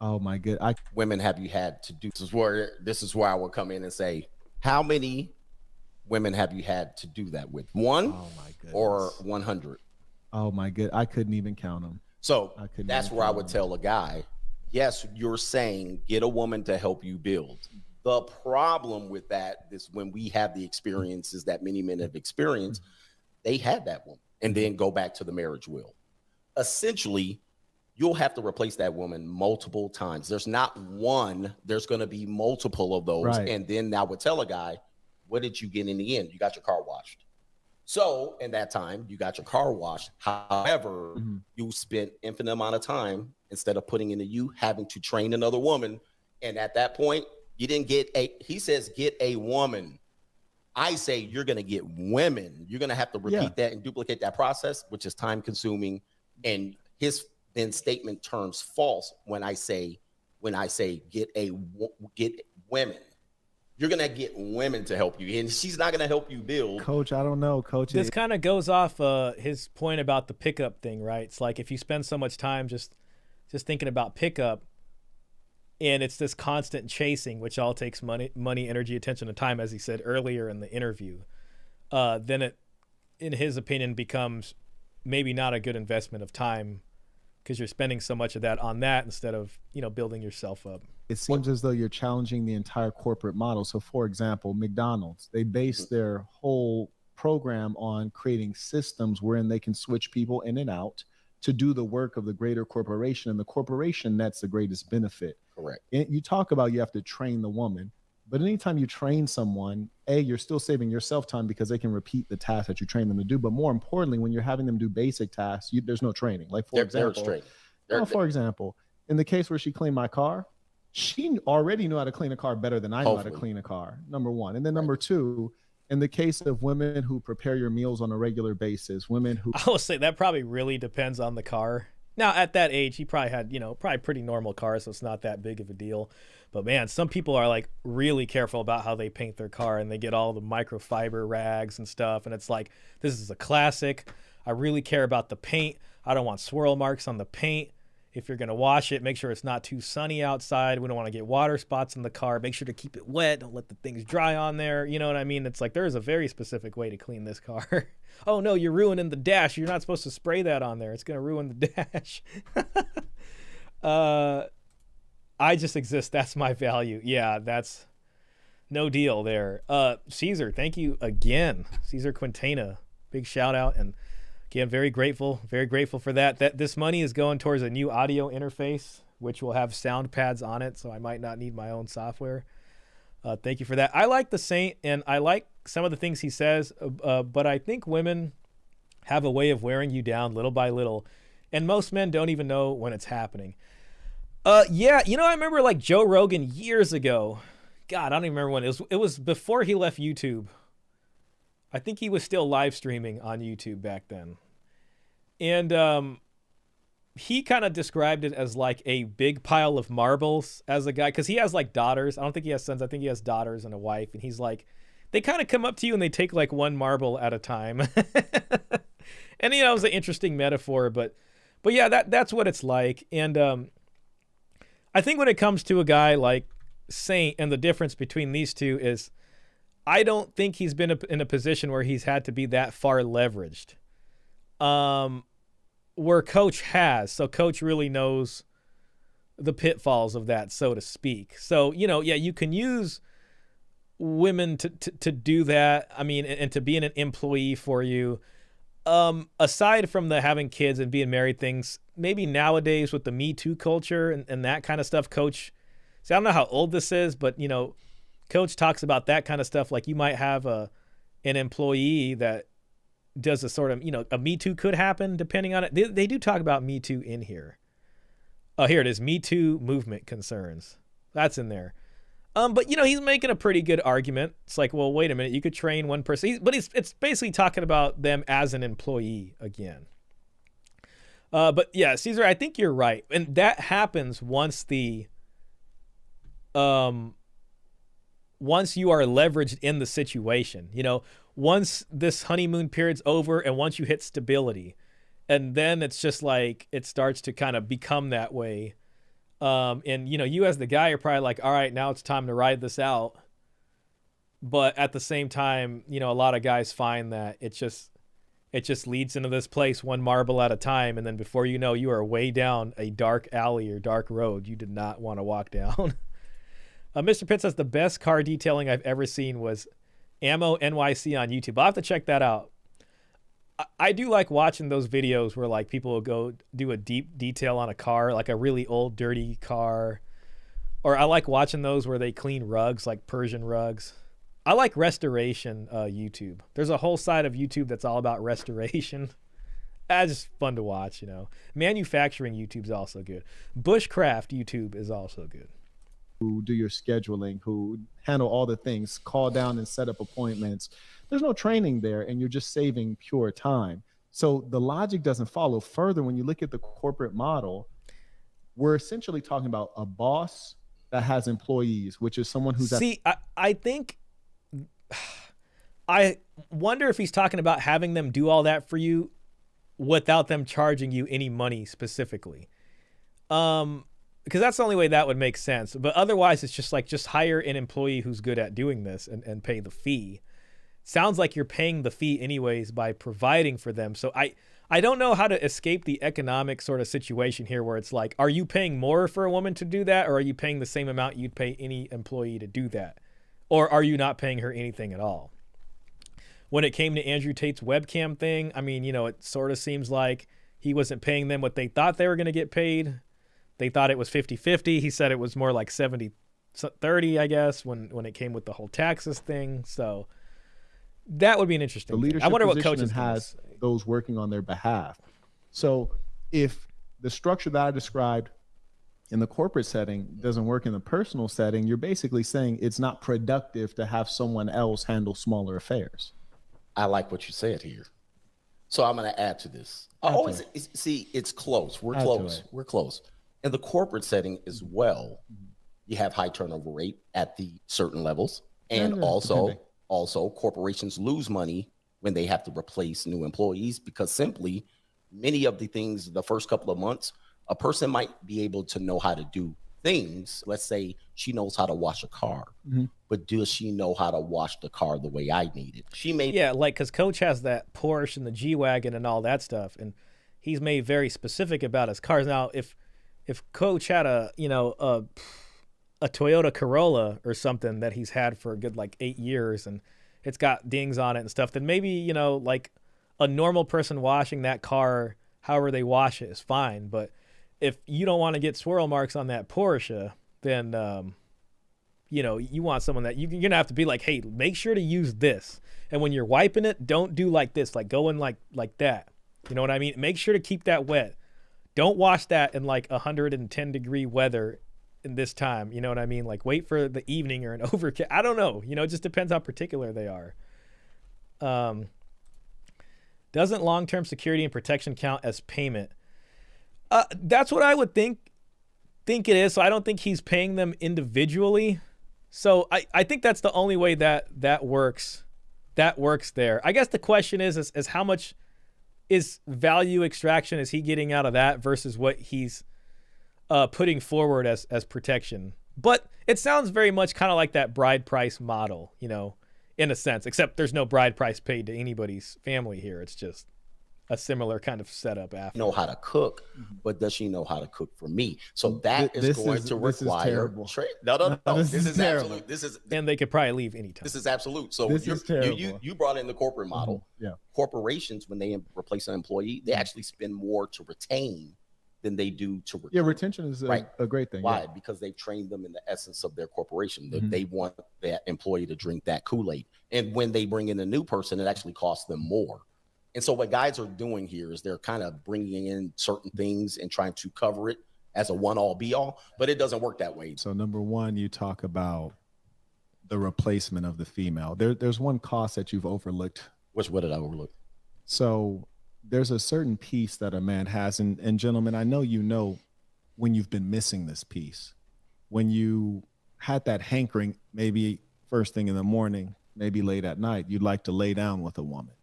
Oh my good. Women have you had to do? This is where I will come in and say, how many women have you had to do that with? One? Oh my goodness. Or 100? Oh my good. I couldn't even count them. So that's where I would tell a guy, yes, you're saying get a woman to help you build. The problem with that is when we have the experiences that many men have experienced, they had that woman and then go back to the marriage wheel. Essentially, you'll have to replace that woman multiple times. There's not one, there's going to be multiple of those. Right. And then I would tell a guy, what did you get in the end? You got your car washed. So in that time, you got your car washed. However, you spent infinite amount of time, instead of putting into you, having to train another woman. And at that point, you didn't get he says, get a woman. I say you're going to get women. You're going to have to repeat that and duplicate that process, which is time consuming. And his then statement turns false when I say get women. You're going to get women to help you. And she's not going to help you build. Coach, I don't know, Coach. This kind of goes off his point about the pickup thing, right? It's like if you spend so much time just thinking about pickup, and it's this constant chasing, which all takes money, energy, attention, and time, as he said earlier in the interview, then it, in his opinion, becomes maybe not a good investment of time because you're spending so much of that on that instead of, building yourself up. It seems as though you're challenging the entire corporate model. So, for example, McDonald's, they base their whole program on creating systems wherein they can switch people in and out to do the work of the greater corporation, and the corporation that's the greatest benefit. Correct. You talk about you have to train the woman, but anytime you train someone, you're still saving yourself time because they can repeat the task that you train them to do. But more importantly, when you're having them do basic tasks, there's no training. Like for example, in the case where she cleaned my car, she already knew how to clean a car better than I know how to clean a car. Number one, and then number two, in the case of women who prepare your meals on a regular basis, women who I will say that probably really depends on the car. Now, at that age, he probably had, probably pretty normal cars, so it's not that big of a deal. But man, some people are like really careful about how they paint their car, and they get all the microfiber rags and stuff. And it's like, this is a classic. I really care about the paint. I don't want swirl marks on the paint. If you're going to wash it, make sure it's not too sunny outside. We don't want to get water spots in the car. Make sure to keep it wet. Don't let the things dry on there. You know what I mean? It's like there is a very specific way to clean this car. Oh, no, you're ruining the dash. You're not supposed to spray that on there. It's going to ruin the dash. I just exist. That's my value. Yeah, that's no deal there. Caesar, thank you again. Caesar Quintana, big shout out. And Again, very grateful for that. This money is going towards a new audio interface, which will have sound pads on it, so I might not need my own software. Thank you for that. I like the Saint, and I like some of the things he says, but I think women have a way of wearing you down little by little, and most men don't even know when it's happening. Yeah, I remember like Joe Rogan years ago. God, I don't even remember when. It was before he left YouTube. I think he was still live streaming on YouTube back then. And he kind of described it as like a big pile of marbles as a guy, because he has like daughters. I don't think he has sons. I think he has daughters and a wife. And he's like, they kind of come up to you and they take like one marble at a time. And, it was an interesting metaphor, but yeah, that's what it's like. And I think when it comes to a guy like Saint, and the difference between these two is, I don't think he's been in a position where he's had to be that far leveraged. Where Coach has. So Coach really knows the pitfalls of that, so to speak. So, yeah, you can use women to do that. I mean, and to be an employee for you. Aside from the having kids and being married things, maybe nowadays with the Me Too culture and that kind of stuff, Coach, see, I don't know how old this is, but, Coach talks about that kind of stuff. Like you might have an employee that does a sort of, a Me Too could happen depending on it. They do talk about Me Too in here. Oh, here it is. Me Too movement concerns. That's in there. But he's making a pretty good argument. It's like, well, wait a minute. You could train one person, but it's basically talking about them as an employee again. But yeah, Caesar, I think you're right. And that happens once once you are leveraged in the situation, once this honeymoon period's over and once you hit stability, and then it's just like, it starts to kind of become that way. And you as the guy are probably like, all right, now it's time to ride this out. But at the same time, a lot of guys find that it just leads into this place one marble at a time. And then before you know, you are way down a dark alley or dark road you did not want to walk down. Mr. Pitt says the best car detailing I've ever seen was Ammo NYC on YouTube. I'll have to check that out. I do like watching those videos where like people will go do a deep detail on a car, like a really old dirty car. Or I like watching those where they clean rugs, like Persian rugs. I like restoration YouTube. There's a whole side of YouTube that's all about restoration. That's just fun to watch, Manufacturing YouTube's also good. Bushcraft YouTube is also good. Who do your scheduling, who handle all the things, call down and set up appointments. There's no training there, and you're just saving pure time. So the logic doesn't follow. Further, when you look at the corporate model, we're essentially talking about a boss that has employees, which is someone who's... I think... I wonder if he's talking about having them do all that for you without them charging you any money specifically. Because that's the only way that would make sense. But otherwise, it's just like, just hire an employee who's good at doing this and pay the fee. Sounds like you're paying the fee anyways by providing for them. So I don't know how to escape the economic sort of situation here where it's like, are you paying more for a woman to do that? Or are you paying the same amount you'd pay any employee to do that? Or are you not paying her anything at all? When it came to Andrew Tate's webcam thing, I mean, it sort of seems like he wasn't paying them what they thought they were going to get paid. They thought it was 50-50. He said it was more like 70-30, I guess, when it came with the whole taxes thing. So that would be an interesting thing. Leadership I wonder what position coaches has those working on their behalf. So if the structure that I described in the corporate setting doesn't work in the personal setting, you're basically saying it's not productive to have someone else handle smaller affairs. I like what you said here. So I'm going to add to this. It's close. We're close. In the corporate setting as well, you have high turnover rate at the certain levels. And also corporations lose money when they have to replace new employees, because simply many of the things the first couple of months, a person might be able to know how to do things. Let's say she knows how to wash a car, but does she know how to wash the car the way I need it? She may. Yeah, like, because Coach has that Porsche and the G-Wagon and all that stuff, and he's made very specific about his cars. Now, if Coach had a Toyota Corolla or something that he's had for a good like 8 years and it's got dings on it and stuff, then maybe, like a normal person washing that car, however they wash it, is fine. But if you don't want to get swirl marks on that Porsche, then you know, you want someone that you're gonna have to be like, hey, make sure to use this, and when you're wiping it, don't do like this, like go in like that. You know what I mean? Make sure to keep that wet. Don't wash that in like 110-degree weather in this time. You know what I mean? Like wait for the evening or an overcast. I don't know. You know, it just depends how particular they are. Doesn't long-term security and protection count as payment? That's what I would think it is. So I don't think he's paying them individually. So I think that's the only way that works. That works there. I guess the question is how much is value extraction is he getting out of that versus what he's putting forward as protection. But it sounds very much kind of like that bride price model, you know, in a sense, except there's no bride price paid to anybody's family here. It's just a similar kind of setup after. Know how to cook, but does she know how to cook for me? So that is going to require no. This is terrible. Absolute. This is, and they could probably leave anytime. This is absolute. So you brought in the corporate model. Yeah. Corporations, when they replace an employee, they actually spend more to retain than they do to recruit. Yeah, retention is a great thing. Why? Yeah. Because they've trained them in the essence of their corporation. They want that employee to drink that Kool-Aid. And when they bring in a new person, it actually costs them more. And so what guys are doing here is they're kind of bringing in certain things and trying to cover it as a one-all be-all, but it doesn't work that way. So number one, you talk about the replacement of the female. There's one cost that you've overlooked. What did I overlook? So there's a certain piece that a man has, and gentlemen, I know you know when you've been missing this piece, when you had that hankering, maybe first thing in the morning, maybe late at night, you'd like to lay down with a woman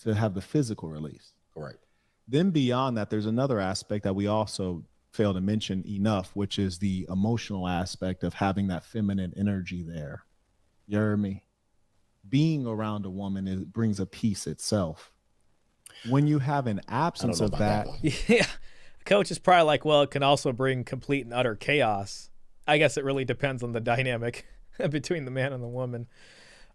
to have the physical release. Correct. Then beyond that, there's another aspect that we also fail to mention enough, which is the emotional aspect of having that feminine energy there. You hear me? Being around a woman brings a peace itself. When you have an absence of that, yeah, coach is probably like, well, it can also bring complete and utter chaos. I guess it really depends on the dynamic between the man and the woman.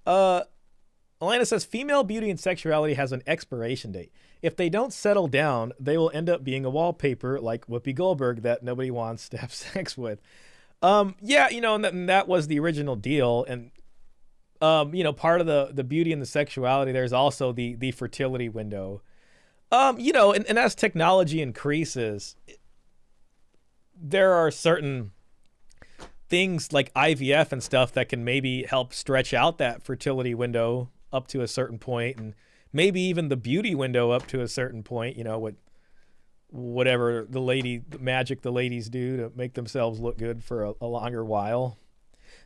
Elena says, female beauty and sexuality has an expiration date. If they don't settle down, they will end up being a wallpaper like Whoopi Goldberg that nobody wants to have sex with. Yeah, you know, and that was the original deal. And, you know, part of the beauty and the sexuality, there's also the fertility window. You know, and as technology increases, there are certain things like IVF and stuff that can maybe help stretch out that fertility window up to a certain point, and maybe even the beauty window up to a certain point, you know, whatever the magic the ladies do to make themselves look good for a longer while.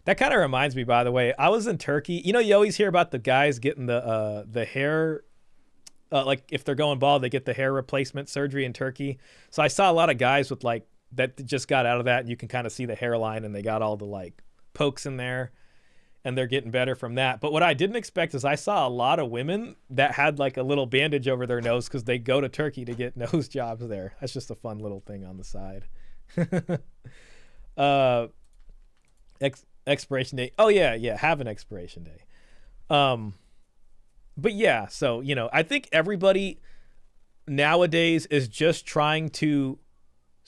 That kind of reminds me, by the way, I was in Turkey. You know, you always hear about the guys getting the hair, like if they're going bald, they get the hair replacement surgery in Turkey. So I saw a lot of guys with like, that just got out of that, and you can kind of see the hairline, and they got all the like pokes in there, and they're getting better from that. But what I didn't expect is I saw a lot of women that had like a little bandage over their nose because they go to Turkey to get nose jobs there. That's just a fun little thing on the side. Expiration date. Oh yeah, have an expiration day. But yeah, so, you know, I think everybody nowadays is just trying to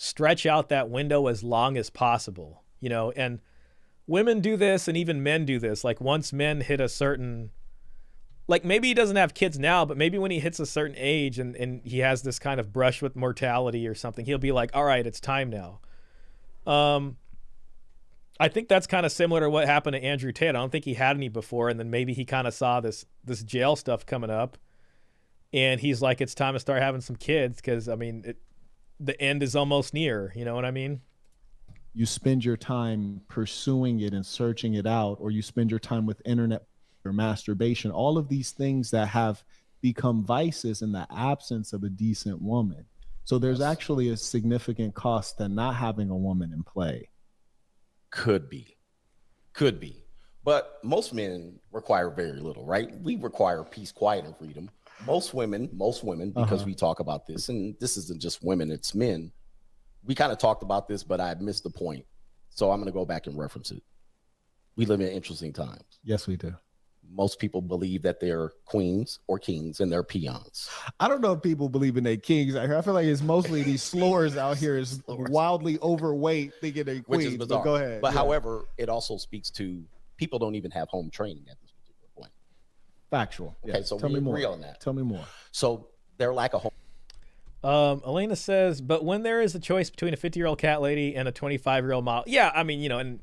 stretch out that window as long as possible, you know, and women do this and even men do this. Like once men hit a certain, like maybe he doesn't have kids now, but maybe when he hits a certain age and he has this kind of brush with mortality or something, he'll be like, all right, it's time now. I think that's kind of similar to what happened to Andrew Tate. I don't think he had any before, and then maybe he kind of saw this jail stuff coming up, and he's like, it's time to start having some kids because, I mean, the end is almost near. You know what I mean? You spend your time pursuing it and searching it out, or you spend your time with internet or masturbation, all of these things that have become vices in the absence of a decent woman. So there's actually a significant cost to not having a woman in play. Could be. But most men require very little, right? We require peace, quiet, and freedom. Most women, because we talk about this, and this isn't just women, it's men. We kind of talked about this, but I missed the point. So I'm going to go back and reference it. We live in interesting times. Yes, we do. most people believe that they're queens or kings and they're peons. I don't know if people believe in their kings out here. I feel like it's mostly these slores out here is wildly overweight thinking they're queens. Which is bizarre. But go ahead. But however, it also speaks to people don't even have home training at this particular point. Factual. Okay, so we agree on that. Tell me more. So their lack of home. Elena says, but when there is a choice between a 50-year-old cat lady and a 25-year-old model, yeah, I mean, you know, and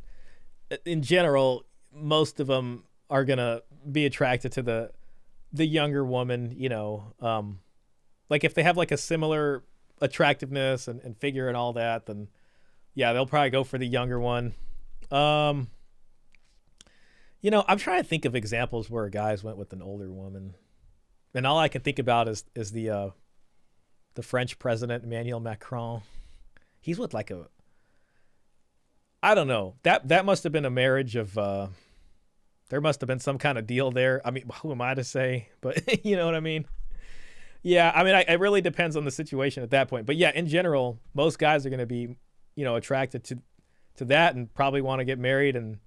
in general, most of them are gonna be attracted to the younger woman, you know, like if they have like a similar attractiveness and figure and all that, then yeah, they'll probably go for the younger one. You know, I'm trying to think of examples where guys went with an older woman, and all I can think about is the French president Emmanuel Macron. He's with like I don't know, that must have been a marriage of there must have been some kind of deal there. I mean, who am I to say? But you know what I mean? Yeah, I mean, it really depends on the situation at that point. But yeah, in general, most guys are going to be, you know, attracted to that and probably want to get married and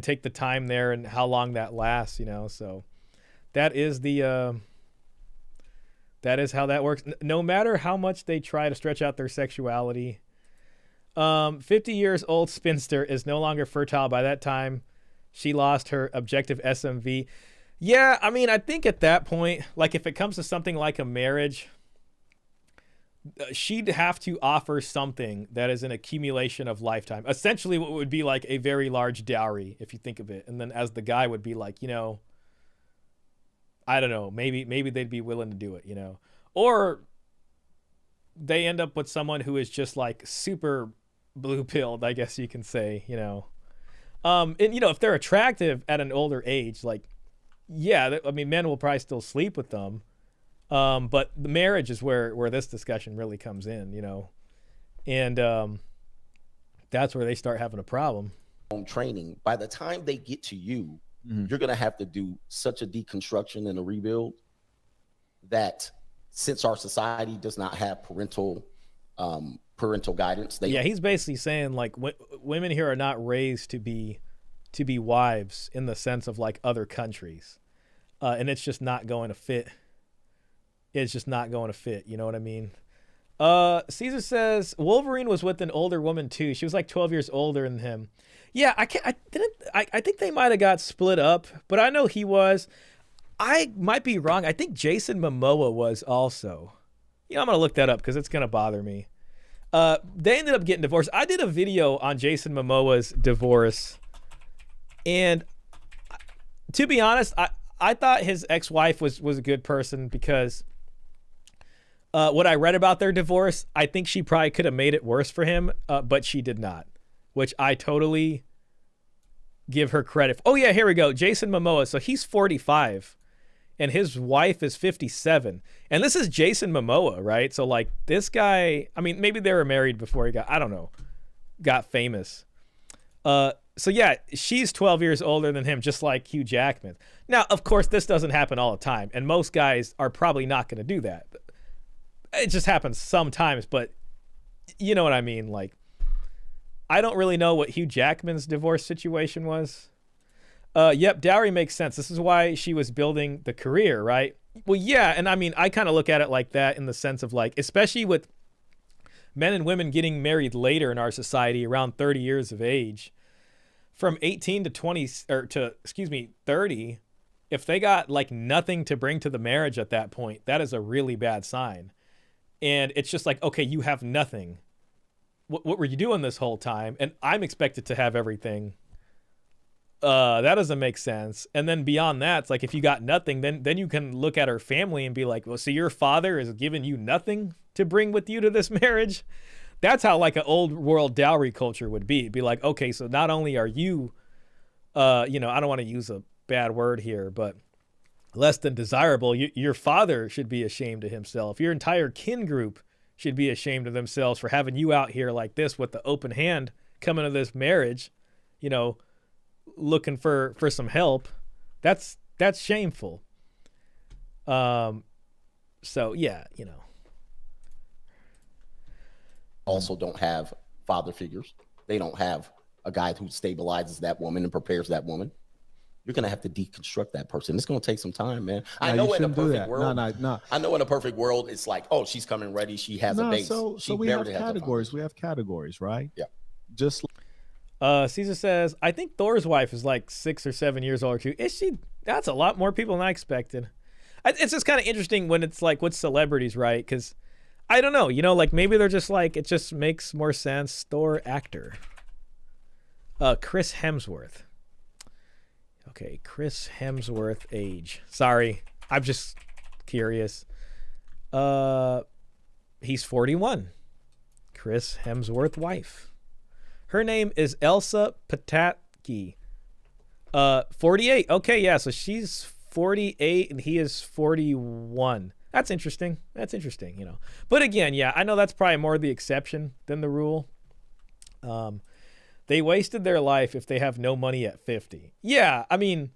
take the time there and how long that lasts, you know. So that is how that works. No matter how much they try to stretch out their sexuality. 50 years old spinster is no longer fertile by that time. She lost her objective SMV. Yeah, I mean, I think at that point, like if it comes to something like a marriage, she'd have to offer something that is an accumulation of lifetime. Essentially what would be like a very large dowry, if you think of it. And then as the guy would be like, you know, I don't know, maybe they'd be willing to do it, you know. Or they end up with someone who is just like super blue pilled, I guess you can say, you know. And you know, if they're attractive at an older age, like, yeah, I mean, men will probably still sleep with them. But the marriage is where this discussion really comes in, you know. And that's where they start having a problem. Training, by the time they get to you, you're going to have to do such a deconstruction and a rebuild that since our society does not have parental guidance, he's basically saying like women here are not raised to be wives in the sense of like other countries, and it's just not going to fit. It's just not going to fit. You know what I mean? Caesar says Wolverine was with an older woman too. She was like 12 years older than him. Yeah, I think they might have got split up, but I know he was. I might be wrong. I think Jason Momoa was also. You know, I'm going to look that up because it's going to bother me. They ended up getting divorced. I did a video on Jason Momoa's divorce. And to be honest, I thought his ex-wife was a good person because what I read about their divorce, I think she probably could have made it worse for him, but she did not, which I totally give her credit for. Oh, yeah, here we go. Jason Momoa. So he's 45. And his wife is 57. And this is Jason Momoa, right? So, like, this guy, I mean, maybe they were married before he got famous. So, yeah, she's 12 years older than him, just like Hugh Jackman. Now, of course, this doesn't happen all the time. And most guys are probably not going to do that. It just happens sometimes. But you know what I mean? Like, I don't really know what Hugh Jackman's divorce situation was. Yep, dowry makes sense. This is why she was building the career, right? Well, yeah, and I mean, I kind of look at it like that in the sense of like, especially with men and women getting married later in our society, around 30 years of age, from 18 to 20, or to, 30, if they got like nothing to bring to the marriage at that point, that is a really bad sign. And it's just like, okay, you have nothing. What were you doing this whole time? And I'm expected to have everything. That doesn't make sense. And then beyond that, it's like if you got nothing, then you can look at her family and be like, well, so your father is giving you nothing to bring with you to this marriage? That's how like an old world dowry culture would be. It'd be like, okay, so not only are you, you know, I don't want to use a bad word here, but less than desirable, your father should be ashamed of himself. Your entire kin group should be ashamed of themselves for having you out here like this with the open hand coming to this marriage, you know, looking for some help. That's shameful. So yeah, you know. Also don't have father figures. They don't have a guy who stabilizes that woman and prepares that woman. you're gonna have to deconstruct that person. It's gonna take some time, man. No, I know you in a shouldn't do perfect that. world, No. I know in a perfect world, it's like, oh, she's coming ready. She has a base. So She we have barely has a categories. foundation. We have categories, right? Yeah. Just Caesar says, I think Thor's wife is like 6 or 7 years older too. Is she? That's a lot more people than I expected. It's just kind of interesting when it's like with celebrities, right? Because I don't know, like maybe they're just like, it just makes more sense. Thor actor. Chris Hemsworth. Okay, Chris Hemsworth age. Sorry, I'm just curious. He's 41. Chris Hemsworth wife. Her name is Elsa Pataki. 48. Okay, yeah, so she's 48 and he is 41. That's interesting. But again, yeah, I know that's probably more the exception than the rule. They wasted their life if they have no money at 50. Yeah, I mean,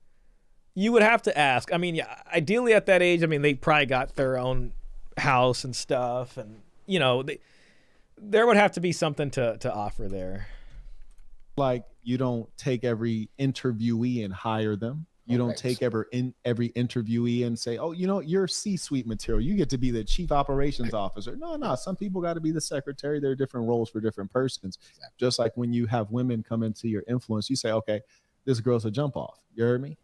you would have to ask. I mean, yeah, ideally at that age, I mean, they probably got their own house and stuff. And, there would have to be something to offer there. like you don't take every interviewee and hire them. You don't take every interviewee and say, oh, you're C-suite material. You get to be the chief operations officer. No. Some people got to be the secretary. There are different roles for different persons. Exactly. Just like when you have women come into your influence, you say, okay, this girl's a jump off. You heard me?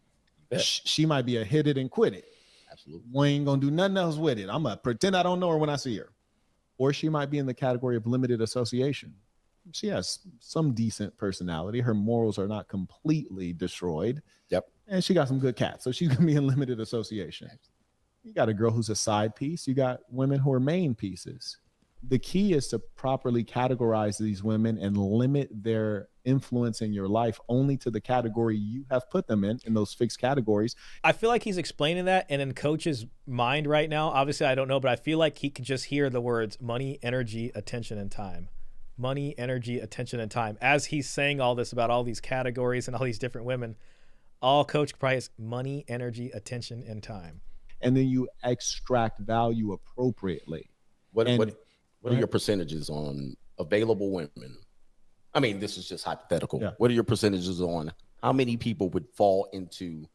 She might be a hit it and quit it. Absolutely. We ain't going to do nothing else with it. I'm going to pretend I don't know her when I see her. Or she might be in the category of limited association. She has some decent personality. Her morals are not completely destroyed. Yep. And she got some good cats. So she's going to be in limited association. You got a girl who's a side piece. You got women who are main pieces. The key is to properly categorize these women and limit their influence in your life only to the category you have put them in those fixed categories. I feel like he's explaining that, and in Coach's mind right now, obviously I don't know, but I feel like he can just hear the words money, energy, attention, and time. Money, energy, attention, and time. As he's saying all this about all these categories and all these different women, all Coach probably is money, energy, attention, and time. And then you extract value appropriately. What are your percentages on available women? I mean, this is just hypothetical. Yeah. What are your percentages on how many people would fall into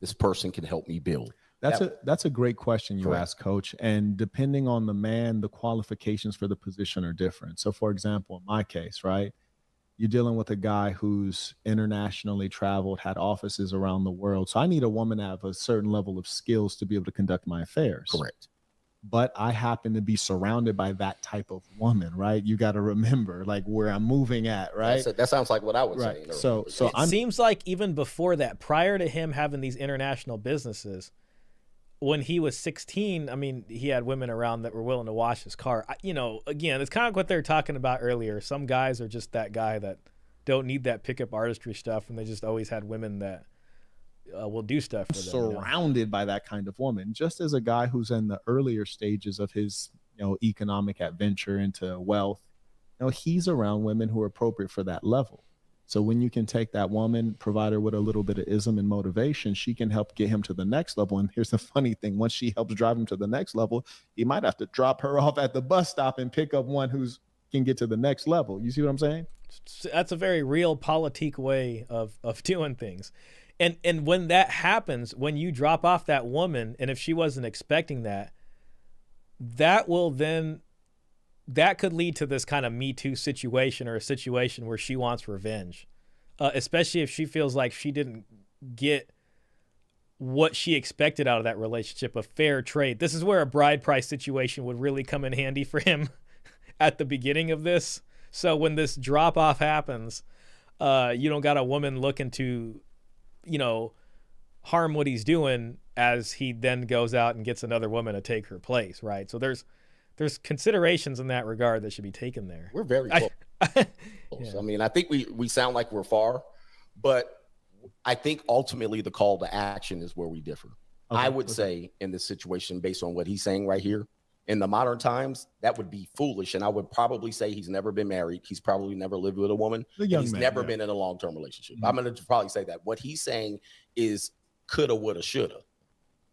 this person can help me build? That's a great question you ask, Coach. And depending on the man, the qualifications for the position are different. So, for example, in my case, right, you're dealing with a guy who's internationally traveled, had offices around the world. So I need a woman to have a certain level of skills to be able to conduct my affairs. Correct. But I happen to be surrounded by that type of woman, right? You got to remember, like, where I'm moving at, right? That sounds like what I was saying. So it seems like even before that, prior to him having these international businesses, when he was 16, I mean, he had women around that were willing to wash his car. Again, it's kind of what they were talking about earlier. Some guys are just that guy that don't need that pickup artistry stuff, and they just always had women that will do stuff for them. Surrounded by that kind of woman, just as a guy who's in the earlier stages of his, economic adventure into wealth, he's around women who are appropriate for that level. So when you can take that woman, provide her with a little bit of ism and motivation, she can help get him to the next level. And here's the funny thing. Once she helps drive him to the next level, he might have to drop her off at the bus stop and pick up one who's can get to the next level. You see what I'm saying? That's a very real politique way of doing things. And when that happens, when you drop off that woman, and if she wasn't expecting that, that could lead to this kind of Me Too situation, or a situation where she wants revenge, especially if she feels like she didn't get what she expected out of that relationship, a fair trade. This is where a bride price situation would really come in handy for him at the beginning of this. So when this drop off happens, you don't got a woman looking to, harm what he's doing as he then goes out and gets another woman to take her place, right? So there's considerations in that regard that should be taken there. We're very close. Yeah. I mean, I think we sound like we're far, but I think ultimately the call to action is where we differ. Okay. I would say in this situation, based on what he's saying right here, in the modern times, that would be foolish. And I would probably say he's never been married. He's probably never lived with a woman. He's never been in a long-term relationship. Mm-hmm. I'm going to probably say that. What he's saying is coulda, woulda, shoulda.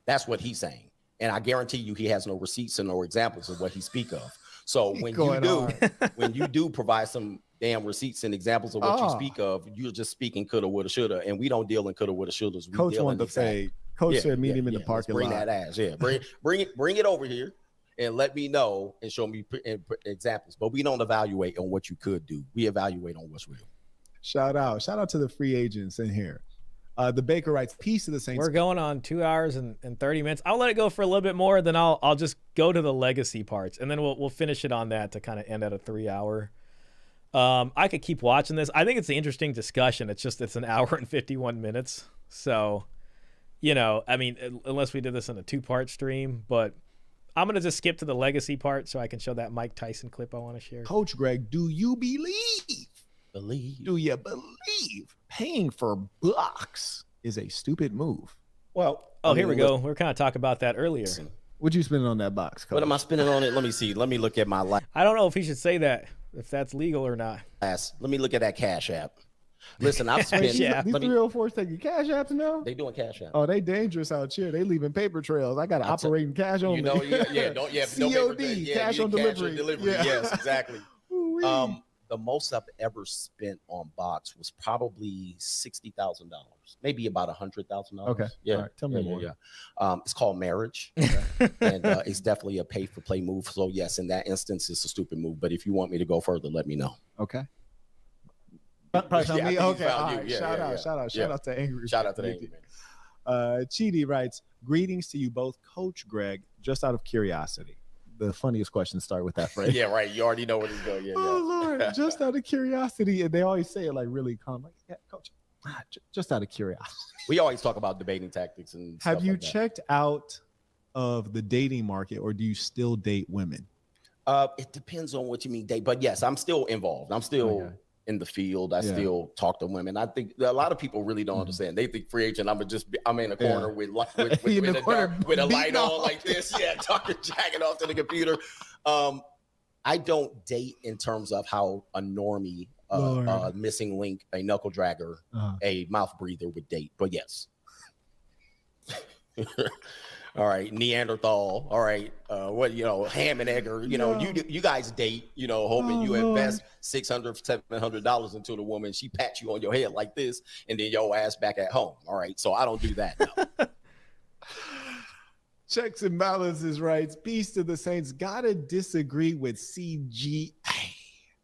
That's what he's saying. And I guarantee you he has no receipts and no examples of what he speak of. So when you do provide some damn receipts and examples of what you speak of. You're just speaking coulda, woulda, shoulda, and we don't deal in coulda, woulda, shouldas. We Coach deal wanted in to say, Coach said meet him in the parking bring lot. Bring that ass, bring it over here and let me know and show me examples. But we don't evaluate on what you could do. We evaluate on what's real. Shout out to the free agents in here. The Baker writes, peace to the Saints. We're going on 2 hours and 30 minutes. I'll let it go for a little bit more, then I'll just go to the legacy parts, and then we'll finish it on that to kind of end at a 3 hour. I could keep watching this. I think it's an interesting discussion. It's an hour and 51 minutes. So, I mean, unless we did this in a 2-part stream, but I'm going to just skip to the legacy part so I can show that Mike Tyson clip I want to share. Coach Greg, do you believe? Do you believe paying for bucks is a stupid move? Well, here we go. We were kind of talking about that earlier. What'd you spend on that box, Coach? What am I spending on it? Let me see. Let me look at my last. I don't know if he should say that, if that's legal or not. Let me look at that Cash App. Listen, I've spent. These 304s taking Cash Apps now? They doing Cash App. Oh, they dangerous out here. They leaving paper trails. I got to operate in cash only. COD, cash on delivery. Yes, exactly. The most I've ever spent on box was probably $60,000, maybe about $100,000. Okay. Yeah. All right. Tell me more. Yeah. It's called marriage, and it's definitely a pay for play move. So yes, in that instance, it's a stupid move. But if you want me to go further, let me know. Okay. Probably tell me. Okay. All right. Shout out to Angry. Shout out to the Angry Man. Chidi writes, greetings to you both, Coach Greg. Just out of curiosity. The funniest questions start with that phrase. Yeah, right. You already know what it's going. Yeah, Lord, just out of curiosity. And they always say it like really calm. Like, yeah, Coach, just out of curiosity. We always talk about debating tactics and stuff. Have you checked out of the dating market, or do you still date women? It depends on what you mean date. But yes, I'm still involved. I'm still in the field. I still talk to women. I think a lot of people really don't understand. They think free agent, I'm in a corner with a light on like this. Yeah, talking, jacking off to the computer. I don't date in terms of how a normie, missing link, a knuckle dragger, a mouth breather would date. But yes. All right, Neanderthal. All right, ham and egger. You guys date. Hoping you invest $600, $700 into the woman. She pats you on your head like this, and then your ass back at home. All right, so I don't do that. No. Checks and balances writes, peace to the Saints. Gotta disagree with CGA.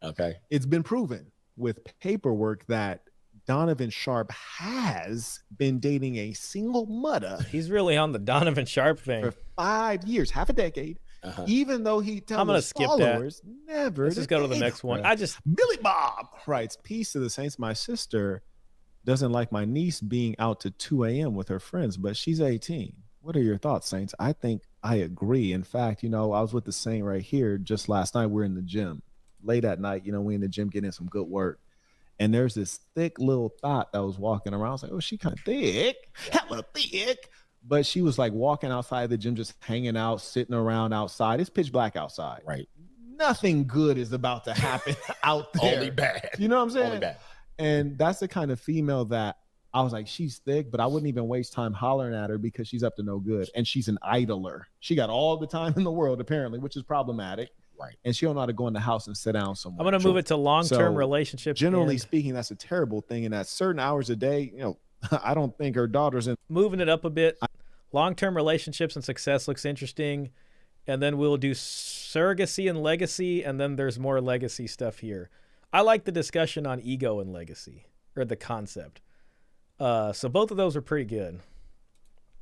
Okay, it's been proven with paperwork that Donovan Sharp has been dating a single mother. He's really on the Donovan Sharp thing for 5 years, half a decade. Even though he tells his followers never. Let's just go to the next one. Billy Bob writes, peace to the Saints. My sister doesn't like my niece being out to 2 a.m. with her friends, but she's 18. What are your thoughts, Saints? I think I agree. In fact, I was with the Saint right here just last night. We're in the gym late at night. We in the gym getting some good work. And there's this thick little thought that was walking around. I was like, oh, she kind of thick, hella thick. But she was like walking outside the gym, just hanging out, sitting around outside. It's pitch black outside. Right. Nothing good is about to happen out there. Only bad. You know what I'm saying? Only bad. And that's the kind of female that I was like, she's thick, but I wouldn't even waste time hollering at her because she's up to no good. And she's an idler. She got all the time in the world, apparently, which is problematic. Right. And she don't know how to go in the house and sit down somewhere. I'm going to move it to long-term relationships. Generally speaking, that's a terrible thing. And at certain hours a day, I don't think her daughter's in. Moving it up a bit. Long-term relationships and success looks interesting. And then we'll do surrogacy and legacy. And then there's more legacy stuff here. I like the discussion on ego and legacy, or the concept. So both of those are pretty good.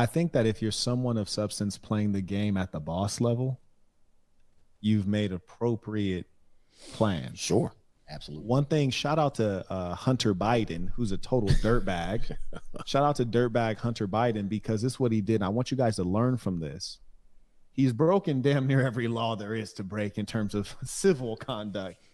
I think that if you're someone of substance playing the game at the boss level, you've made appropriate plan. Sure. Absolutely. One thing, shout out to Hunter Biden, who's a total dirtbag. Shout out to dirtbag Hunter Biden, because this is what he did. I want you guys to learn from this. He's broken damn near every law there is to break in terms of civil conduct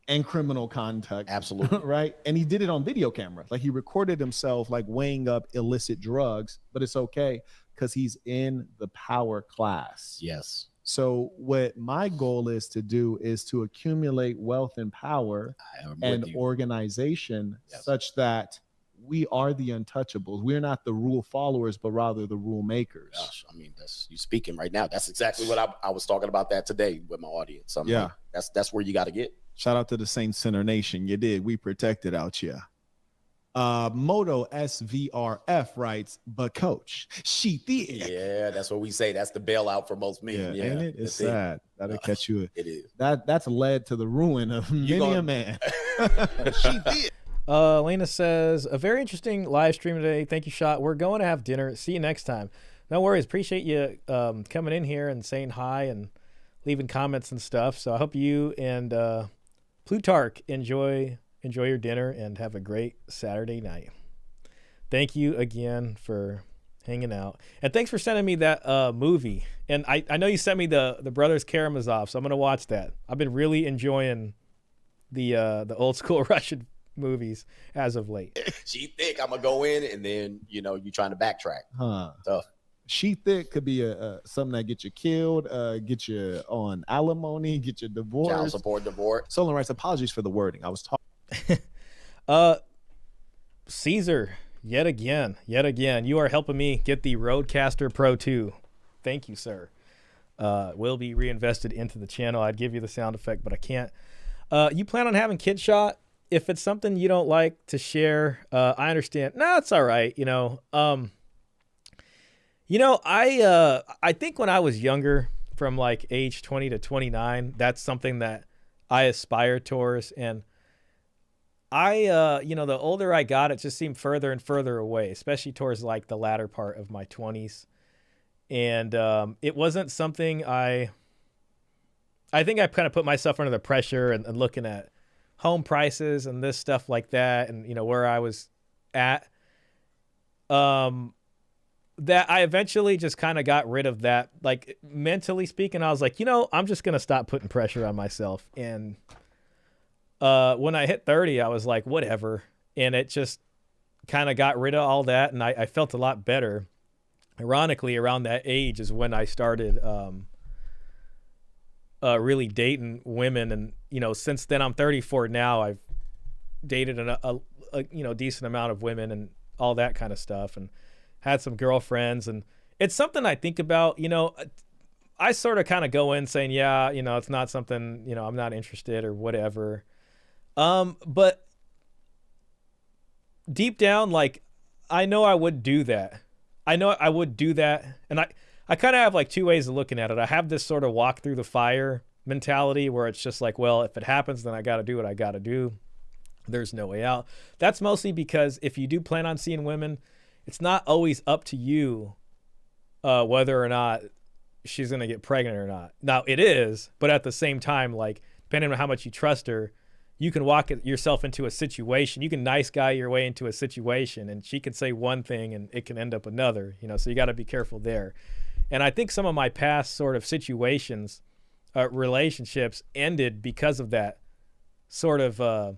and criminal conduct. Absolutely. Right? And he did it on video camera. Like, he recorded himself like weighing up illicit drugs, but it's okay because he's in the power class. Yes. So what my goal is to do is to accumulate wealth and power and organization such that we are the untouchables. We're not the rule followers, but rather the rule makers. Gosh, I mean, that's you speaking right now. That's exactly what I was talking about that today with my audience. Like, that's where you got to get. Shout out to the Saint Center Nation. You did. We protected out here. Moto SVRF writes, but coach, she did. Yeah, that's what we say. That's the bailout for most men. Yeah, ain't it? It's sad. That'll catch you. It is. That's led to the ruin of many a man. She did. Lena says, a very interesting live stream today. Thank you, Shah. We're going to have dinner. See you next time. No worries. Appreciate you coming in here and saying hi and leaving comments and stuff. So I hope you and Plutarch enjoy your dinner and have a great Saturday night. Thank you again for hanging out. And thanks for sending me that movie. And I know you sent me the Brothers Karamazov, so I'm going to watch that. I've been really enjoying the old school Russian movies as of late. She thick. I'm going to go in and then, you trying to backtrack. Tough. She thick could be something that get you killed, get you on alimony, get you divorced. Child support, divorce. Stolen rights. Apologies for the wording. I was talking. Caesar, yet again, you are helping me get the Rodecaster Pro 2. Thank you, sir. Will be reinvested into the channel. I'd give you the sound effect, but I can't. You plan on having kid shot? If it's something you don't like to share, I understand. No, it's all right. I think when I was younger, from like age 20 to 29, that's something that I aspire towards. And the older I got, it just seemed further and further away, especially towards like the latter part of my 20s. And it wasn't something I think I kind of put myself under the pressure and looking at home prices and this stuff like that. And, where I was at, that I eventually just kind of got rid of that. Like mentally speaking, I was like, I'm just going to stop putting pressure on myself. And when I hit 30, I was like, whatever. And it just kind of got rid of all that. And I felt a lot better. Ironically, around that age is when I started really dating women. And, since then I'm 34 now, I've dated a decent amount of women and all that kind of stuff. And had some girlfriends, and it's something I think about. I sort of kind of go in saying, yeah, it's not something, I'm not interested or whatever. But deep down, like, I know I would do that. And I kind of have like two ways of looking at it. I have this sort of walk through the fire mentality where it's just like, well, if it happens, then I got to do what I got to do. There's no way out. That's mostly because if you do plan on seeing women, it's not always up to you whether or not she's going to get pregnant or not. Now, it is, but at the same time, like, depending on how much you trust her, you can walk yourself into a situation. You can nice guy your way into a situation, and she can say one thing, and it can end up another, so you got to be careful there. And I think some of my past sort of situations, relationships, ended because of that sort of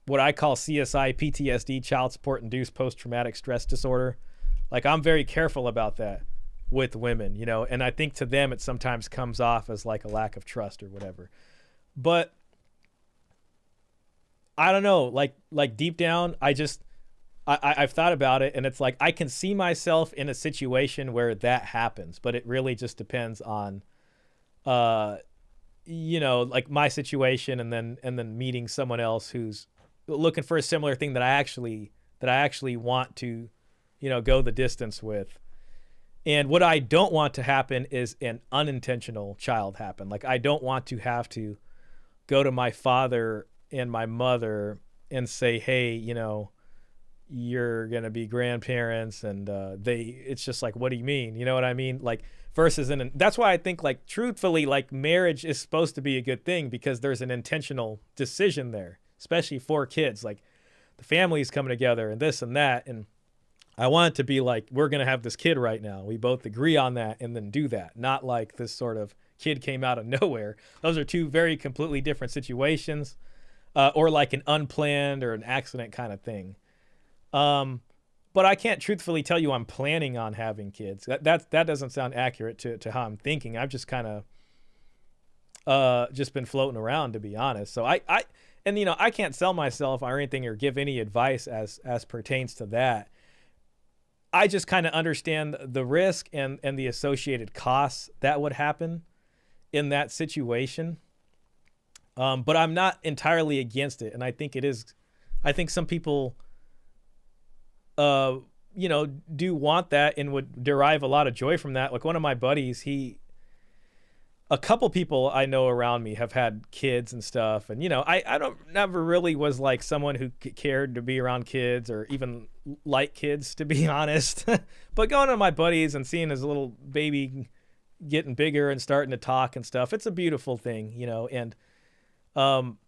what I call CSI PTSD, child support induced post-traumatic stress disorder. Like, I'm very careful about that with women, and I think to them it sometimes comes off as like a lack of trust or whatever. But I don't know, like deep down, I've thought about it, and it's like I can see myself in a situation where that happens, but it really just depends on like my situation and then meeting someone else who's looking for a similar thing that I actually want to, go the distance with. And what I don't want to happen is an unintentional child happen. Like, I don't want to have to go to my father and my mother and say, hey, you're going to be grandparents. And it's just like, what do you mean? You know what I mean? Like, versus, that's why I think, like, truthfully, like, marriage is supposed to be a good thing because there's an intentional decision there, especially for kids. Like, the family's coming together and this and that. And I want it to be like, we're going to have this kid right now. We both agree on that and then do that. Not like this sort of kid came out of nowhere. Those are two very completely different situations, or like an unplanned or an accident kind of thing. But I can't truthfully tell you I'm planning on having kids. That doesn't sound accurate to how I'm thinking. I've just kind of just been floating around, to be honest. So I can't sell myself or anything or give any advice as pertains to that. I just kind of understand the risk and the associated costs that would happen in that situation. But I'm not entirely against it. And I think some people, do want that and would derive a lot of joy from that. Like one of my buddies, a couple people I know around me have had kids and stuff. And, I never really was like someone who cared to be around kids or even like kids, to be honest. But going to my buddies and seeing his little baby getting bigger and starting to talk and stuff, it's a beautiful thing, and I'm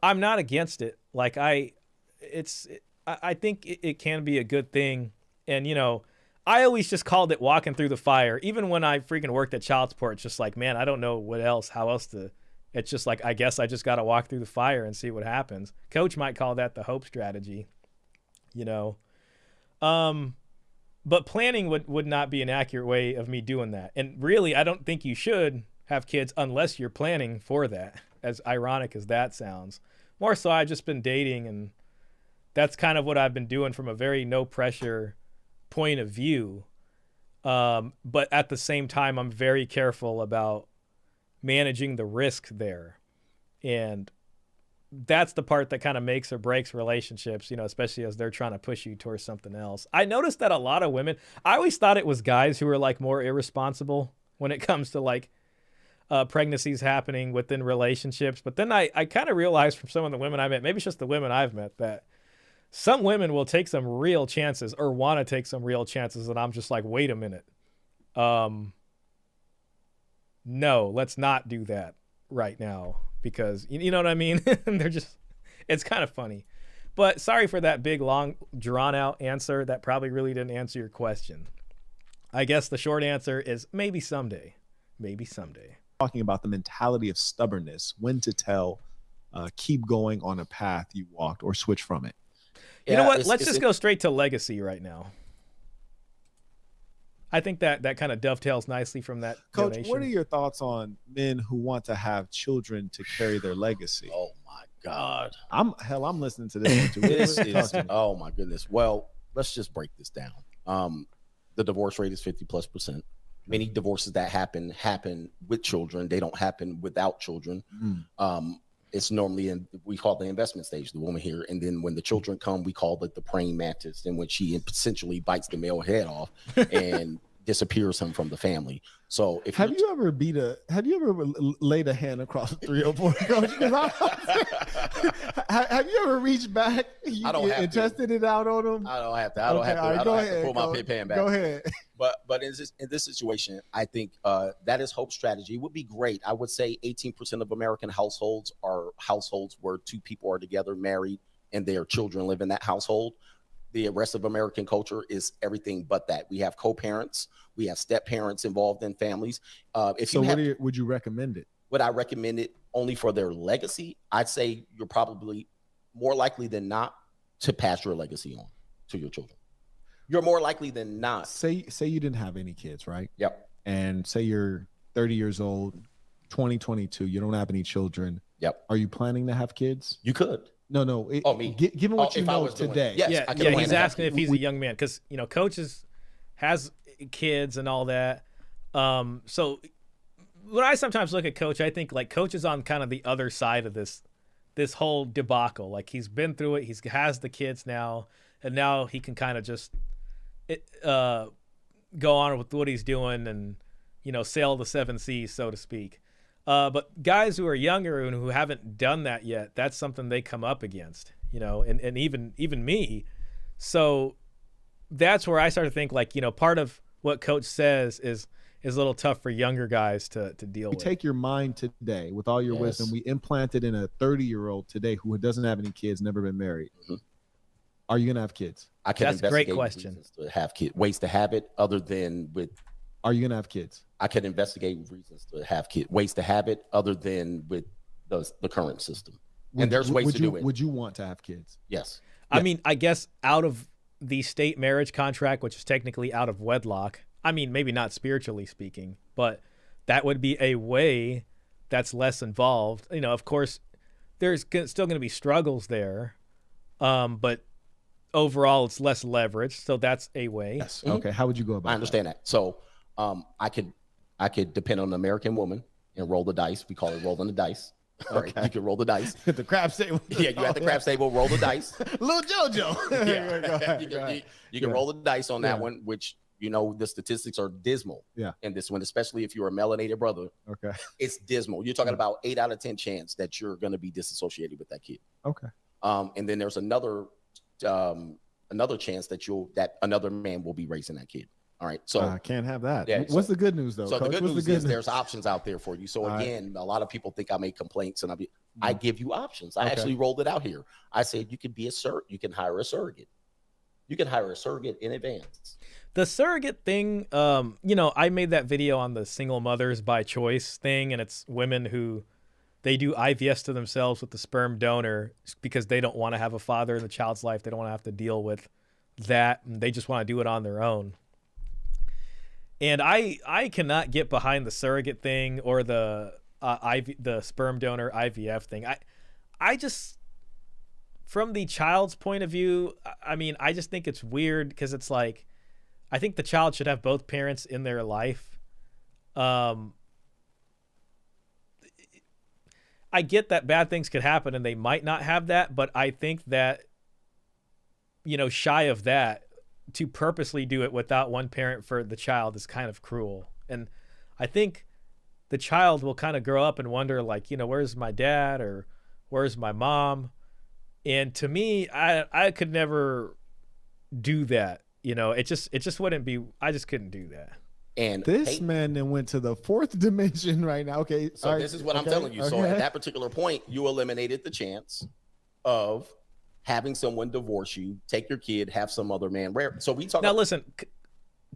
not against it. Like I think it can be a good thing. And, I always just called it walking through the fire. Even when I freaking worked at child support, it's just like, man, I don't know how else to, it's just like, I guess I just got to walk through the fire and see what happens. Coach might call that the hope strategy, but planning would not be an accurate way of me doing that. And really, I don't think you should have kids unless you're planning for that, as ironic as that sounds. More so, I've just been dating, and that's kind of what I've been doing from a very no pressure point of view. But at the same time, I'm very careful about managing the risk there. And that's the part that kind of makes or breaks relationships, especially as they're trying to push you towards something else. I noticed that a lot of women, I always thought it was guys who were like more irresponsible when it comes to like pregnancies happening within relationships. But then I kind of realized from some of the women I met, maybe it's just the women I've met, that some women will take some real chances or want to take some real chances. And I'm just like, wait a minute. No, let's not do that right now, because you know what I mean? They're just, it's kind of funny. But sorry for that big, long, drawn out answer that probably really didn't answer your question. I guess the short answer is maybe someday. Maybe someday. Talking about the mentality of stubbornness, when to tell, keep going on a path you walked or switch from it. You know what? Let's just go straight to legacy right now. I think that kind of dovetails nicely from that. Coach, donation. what are your thoughts on men who want to have children to carry their legacy? Oh my God. I'm listening to this. This is, oh my goodness. Well, let's just break this down. The divorce rate is 50+%. Many divorces that happen with children. They don't happen without children. It's normally we call it the investment stage, the woman here. And then when the children come, we call it the praying mantis, and when she essentially bites the male head off and disappears him from the family. So have you ever laid a hand across a 304? Have you ever reached back and tested it out on them? I don't have to. I don't have to pull my pen back. Go ahead. But in this situation, I think that is hope strategy. It would be great. I would say 18% of American households are households where two people are together, married, and their children live in that household. The rest of American culture is everything but that. We have co-parents, we have step parents involved in families. Would you recommend it? Would I recommend it only for their legacy? I'd say you're probably more likely than not to pass your legacy on to your children. You're more likely than not. Say you didn't have any kids, right? Yep. And say you're 30 years old, 2022, you don't have any children. Yep. Are you planning to have kids? You could. No. Me. Given what you know today. Yes, yeah. He's asking if he's a young man, because Coach has kids and all that. So when I sometimes look at Coach, I think like Coach is on kind of the other side of this whole debacle. Like he's been through it. He has the kids now, and now he can kind of just go on with what he's doing and sail the 7 seas, so to speak. But guys who are younger and who haven't done that yet, that's something they come up against, and even me. So that's where I start to think like, part of what Coach says is a little tough for younger guys to deal with. We take your mind today with all your wisdom. We implant it in a 30-year-old today who doesn't have any kids, never been married. Mm-hmm. Are you going to have kids? That's a great question. To have kids, ways to have it other than with. Are you going to have kids? I could investigate reasons to have kids, ways to have it other than with the current system. And there's ways to do it. Would you want to have kids? Yes. I mean, I guess out of the state marriage contract, which is technically out of wedlock, I mean, maybe not spiritually speaking, but that would be a way that's less involved. Of course, there's still going to be struggles there, but overall, it's less leverage. So that's a way. Yes. Okay. How would you go about it? I understand that. So I could depend on an American woman and roll the dice. We call it rolling the dice. All right, you can roll the dice. At the craps table. Yeah, you at the craps table, roll the dice. Little JoJo. Yeah. Go ahead, You can roll the dice on that one, which, you know, the statistics are dismal. Yeah. And this one, especially if you're a melanated brother, Okay. it's dismal. You're talking about 8 out of 10 chance that you're going to be disassociated with that kid. Okay. And then there's another chance that another man will be raising that kid. All right. So I can't have that. Yeah, What's the good news though? So Coach? the good What's news the is there's options out there for you. So again, a lot of people think I make complaints, and I give you options. I actually rolled it out here. I said you could be you can hire a surrogate. You can hire a surrogate in advance. The surrogate thing, you know, I made that video on the single mothers by choice thing, and it's women who they do IVS to themselves with the sperm donor because they don't want to have a father in the child's life. They don't want to have to deal with that, and they just want to do it on their own. And I cannot get behind the surrogate thing or the sperm donor IVF thing. I just, from the child's point of view, I mean, I just think it's weird because it's like, I think the child should have both parents in their life. I get that bad things could happen and they might not have that, but I think that, you know, shy of that, to purposely do it without one parent for the child is kind of cruel. And I think the child will kind of grow up and wonder, like, you know, where's my dad or where's my mom? And to me, I could never do that. You know, it just wouldn't be, I just couldn't do that. And this man then went to the 4th dimension right now. Okay. So this is what I'm telling you. So at that particular point, you eliminated the chance of having someone divorce you, take your kid, have some other man. So we talk. Now, listen,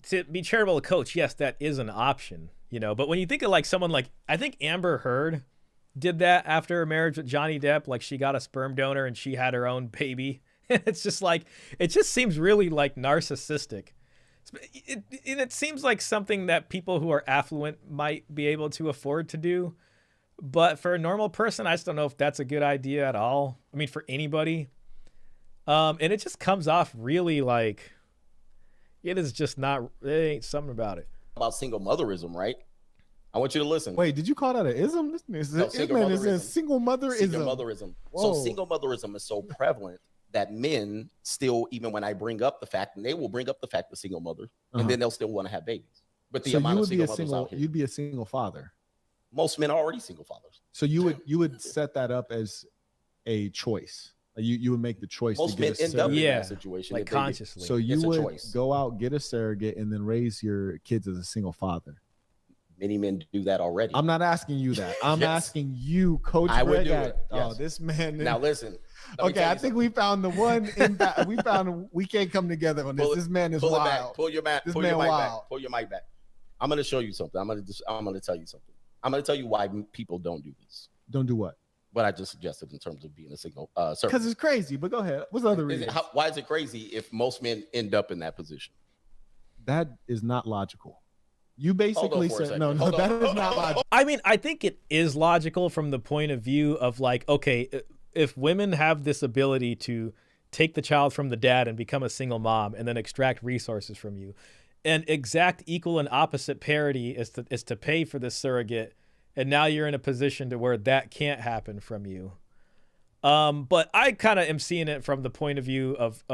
to be charitable to Coach, yes, that is an option, you know. But when you think of like someone like, I think Amber Heard did that after her marriage with Johnny Depp. Like she got a sperm donor and she had her own baby. It's just like, it just seems really like narcissistic. It seems like something that people who are affluent might be able to afford to do. But for a normal person, I just don't know if that's a good idea at all. I mean, for anybody. And it just comes off really like it is just not, there ain't something about it. About single motherism, right? I want you to listen. Wait, did you call that an ism? Single motherism. Single motherism. So single motherism is so prevalent that men still, even when I bring up the fact, and they will bring up the fact of single mother, and then they'll still want to have babies. But the amount of single mothers out here. You'd be a single father. Most men are already single fathers. So you would set that up as a choice. You would make the choice. Most to get men end up in that situation, like consciously. So you would go out, get a surrogate, and then raise your kids as a single father. Many men do that already. I'm not asking you that. I'm asking you, Coach. I would do it. Oh, this man. Now listen. Okay, I think we found the one. We can't come together on this. This man is wild. Pull your mic back. Pull your mic back. I'm going to show you something. I'm going to tell you something. I'm going to tell you why people don't do this. Don't do what? What I just suggested in terms of being a single servant. Because it's crazy, but go ahead. What's the other reason? Why is it crazy if most men end up in that position? That is not logical. You basically said, no, that is not logical. I mean, I think it is logical from the point of view of like, okay, if women have this ability to take the child from the dad and become a single mom and then extract resources from you, and exact equal and opposite parity is to pay for this surrogate, and now you're in a position to where that can't happen from you. But I kind of am seeing it from the point of view of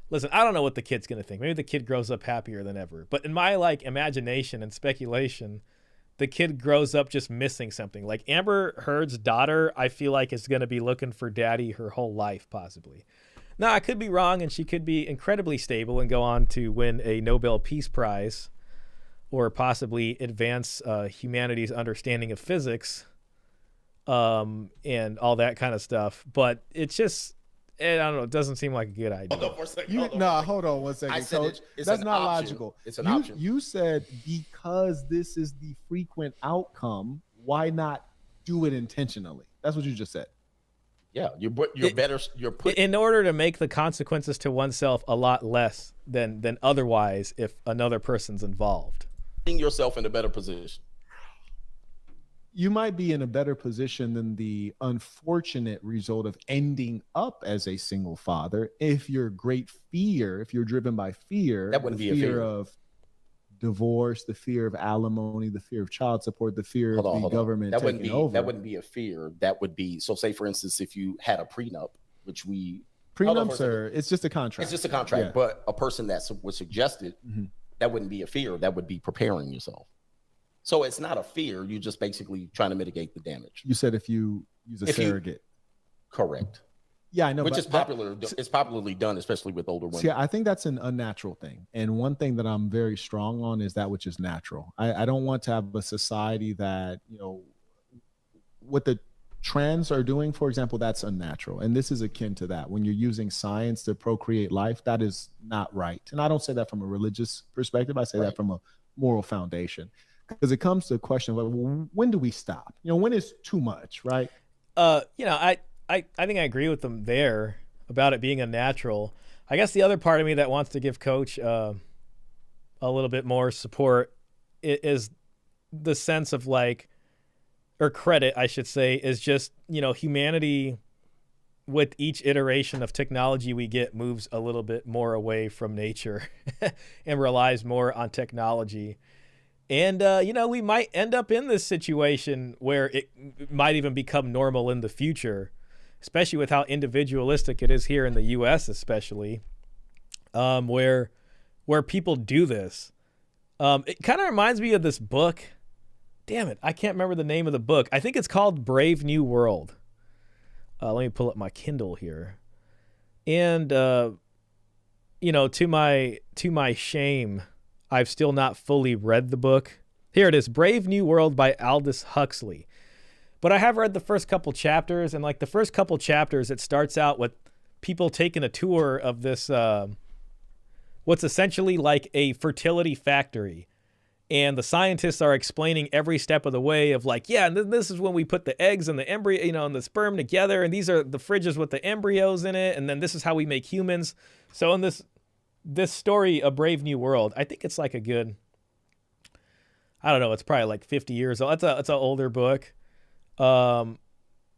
listen, I don't know what the kid's going to think. Maybe the kid grows up happier than ever. But in my like imagination and speculation, the kid grows up just missing something. Like Amber Heard's daughter, I feel like is going to be looking for daddy her whole life, possibly. Now, I could be wrong, and she could be incredibly stable and go on to win a Nobel Peace Prize or possibly advance humanity's understanding of physics and all that kind of stuff. But it's just, I don't know, it doesn't seem like a good idea. Hold on for a second. Hold on one second, Coach. That's not logical. It's an option. You said because this is the frequent outcome, why not do it intentionally? That's what you just said. Yeah, you're better. You're put in order to make the consequences to oneself a lot less than otherwise if another person's involved. Putting yourself in a better position. You might be in a better position than the unfortunate result of ending up as a single father if you're driven by fear. That wouldn't be a fear of divorce, the fear of alimony, the fear of child support, the fear of the government taking over. That wouldn't be a fear. That would be, so say for instance, if you had a prenup, which prenups are, it's just a contract. It's just a contract, yeah. But a person that was suggested, that wouldn't be a fear. That would be preparing yourself. So it's not a fear. You're just basically trying to mitigate the damage. You said if you use a surrogate. Correct. Yeah, I know. Which is popular. It's popularly done, especially with older women. See, I think that's an unnatural thing. And one thing that I'm very strong on is that which is natural. I don't want to have a society that, you know, what the trends are doing, for example, that's unnatural. And this is akin to that. When you're using science to procreate life, that is not right. And I don't say that from a religious perspective. I say that from a moral foundation. Because it comes to the question of, well, when do we stop? You know, when is too much, right? You know, I think I agree with them there about it being unnatural. I guess the other part of me that wants to give Coach a little bit more support is the sense of like, or credit, I should say, is just, you know, humanity with each iteration of technology we get moves a little bit more away from nature and relies more on technology. And, you know, we might end up in this situation where it might even become normal in the future, especially with how individualistic it is here in the U.S., especially, where people do this. It kind of reminds me of this book. Damn it, I can't remember the name of the book. I think it's called Brave New World. Let me pull up my Kindle here. And, you know, to my shame, I've still not fully read the book. Here it is, Brave New World by Aldous Huxley. But I have read the first couple chapters, and like the first couple chapters, it starts out with people taking a tour of this, what's essentially like a fertility factory. And the scientists are explaining every step of the way of like, yeah, and this is when we put the eggs and the embryo, you know, and the sperm together, and these are the fridges with the embryos in it, and then this is how we make humans. So in this story, A Brave New World, I think it's like a good, I don't know, it's probably like 50 years old. It's an older book.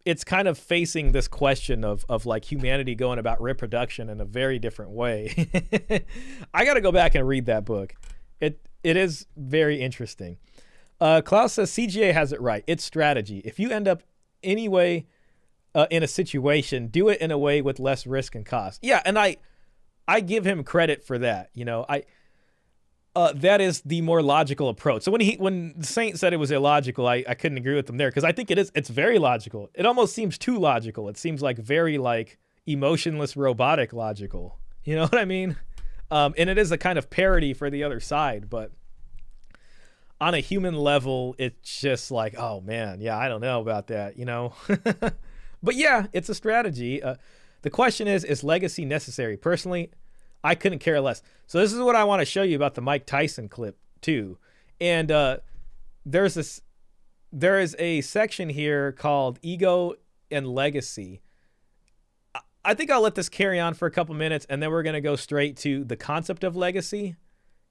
It's kind of facing this question of like humanity going about reproduction in a very different way. I got to go back and read that book. It is very interesting. Klaus says CGA has it right. It's strategy. If you end up anyway in a situation, do it in a way with less risk and cost. Yeah, and I give him credit for that. You know, that is the more logical approach. So when Saint said it was illogical, I couldn't agree with him there, because I think it's very logical. It almost seems too logical. It seems like very like emotionless robotic logical. You know what I mean? And it is a kind of parody for the other side, but on a human level, it's just like, oh man, yeah, I don't know about that, you know? But yeah, it's a strategy. The question is legacy necessary? Personally, I couldn't care less. So this is what I want to show you about the Mike Tyson clip too. And there is a section here called Ego and Legacy. I think I'll let this carry on for a couple minutes, and then we're going to go straight to the concept of legacy,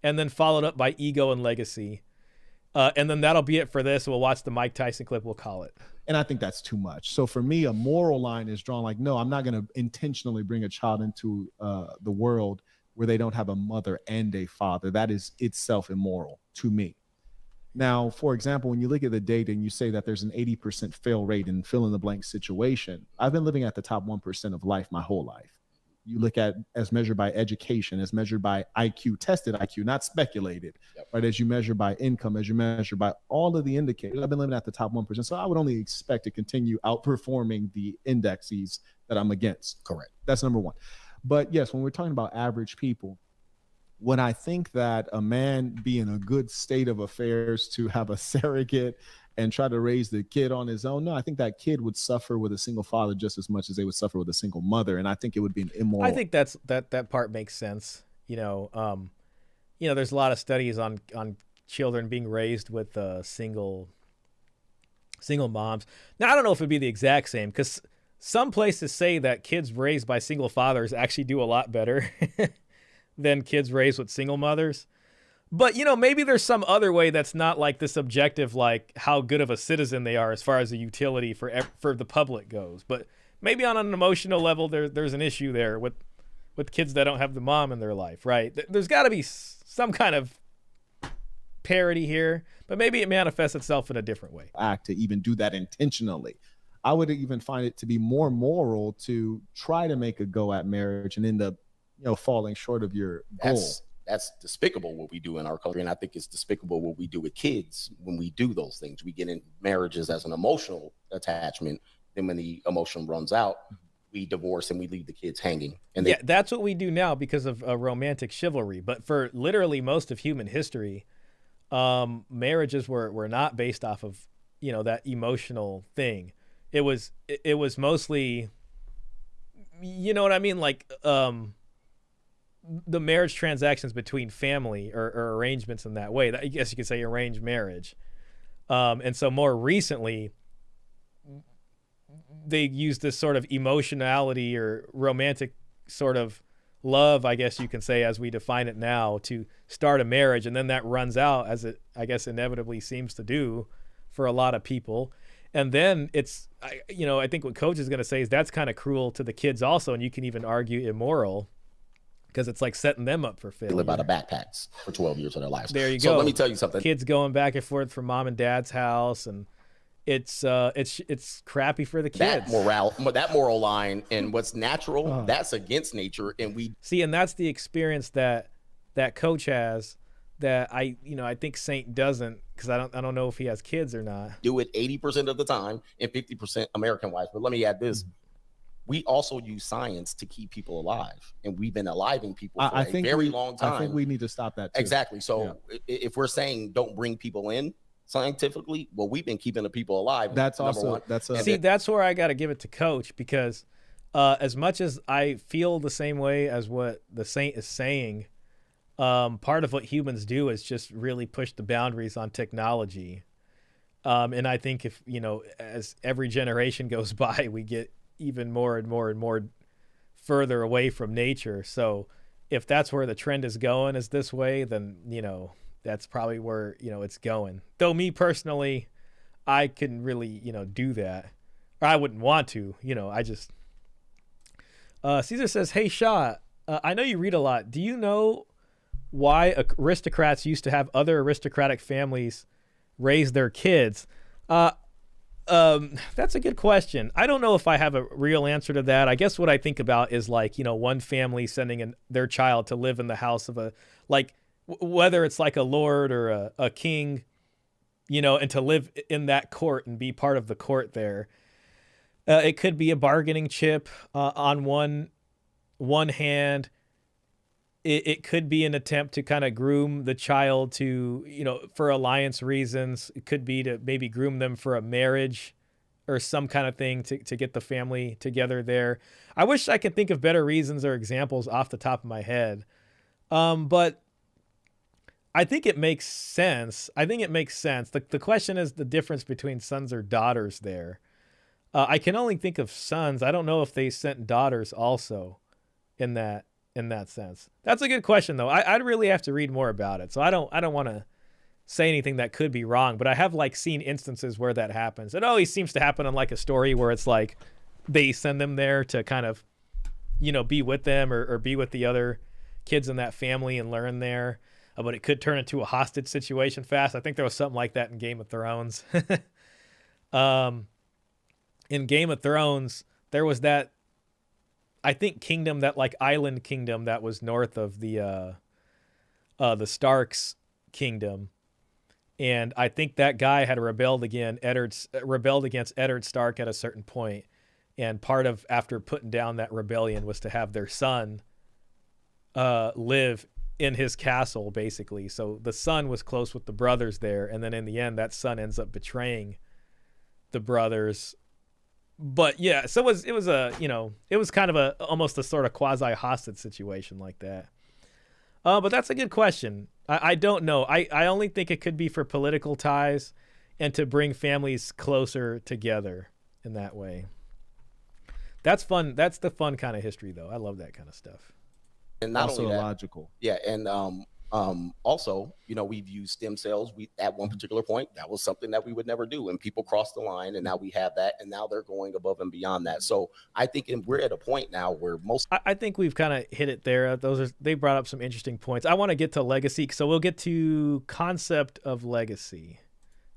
and then followed up by ego and legacy. And then that'll be it for this. We'll watch the Mike Tyson clip. We'll call it. And I think that's too much. So for me, a moral line is drawn like, no, I'm not going to intentionally bring a child into the world where they don't have a mother and a father. That is itself immoral to me. Now, for example, when you look at the data and you say that there's an 80% fail rate in fill in the blank situation, I've been living at the top 1% of life my whole life. You look at as measured by education, as measured by IQ, tested IQ, not speculated, right? As you measure by income, as you measure by all of the indicators, I've been living at the top 1%. So I would only expect to continue outperforming the indexes that I'm against. Correct. That's number one. But yes, when we're talking about average people, when I think that a man be in a good state of affairs to have a surrogate and try to raise the kid on his own, no, I think that kid would suffer with a single father just as much as they would suffer with a single mother. And I think it would be an immoral. I think that part makes sense. You know, there's a lot of studies on children being raised with single moms. Now, I don't know if it'd be the exact same, because some places say that kids raised by single fathers actually do a lot better than kids raised with single mothers. But, you know, maybe there's some other way that's not like this objective, like how good of a citizen they are as far as the utility for the public goes. But maybe on an emotional level, there's an issue there with kids that don't have the mom in their life, right? There's got to be some kind of parody here, but maybe it manifests itself in a different way. Act to even do that intentionally. I would even find it to be more moral to try to make a go at marriage and end up, falling short of your goal. That's despicable what we do in our culture. And I think it's despicable what we do with kids when we do those things. We get in marriages as an emotional attachment. Then when the emotion runs out, we divorce and we leave the kids hanging. And that's what we do now because of romantic chivalry. But for literally most of human history, marriages were not based off of, that emotional thing. It was mostly, you know what I mean? Like, the marriage transactions between family or arrangements in that way. I guess you could say arranged marriage. And so more recently, they use this sort of emotionality or romantic sort of love, I guess you can say, as we define it now, to start a marriage. And then that runs out, as it, I guess, inevitably seems to do for a lot of people. And then it's, I think what Coach is going to say is that's kind of cruel to the kids also. And you can even argue immoral, because it's like setting them up for failure. They live out of backpacks for 12 years of their lives. There you go. So let me tell you something. Kids going back and forth from mom and dad's house, and it's crappy for the kids. That moral line and what's natural, that's against nature. And we see, and that's the experience that Coach has that I think Saint doesn't, because I don't know if he has kids or not. Do it 80% of the time and 50% American-wise. But let me add this. We also use science to keep people alive, and we've been aliving people for a very long time. I think we need to stop that too. Exactly. So if we're saying don't bring people in scientifically, well, we've been keeping the people alive. That's also that's where I got to give it to Coach, because as much as I feel the same way as what the Saint is saying, part of what humans do is just really push the boundaries on technology. And I think if, as every generation goes by, we get even more and more and more further away from nature. So if that's where the trend is going, is this way, then, that's probably where, it's going. Though me personally, I couldn't really, do that. Or I wouldn't want to, I just... Caesar says, hey, Shah, I know you read a lot. Do you know why aristocrats used to have other aristocratic families raise their kids? That's a good question. I don't know if I have a real answer to that. I guess what I think about is like, one family sending their child to live in the house of whether it's like a lord or a king, and to live in that court and be part of the court there. It could be a bargaining chip on one hand. It could be an attempt to kind of groom the child to, for alliance reasons. It could be to maybe groom them for a marriage or some kind of thing to get the family together there. I wish I could think of better reasons or examples off the top of my head. But I think it makes sense. The question is the difference between sons or daughters there. I can only think of sons. I don't know if they sent daughters also in that sense. That's a good question though. I'd really have to read more about it. So I don't want to say anything that could be wrong, but I have seen instances where that happens. It always seems to happen in a story where it's like they send them there to kind of, be with them or be with the other kids in that family and learn there. But it could turn into a hostage situation fast. I think there was something like that in Game of Thrones. In Game of Thrones, there was that, I think, kingdom, that island kingdom that was north of the Starks kingdom. And I think that guy had rebelled against Eddard Stark at a certain point. And part of, after putting down that rebellion, was to have their son live in his castle, basically. So the son was close with the brothers there. And then in the end, that son ends up betraying the brothers. But yeah, so it was kind of almost a sort of quasi hostage situation like that. But that's a good question. I don't know. I only think it could be for political ties and to bring families closer together in that way. That's fun. That's the fun kind of history though. I love that kind of stuff. And not also only that, logical. Yeah. And Also, we've used stem cells. At one particular point, that was something that we would never do, and people crossed the line, and now we have that, and now they're going above and beyond that. So I think we're at a point now where I think we've kind of hit it there. They brought up some interesting points. I want to get to legacy, so we'll get to concept of legacy.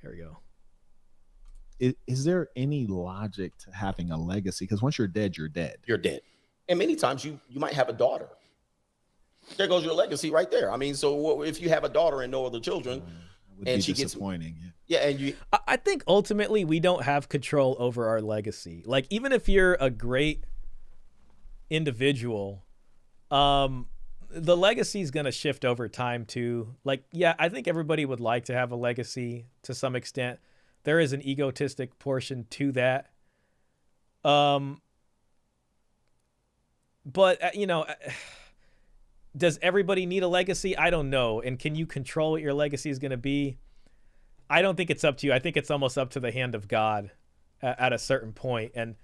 Here we go. Is there any logic to having a legacy? Because once you're dead, you're dead. You're dead, and many times you might have a daughter. There goes your legacy right there. I mean, so if you have a daughter and no other children, and she gets disappointing. And I think ultimately we don't have control over our legacy. Like, even if you're a great individual, the legacy is going to shift over time too. Like, yeah, I think everybody would like to have a legacy to some extent. There is an egotistic portion to that. But does everybody need a legacy? I don't know. And can you control what your legacy is going to be? I don't think it's up to you. I think it's almost up to the hand of God at a certain point. And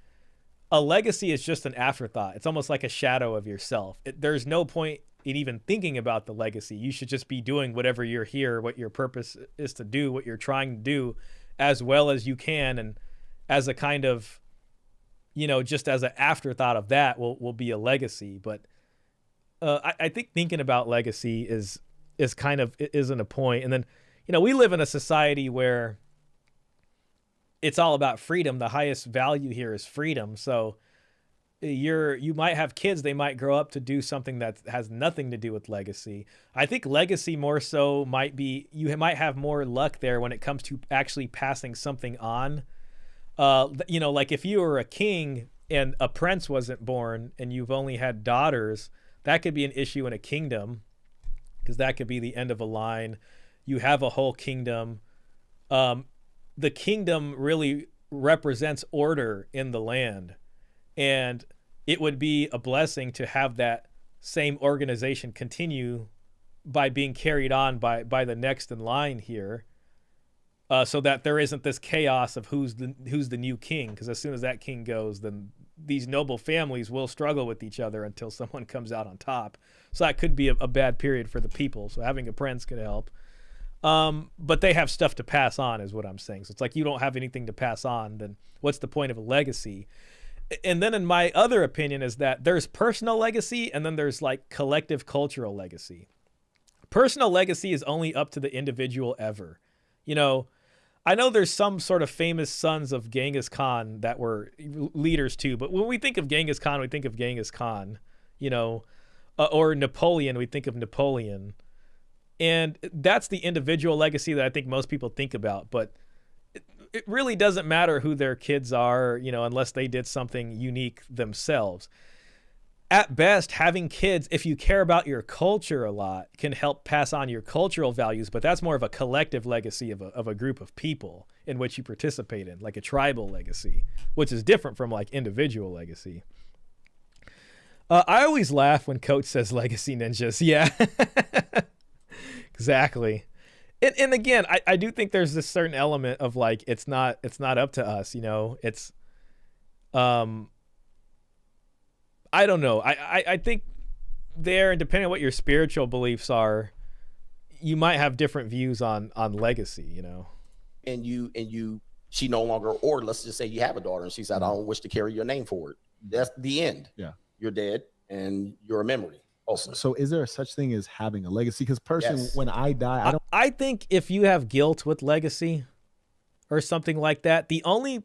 a legacy is just an afterthought. It's almost like a shadow of yourself. There's no point in even thinking about the legacy. You should just be doing whatever you're here, what your purpose is to do, what you're trying to do as well as you can. And as a kind of, just as an afterthought of that will be a legacy. But I think thinking about legacy isn't a point. And then, we live in a society where it's all about freedom. The highest value here is freedom. So you might have kids, they might grow up to do something that has nothing to do with legacy. I think legacy more so might be, you might have more luck there when it comes to actually passing something on. Like if you were a king and a prince wasn't born and you've only had daughters, that could be an issue in a kingdom, because that could be the end of a line. You have a whole kingdom. The kingdom really represents order in the land. And it would be a blessing to have that same organization continue by being carried on by the next in line here, so that there isn't this chaos of who's the new king. Because as soon as that king goes, then these noble families will struggle with each other until someone comes out on top. So that could be a bad period for the people. So having a prince could help. But they have stuff to pass on is what I'm saying. So it's like, you don't have anything to pass on, then what's the point of a legacy? And then in my other opinion is that there's personal legacy and then there's like collective cultural legacy. Personal legacy is only up to the individual ever. I know there's some sort of famous sons of Genghis Khan that were leaders too, but when we think of Genghis Khan, we think of Genghis Khan, or Napoleon, we think of Napoleon. And that's the individual legacy that I think most people think about, but it really doesn't matter who their kids are, unless they did something unique themselves. At best, having kids, if you care about your culture a lot, can help pass on your cultural values, but that's more of a collective legacy of a group of people in which you participate in, like a tribal legacy, which is different from like individual legacy. I always laugh when Coach says legacy ninjas. Yeah, exactly. And again, I do think there's this certain element of like, it's not up to us, it's, I don't know. I think there, and depending on what your spiritual beliefs are, you might have different views on legacy, And she no longer, or let's just say you have a daughter and she said, I don't wish to carry your name forward. That's the end. Yeah. You're dead and you're a memory. Also. So is there such thing as having a legacy? Because personally, yes. When I die, I think if you have guilt with legacy or something like that, the only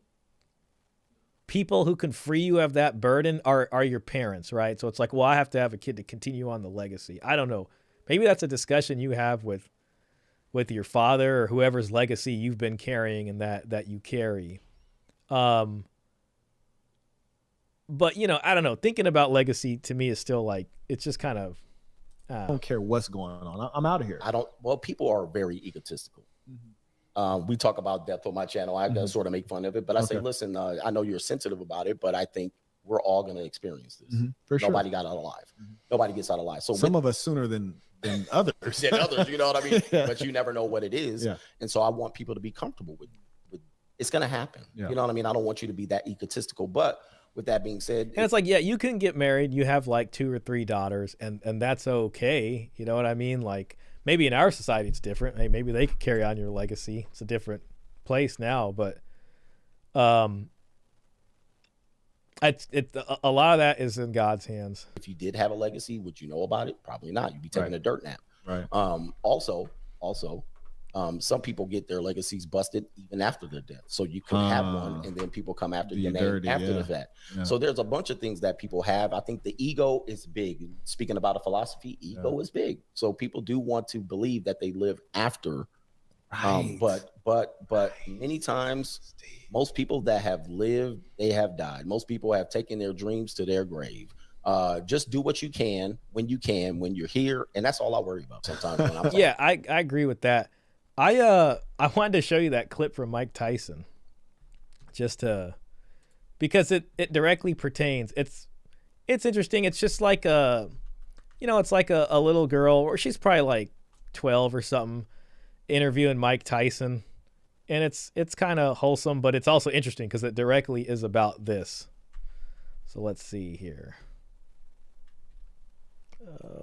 people who can free you of that burden are your parents, right? So it's like, well, I have to have a kid to continue on the legacy. I don't know. Maybe that's a discussion you have with your father or whoever's legacy you've been carrying and that you carry. But, I don't know. Thinking about legacy to me is still like, it's just kind of. I don't care what's going on. I'm out of here. People are very egotistical. Mm-hmm. We talk about death on my channel. I sort of make fun of it, but I say, listen, I know you're sensitive about it, but I think we're all going to experience this. Mm-hmm. For sure. Nobody got out alive. Mm-hmm. Nobody gets out alive. So some of us sooner than others. Than others, you know what I mean? Yeah. But you never know what it is. Yeah. And so I want people to be comfortable with it's going to happen. Yeah. You know what I mean? I don't want you to be that egotistical, but with that being said, and it's like, yeah, you can get married. You have like 2 or 3 daughters and that's okay. You know what I mean? Like maybe in our society it's different. Hey, maybe they could carry on your legacy. It's a different place now, but a lot of that is in God's hands. If you did have a legacy, would you know about it? Probably not. You'd be taking a dirt nap. Right. Also, some people get their legacies busted even after their death. So you could have one, and then people come after your name after the fact. Yeah. So there's a bunch of things that people have. I think the ego is big. Speaking about a philosophy, ego is big. So people do want to believe that they live after. Right. But many times, most people that have lived, they have died. Most people have taken their dreams to their grave. Just do what you can, when you're here, and that's all I worry about sometimes when I'm yeah, I agree with that. I wanted to show you that clip from Mike Tyson, because it directly pertains. It's interesting. It's just like it's like a little girl, or she's probably like 12 or something, interviewing Mike Tyson, and it's kind of wholesome, but it's also interesting because it directly is about this. So let's see here.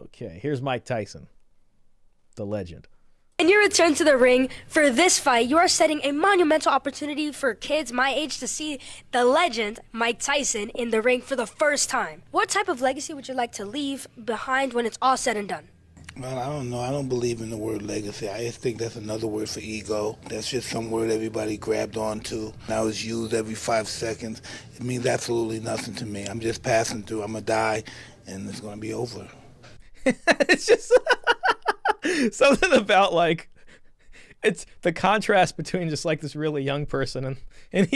Okay, here's Mike Tyson, the legend. In your return to the ring for this fight, you are setting a monumental opportunity for kids my age to see the legend Mike Tyson in the ring for the first time. What type of legacy would you like to leave behind when it's all said and done? Well, I don't know. I don't believe in the word legacy. I just think that's another word for ego. That's just some word everybody grabbed onto. Now it's used every 5 seconds. It means absolutely nothing to me. I'm just passing through. I'm going to die, and it's going to be over. It's just something about like, it's the contrast between just like this really young person and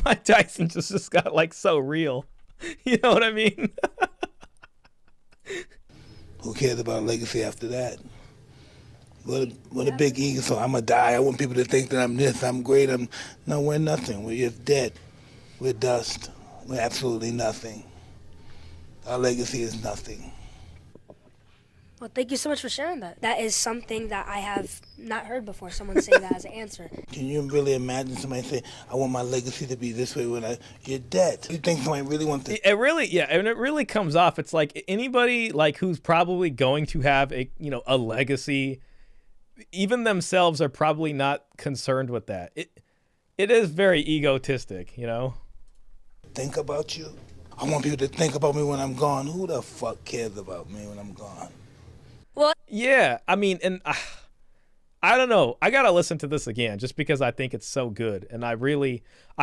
Mike Tyson just got like so real. You know what I mean? Who cares about legacy after that? What a big ego. So I'm going to die. I want people to think that I'm this, I'm great. No, we're nothing. We're just dead. We're dust. We're absolutely nothing. Our legacy is nothing. Well, thank you so much for sharing that. That is something that I have not heard before, someone say that as an answer. Can you really imagine somebody say, I want my legacy to be this way when you're dead? You think somebody really wants to... It really comes off. It's like anybody like who's probably going to have a legacy, even themselves are probably not concerned with that. It is very egotistic, Think about you. I want people to think about me when I'm gone. Who the fuck cares about me when I'm gone? Well, yeah, I mean, and I don't know. I got to listen to this again just because I think it's so good. And I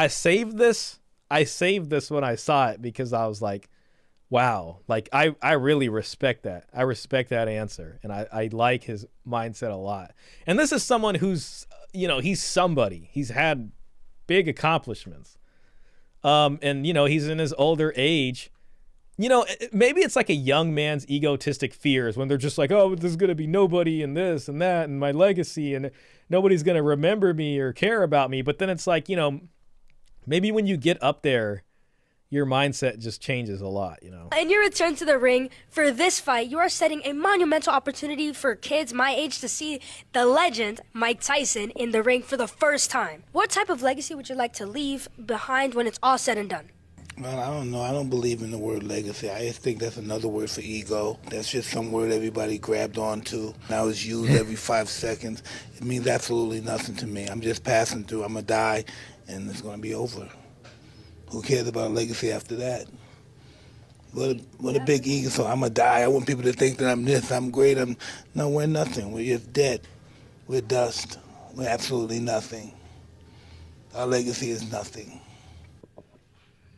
saved this when I saw it because I was like, wow, like I really respect that. I respect that answer. And I like his mindset a lot. And this is someone who's, he's somebody. He's had big accomplishments. And, he's in his older age. Maybe it's like a young man's egotistic fears when they're just like, oh, there's going to be nobody and this and that and my legacy and nobody's going to remember me or care about me. But then it's like, maybe when you get up there, your mindset just changes a lot, In your return to the ring for this fight, you are setting a monumental opportunity for kids my age to see the legend Mike Tyson in the ring for the first time. What type of legacy would you like to leave behind when it's all said and done? Well, I don't know. I don't believe in the word legacy. I just think that's another word for ego. That's just some word everybody grabbed onto. Now it's used every 5 seconds. It means absolutely nothing to me. I'm just passing through. I'm going to die, and it's going to be over. Who cares about legacy after that? What a big ego. So I'm going to die. I want people to think that I'm this, I'm great. No, we're nothing. We're just dead. We're dust. We're absolutely nothing. Our legacy is nothing.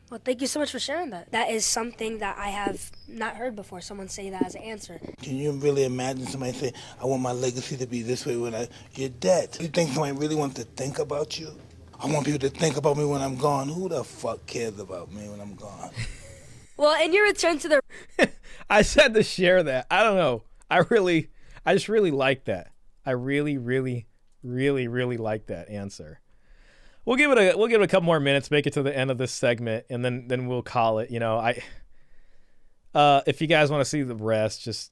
Well, thank you so much for sharing that. That is something that I have not heard before, someone say that as an answer. Can you really imagine somebody say, I want my legacy to be this way when you're dead? You think somebody really wants to think about you? I want people to think about me when I'm gone. Who the fuck cares about me when I'm gone? Well, in your return to the... I said to share that. I don't know. I just really like that. I really, really, really, really like that answer. We'll give it a couple more minutes, make it to the end of this segment, and then we'll call it. If you guys want to see the rest, just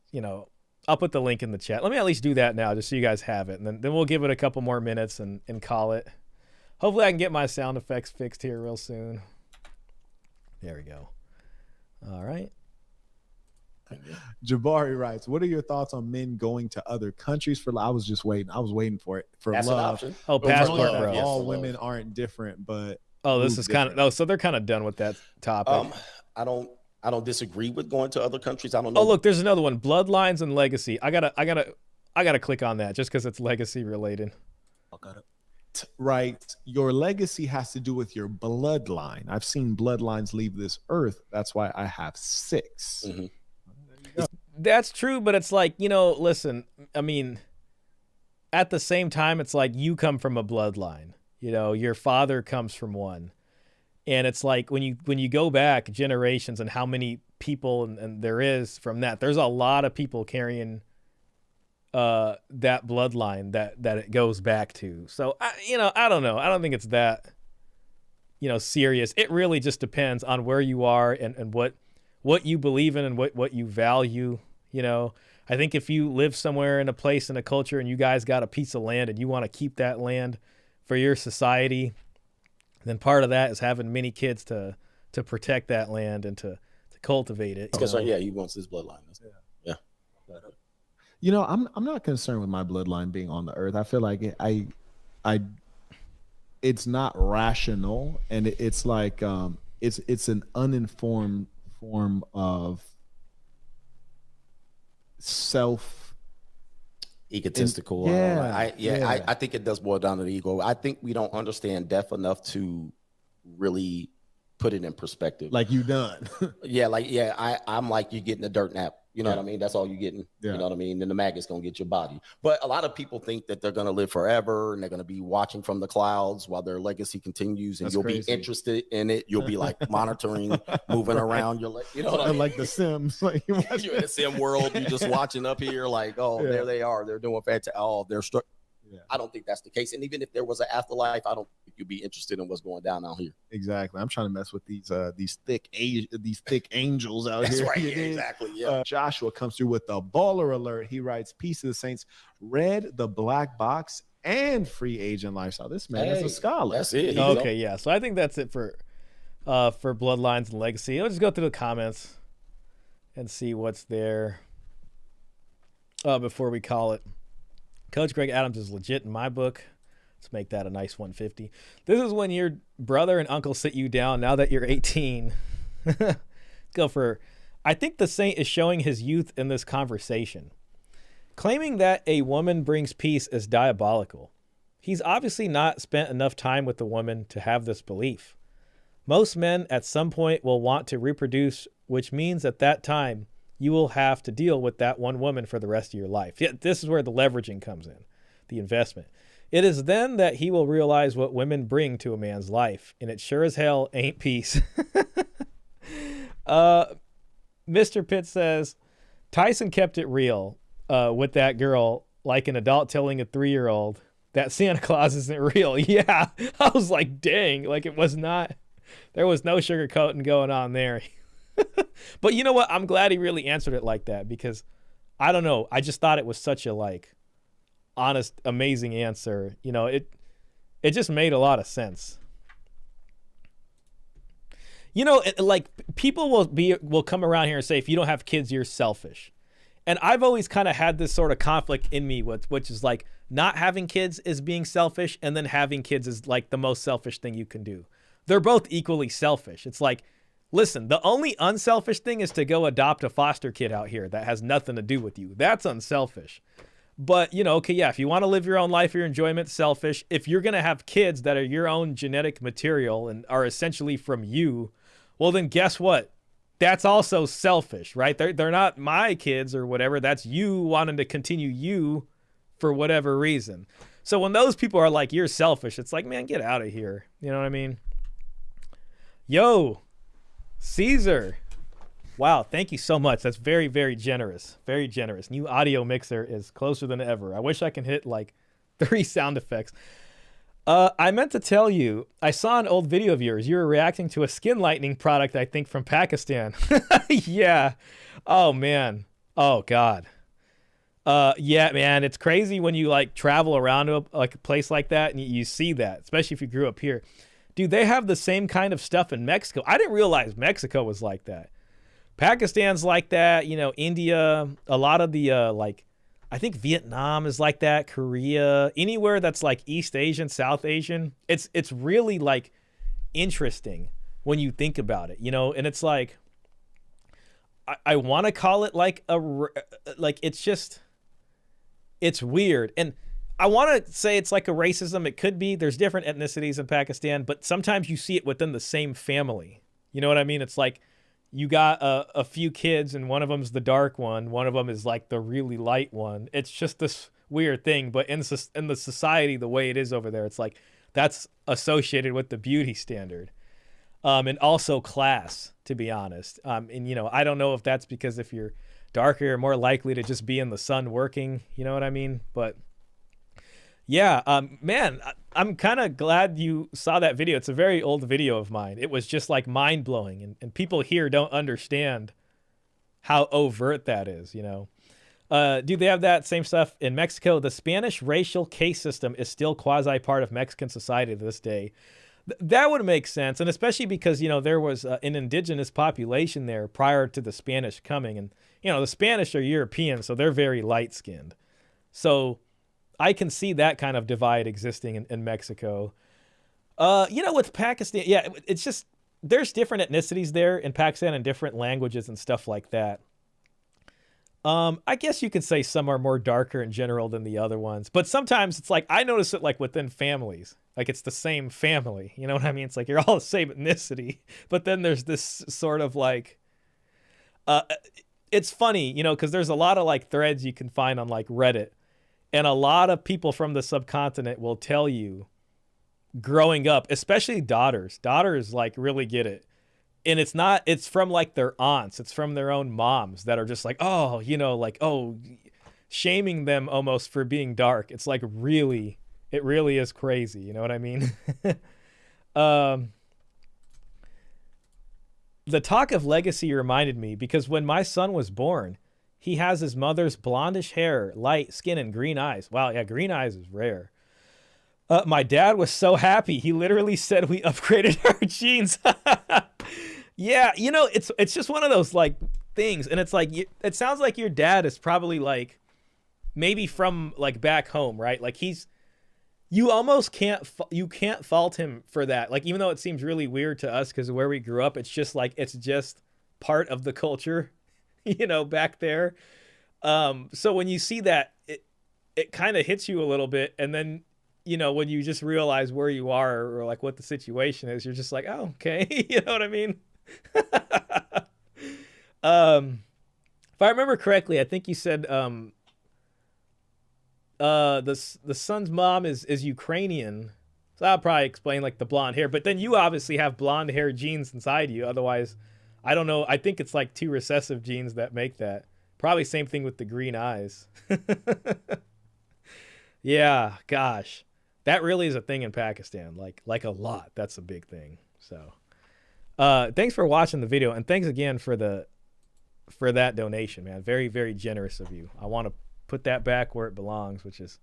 I'll put the link in the chat. Let me at least do that now, just so you guys have it, and then we'll give it a couple more minutes and call it. Hopefully, I can get my sound effects fixed here real soon. There we go. All right. Jabari writes, "What are your thoughts on men going to other countries for?" I was waiting for it for That's an love. option. Oh, passport, That bro. Yes, all for women love. aren't different, but This move is kind of different. so they're kind of done with that topic. I don't disagree with going to other countries. I don't know. Oh, look, there's another one. Bloodlines and legacy. I gotta click on that just because it's legacy related. Right, your legacy has to do with your bloodline. I've seen bloodlines leave this earth. That's why I have 6. Mhm. That's true, but it's like, listen, I mean, at the same time, it's like you come from a bloodline. Your father comes from one. And it's like when you go back generations and how many people and there is from that, there's a lot of people carrying that bloodline that it goes back to. So I don't know. I don't think it's that serious. It really just depends on where you are and what you believe in and what you value. I think if you live somewhere in a place in a culture and you guys got a piece of land and you want to keep that land for your society, then part of that is having many kids to protect that land and to cultivate it. Because he wants his bloodline. Yeah. I'm not concerned with my bloodline being on the earth. I feel like it's not rational, and it's like it's an uninformed form of egotistical. I think it does boil down to the ego. I think we don't understand death enough to really put it in perspective. Like you done. I'm like you getting a dirt nap. You know what I mean? That's all you're getting. Yeah. You know what I mean? Then the maggot's gonna get your body. But a lot of people think that they're gonna live forever and they're gonna be watching from the clouds while their legacy continues, and That's you'll crazy. be interested in it. You'll be like monitoring, moving around. You're like, what I mean? Like The Sims. Like You're in the sim world. You're just watching up here, like, there they are. They're doing fantastic. They're struck. Yeah. I don't think that's the case. And even if there was an afterlife, I don't think you'd be interested in what's going down out here. Exactly. I'm trying to mess with these thick angels out That's here. right. Yeah, exactly. Yeah. Joshua comes through with the baller alert. He writes, "Peace to the Saints. Read The Black Box and Free Agent Lifestyle." This man is a scholar. That's it. Okay, yeah. So I think that's it for Bloodlines and Legacy. I'll just go through the comments and see what's there before we call it. Coach Greg Adams is legit in my book. Let's make that a nice 150. This is when your brother and uncle sit you down now that you're 18. Let's go for, I think the Saint is showing his youth in this conversation. Claiming that a woman brings peace is diabolical. He's obviously not spent enough time with the woman to have this belief. Most men at some point will want to reproduce, which means at that time, you will have to deal with that one woman for the rest of your life. Yeah, this is where the leveraging comes in, the investment. It is then that he will realize what women bring to a man's life, and it sure as hell ain't peace. Mr. Pitt says, Tyson kept it real with that girl, like an adult telling a 3-year-old that Santa Claus isn't real. Yeah, I was like, dang, like it was not, there was no sugarcoating going on there. But you know what? I'm glad he really answered it like that, because I don't know. I just thought it was such a like honest, amazing answer. It just made a lot of sense. Like people will come around here and say, if you don't have kids, you're selfish. And I've always kind of had this sort of conflict in me, which is like not having kids is being selfish, and then having kids is like the most selfish thing you can do. They're both equally selfish. It's like, listen, the only unselfish thing is to go adopt a foster kid out here that has nothing to do with you. That's unselfish. But, okay, yeah, if you want to live your own life, your enjoyment, selfish. If you're going to have kids that are your own genetic material and are essentially from you, well, then guess what? That's also selfish, right? They're not my kids or whatever. That's you wanting to continue you for whatever reason. So when those people are like, you're selfish, it's like, man, get out of here. You know what I mean? Yo, Caesar. Wow, thank you so much. That's very, very generous. Very generous. New audio mixer is closer than ever. I wish I can hit like 3 sound effects. I meant to tell you, I saw an old video of yours. You were reacting to a skin lightening product, I think, from Pakistan. Yeah. Oh, man. Oh, God. Yeah, man. It's crazy when you like travel around to a place like that and you see that, especially if you grew up here. Dude, they have the same kind of stuff in Mexico. I didn't realize Mexico was like that. Pakistan's like that, you know, India, a lot of the like I think Vietnam is like that, Korea, anywhere that's like East Asian, South Asian. It's really like interesting when you think about it, you know, and it's like I want to call it like it's weird. And I want to say it's like a racism. It could be. There's different ethnicities in Pakistan, but sometimes you see it within the same family. You know what I mean? It's like you got a few kids and one of them's the dark one. One of them is like the really light one. It's just this weird thing. But in the society, the way it is over there, it's like that's associated with the beauty standard. And also class, to be honest. And, you know, I don't know if that's because if you're darker, you're more likely to just be in the sun working. You know what I mean? But yeah, man, I'm kind of glad you saw that video. It's a very old video of mine. It was just like mind blowing. And people here don't understand how overt that is, you know. Do they have that same stuff in Mexico? The Spanish racial caste system is still quasi part of Mexican society to this day. That would make sense, and especially because, you know, there was an indigenous population there prior to the Spanish coming, and, you know, the Spanish are European, so they're very light-skinned. So I can see that kind of divide existing in Mexico. You know, with Pakistan, yeah, it's just there's different ethnicities there in Pakistan and different languages and stuff like that. I guess you could say some are more darker in general than the other ones, but sometimes it's like I notice it like within families. Like it's the same family, you know what I mean? It's like you're all the same ethnicity, but then there's this sort of like, it's funny, you know, because there's a lot of like threads you can find on like Reddit, and a lot of people from the subcontinent will tell you growing up, especially daughters like really get it. And it's from like their aunts, it's from their own moms that are just like, oh, you know, like, oh, shaming them almost for being dark. It's like really, it really is crazy. You know what I mean? The talk of legacy reminded me because when my son was born, he has his mother's blondish hair, light skin, and green eyes. Wow, yeah, green eyes is rare. My dad was so happy. He literally said we upgraded our genes. Yeah, you know, it's just one of those like things, and it's like it sounds like your dad is probably like maybe from like back home, right? Like you almost can't fault him for that. Like even though it seems really weird to us because of where we grew up, it's just like it's just part of the culture, you know, back there. So when you see that, it kind of hits you a little bit, and then, you know, when you just realize where you are or like what the situation is, you're just like, oh, okay. You know what I mean? If I remember correctly, I think you said the son's mom is Ukrainian. So that'll probably explain like the blonde hair. But then you obviously have blonde hair genes inside you. Otherwise, I don't know. I think it's like 2 recessive genes that make that. Probably same thing with the green eyes. Yeah, gosh. That really is a thing in Pakistan, like a lot. That's a big thing. So, thanks for watching the video, and thanks again for that donation, man. Very, very generous of you. I want to put that back where it belongs, which is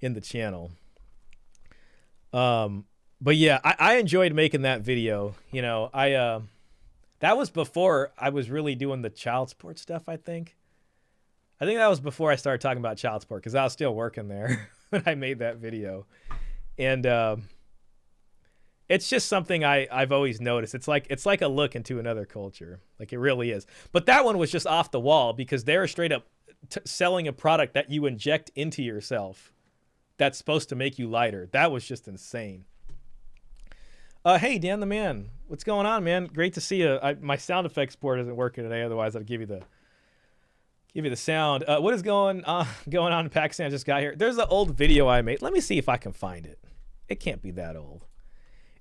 in the channel. But yeah, I enjoyed making that video. You know, that was before I was really doing the child support stuff. I think that was before I started talking about child support because I was still working there when I made that video. And it's just something I've always noticed. It's like a look into another culture. Like it really is. But that one was just off the wall because they're straight up selling a product that you inject into yourself that's supposed to make you lighter. That was just insane. Hey, Dan the Man. What's going on, man? Great to see you. My sound effects board isn't working today. Otherwise, I'd give you the sound. What is going on in Pakistan? I just got here. There's an old video I made. Let me see if I can find it. It can't be that old.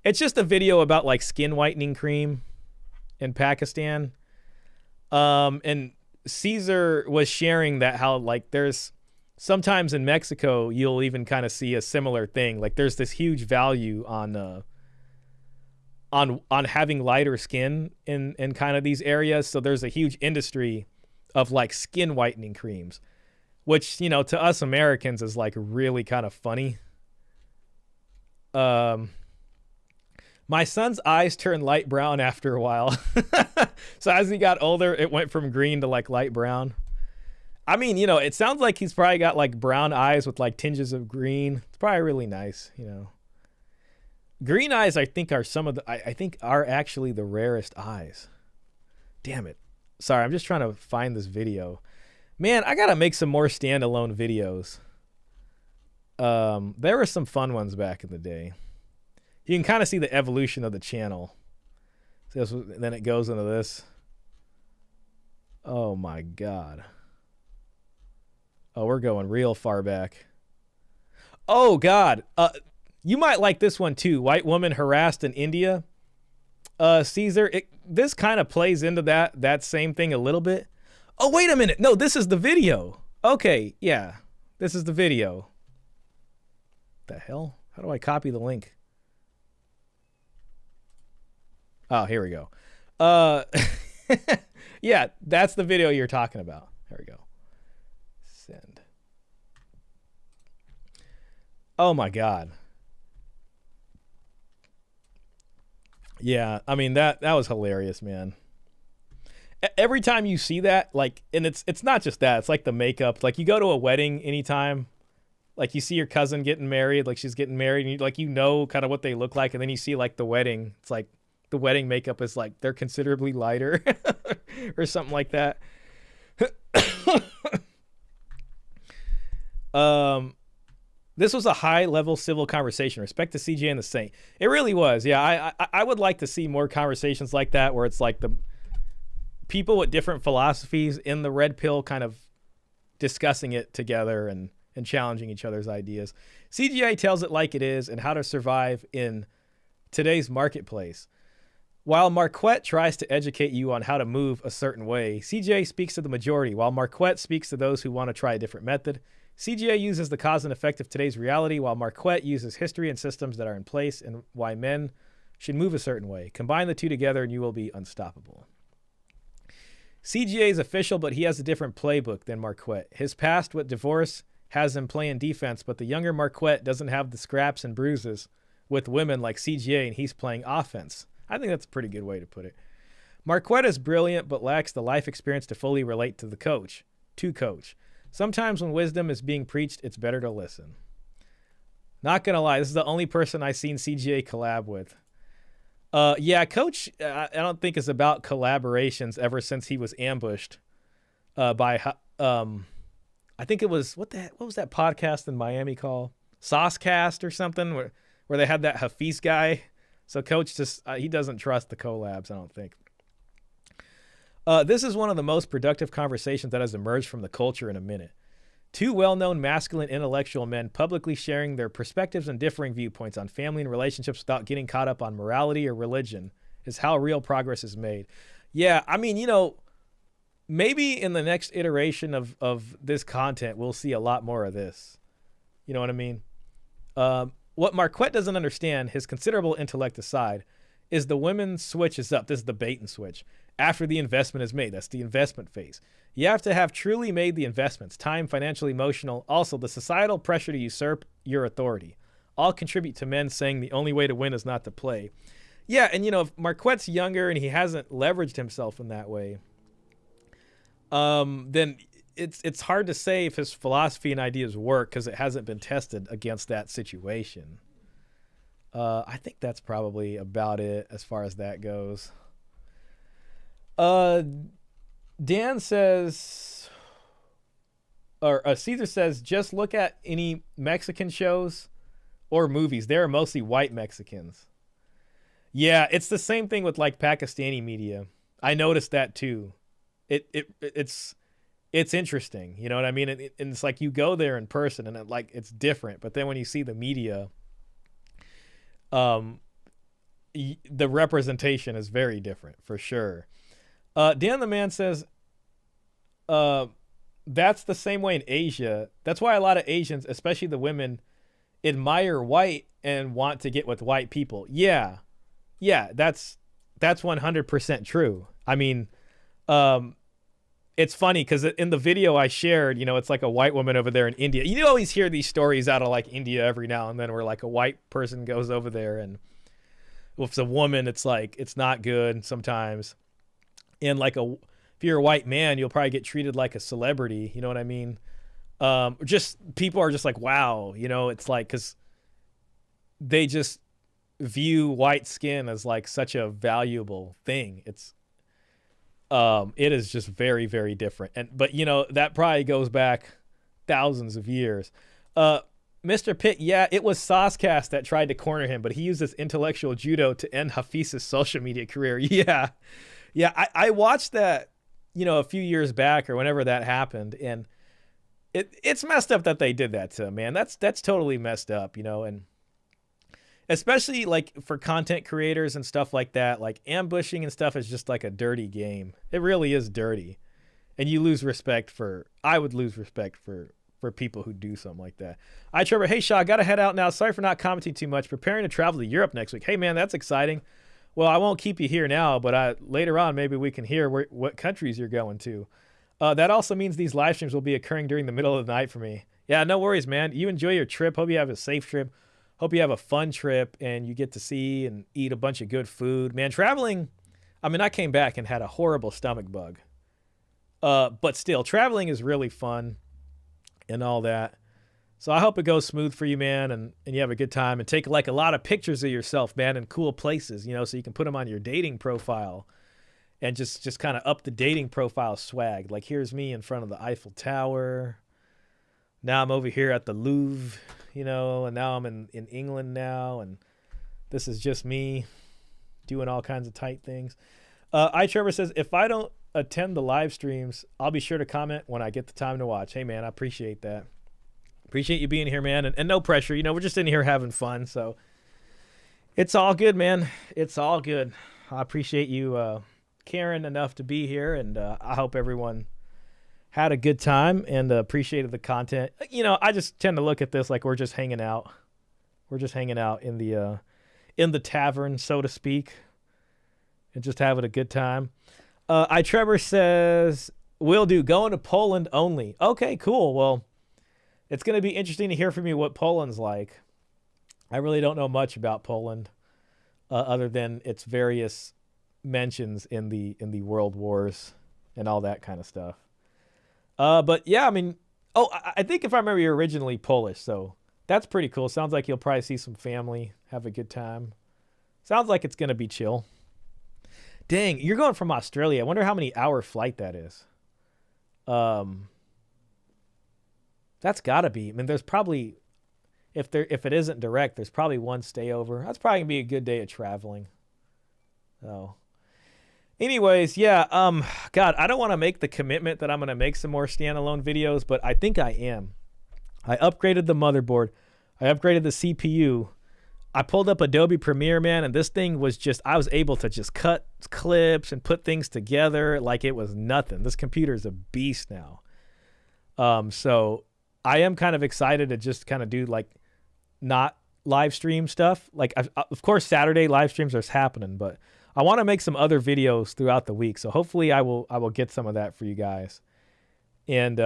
It's just a video about like skin whitening cream in Pakistan. And Caesar was sharing that how like there's sometimes in Mexico, you'll even kind of see a similar thing. Like there's this huge value on having lighter skin in kind of these areas. So there's a huge industry of like skin whitening creams, which, you know, to us Americans is like really kind of funny. My son's eyes turned light brown after a while. So as he got older, it went from green to like light brown. I mean, you know, it sounds like he's probably got like brown eyes with like tinges of green. It's probably really nice, you know. Green eyes, I think, are I think are actually the rarest eyes. Damn it. Sorry, I'm just trying to find this video. Man, I gotta make some more standalone videos. There were some fun ones back in the day. You can kind of see the evolution of the channel. So then it goes into this. Oh my God. Oh, we're going real far back. Oh God. You might like this one too. White woman harassed in India. Caesar, this kind of plays into that same thing a little bit. Oh, wait a minute. No, this is the video. Okay, yeah. This is the video. The hell? How do I copy the link? Oh, here we go. Yeah, that's the video you're talking about. There we go. Send. Oh my God. Yeah, I mean that was hilarious, man. Every time you see that, like, and it's not just that, it's like the makeup. Like you go to a wedding anytime, like you see your cousin getting married, like she's getting married, and you know kind of what they look like, and then you see like the wedding. It's like the wedding makeup is like they're considerably lighter or something like that. This was a high-level civil conversation. Respect to CJ and the Saint. It really was. Yeah, I would like to see more conversations like that where it's like the people with different philosophies in the red pill kind of discussing it together and challenging each other's ideas. CGA tells it like it is and how to survive in today's marketplace. While Marquett tries to educate you on how to move a certain way, CGA speaks to the majority, while Marquett speaks to those who want to try a different method. CGA uses the cause and effect of today's reality, while Marquett uses history and systems that are in place and why men should move a certain way. Combine the two together and you will be unstoppable. CGA is official, but he has a different playbook than Marquett. His past with divorce has him playing defense, but the younger Marquett doesn't have the scraps and bruises with women like CGA, and he's playing offense. I think that's a pretty good way to put it. Marquett is brilliant, but lacks the life experience to fully relate to coach. Sometimes when wisdom is being preached, it's better to listen. Not gonna lie, this is the only person I've seen CGA collab with. Yeah, Coach, I don't think is about collaborations ever since he was ambushed by, I think it was, what was that podcast in Miami called? Saucecast or something, where they had that Hafiz guy. So Coach just, he doesn't trust the collabs, I don't think. This is one of the most productive conversations that has emerged from the culture in a minute. Two well-known masculine intellectual men publicly sharing their perspectives and differing viewpoints on family and relationships without getting caught up on morality or religion is how real progress is made. Yeah, I mean, you know, maybe in the next iteration of this content, we'll see a lot more of this. You know what I mean? What Marquett doesn't understand, his considerable intellect aside, is the women's switch is up. This is the bait and switch. After the investment is made, that's the investment phase. You have to have truly made the investments, time, financial, emotional, also the societal pressure to usurp your authority. All contribute to men saying the only way to win is not to play. Yeah, and you know, if Marquett's younger and he hasn't leveraged himself in that way, then it's hard to say if his philosophy and ideas work because it hasn't been tested against that situation. I think that's probably about it as far as that goes. Dan says, or Caesar says, just look at any Mexican shows or movies. They're mostly white Mexicans. Yeah, it's the same thing with like Pakistani media. I noticed that too. It's interesting. You know what I mean? And it's like you go there in person and it's different. But then when you see the media, the representation is very different for sure. Dan the Man says, that's the same way in Asia. That's why a lot of Asians, especially the women, admire white and want to get with white people. Yeah, that's 100% true. I mean, it's funny because in the video I shared, you know, it's like a white woman over there in India. You always hear these stories out of like India every now and then where like a white person goes over there and if it's a woman, it's like it's not good sometimes. And like if you're a white man, you'll probably get treated like a celebrity. You know what I mean? Just people are just like, wow, you know, it's like, because they just view white skin as like such a valuable thing. It is just very, very different. But you know, that probably goes back thousands of years. Mr. Pitt, yeah, it was Saucecast that tried to corner him, but he used this intellectual judo to end Hafiz's social media career. Yeah. I watched that, you know, a few years back or whenever that happened, and it's messed up that they did that to him, man. That's totally messed up, you know, and especially like for content creators and stuff like that, like ambushing and stuff is just like a dirty game. It really is dirty. And you lose respect I would lose respect for people who do something like that. Trevor, hey Shah, gotta head out now. Sorry for not commenting too much. Preparing to travel to Europe next week. Hey man, that's exciting. Well, I won't keep you here now, but later on, maybe we can hear what countries you're going to. That also means these live streams will be occurring during the middle of the night for me. Yeah, no worries, man. You enjoy your trip. Hope you have a safe trip. Hope you have a fun trip and you get to see and eat a bunch of good food. Man, traveling, I mean, I came back and had a horrible stomach bug. But still, traveling is really fun and all that. So I hope it goes smooth for you, man, and you have a good time. And take like a lot of pictures of yourself, man, in cool places, you know, so you can put them on your dating profile and just kind of up the dating profile swag. Like, here's me in front of the Eiffel Tower. Now I'm over here at the Louvre, you know, and now I'm in England now, and this is just me doing all kinds of tight things. Trevor says, if I don't attend the live streams, I'll be sure to comment when I get the time to watch. Hey, man, I appreciate that. Appreciate you being here, man, and no pressure. You know, we're just in here having fun, so it's all good, man. It's all good. I appreciate you caring enough to be here, and I hope everyone had a good time and appreciated the content. You know, I just tend to look at this like we're just hanging out. We're just hanging out in the tavern, so to speak, and just having a good time. Trevor says, will do, going to Poland only. Okay, cool. Well, it's going to be interesting to hear from you what Poland's like. I really don't know much about Poland other than its various mentions in the world wars and all that kind of stuff. But yeah, I mean, I think if I remember, you're originally Polish, so that's pretty cool. Sounds like you'll probably see some family, have a good time. Sounds like it's going to be chill. Dang, you're going from Australia. I wonder how many hour flight that is. That's got to be. I mean, there's probably, if it isn't direct, there's probably one stayover. That's probably going to be a good day of traveling. So anyways, yeah, God, I don't want to make the commitment that I'm going to make some more standalone videos, but I think I am. I upgraded the motherboard. I upgraded the CPU. I pulled up Adobe Premiere, man, and this thing was just, I was able to just cut clips and put things together like it was nothing. This computer is a beast now. So I am kind of excited to just kind of do like not live stream stuff. Like, of course, Saturday live streams are happening, but I want to make some other videos throughout the week. So hopefully I will get some of that for you guys. And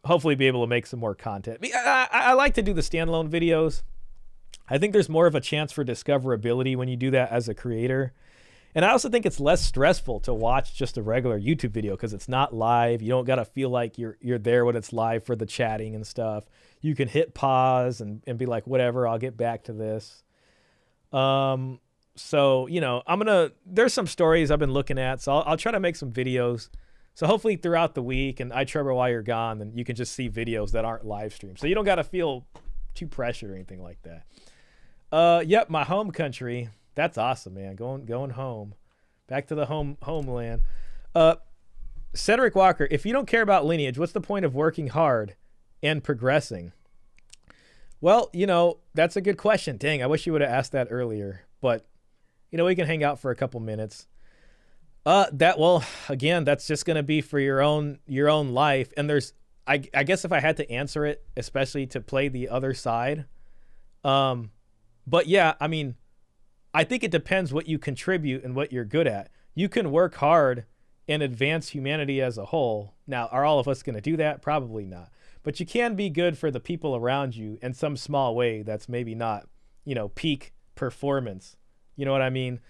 hopefully be able to make some more content. I like to do the standalone videos. I think there's more of a chance for discoverability when you do that as a creator. And I also think it's less stressful to watch just a regular YouTube video because it's not live. You don't got to feel like you're there when it's live for the chatting and stuff. You can hit pause and be like, whatever, I'll get back to this. So, you know, there's some stories I've been looking at, so I'll try to make some videos. So hopefully throughout the week, and Trevor, while you're gone, then you can just see videos that aren't live streamed. So you don't got to feel too pressured or anything like that. Yep, my home country. That's awesome, man. Going home. Back to the homeland. Cedric Walker, if you don't care about lineage, what's the point of working hard and progressing? Well, you know, that's a good question. Dang, I wish you would have asked that earlier. But, you know, we can hang out for a couple minutes. Again, that's just going to be for your own life. And I guess if I had to answer it, especially to play the other side. But yeah, I mean, I think it depends what you contribute and what you're good at. You can work hard and advance humanity as a whole. Now, are all of us going to do that? Probably not. But you can be good for the people around you in some small way that's maybe not, you know, peak performance You know what I mean?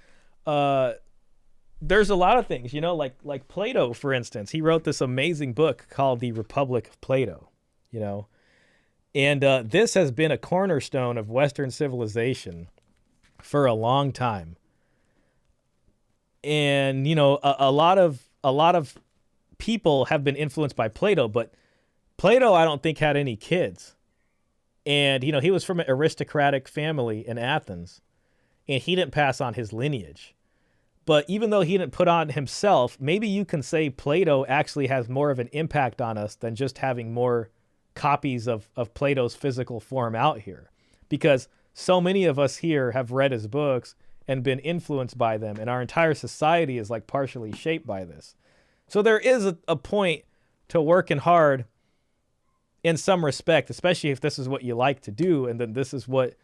There's a lot of things, like Plato, for instance. He wrote this amazing book called The Republic of Plato, and this has been a cornerstone of Western civilization for a long time. And a lot of people have been influenced by Plato, but Plato, I don't think, had any kids. And he was from an aristocratic family in Athens, and he didn't pass on his lineage. But even though he didn't put on himself, maybe you can say Plato actually has more of an impact on us than just having more copies of Plato's physical form out here, because so many of us here have read his books and been influenced by them, and our entire society is like partially shaped by this. So there is a point to working hard in some respect, especially if this is what you like to do, and then this is what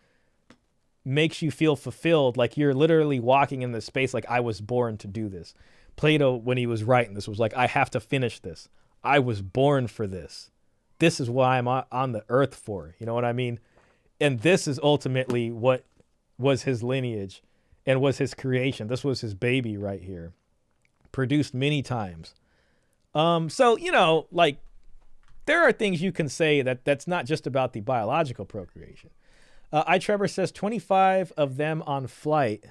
makes you feel fulfilled, like you're literally walking in this space like, I was born to do this. Plato, when he was writing this, was like, I have to finish this. I was born for this. This is why I'm on the earth for. You know what I mean? And this is ultimately what was his lineage and was his creation. This was his baby right here, produced many times. So, like, there are things you can say that's not just about the biological procreation. Trevor says 25 of them on flight.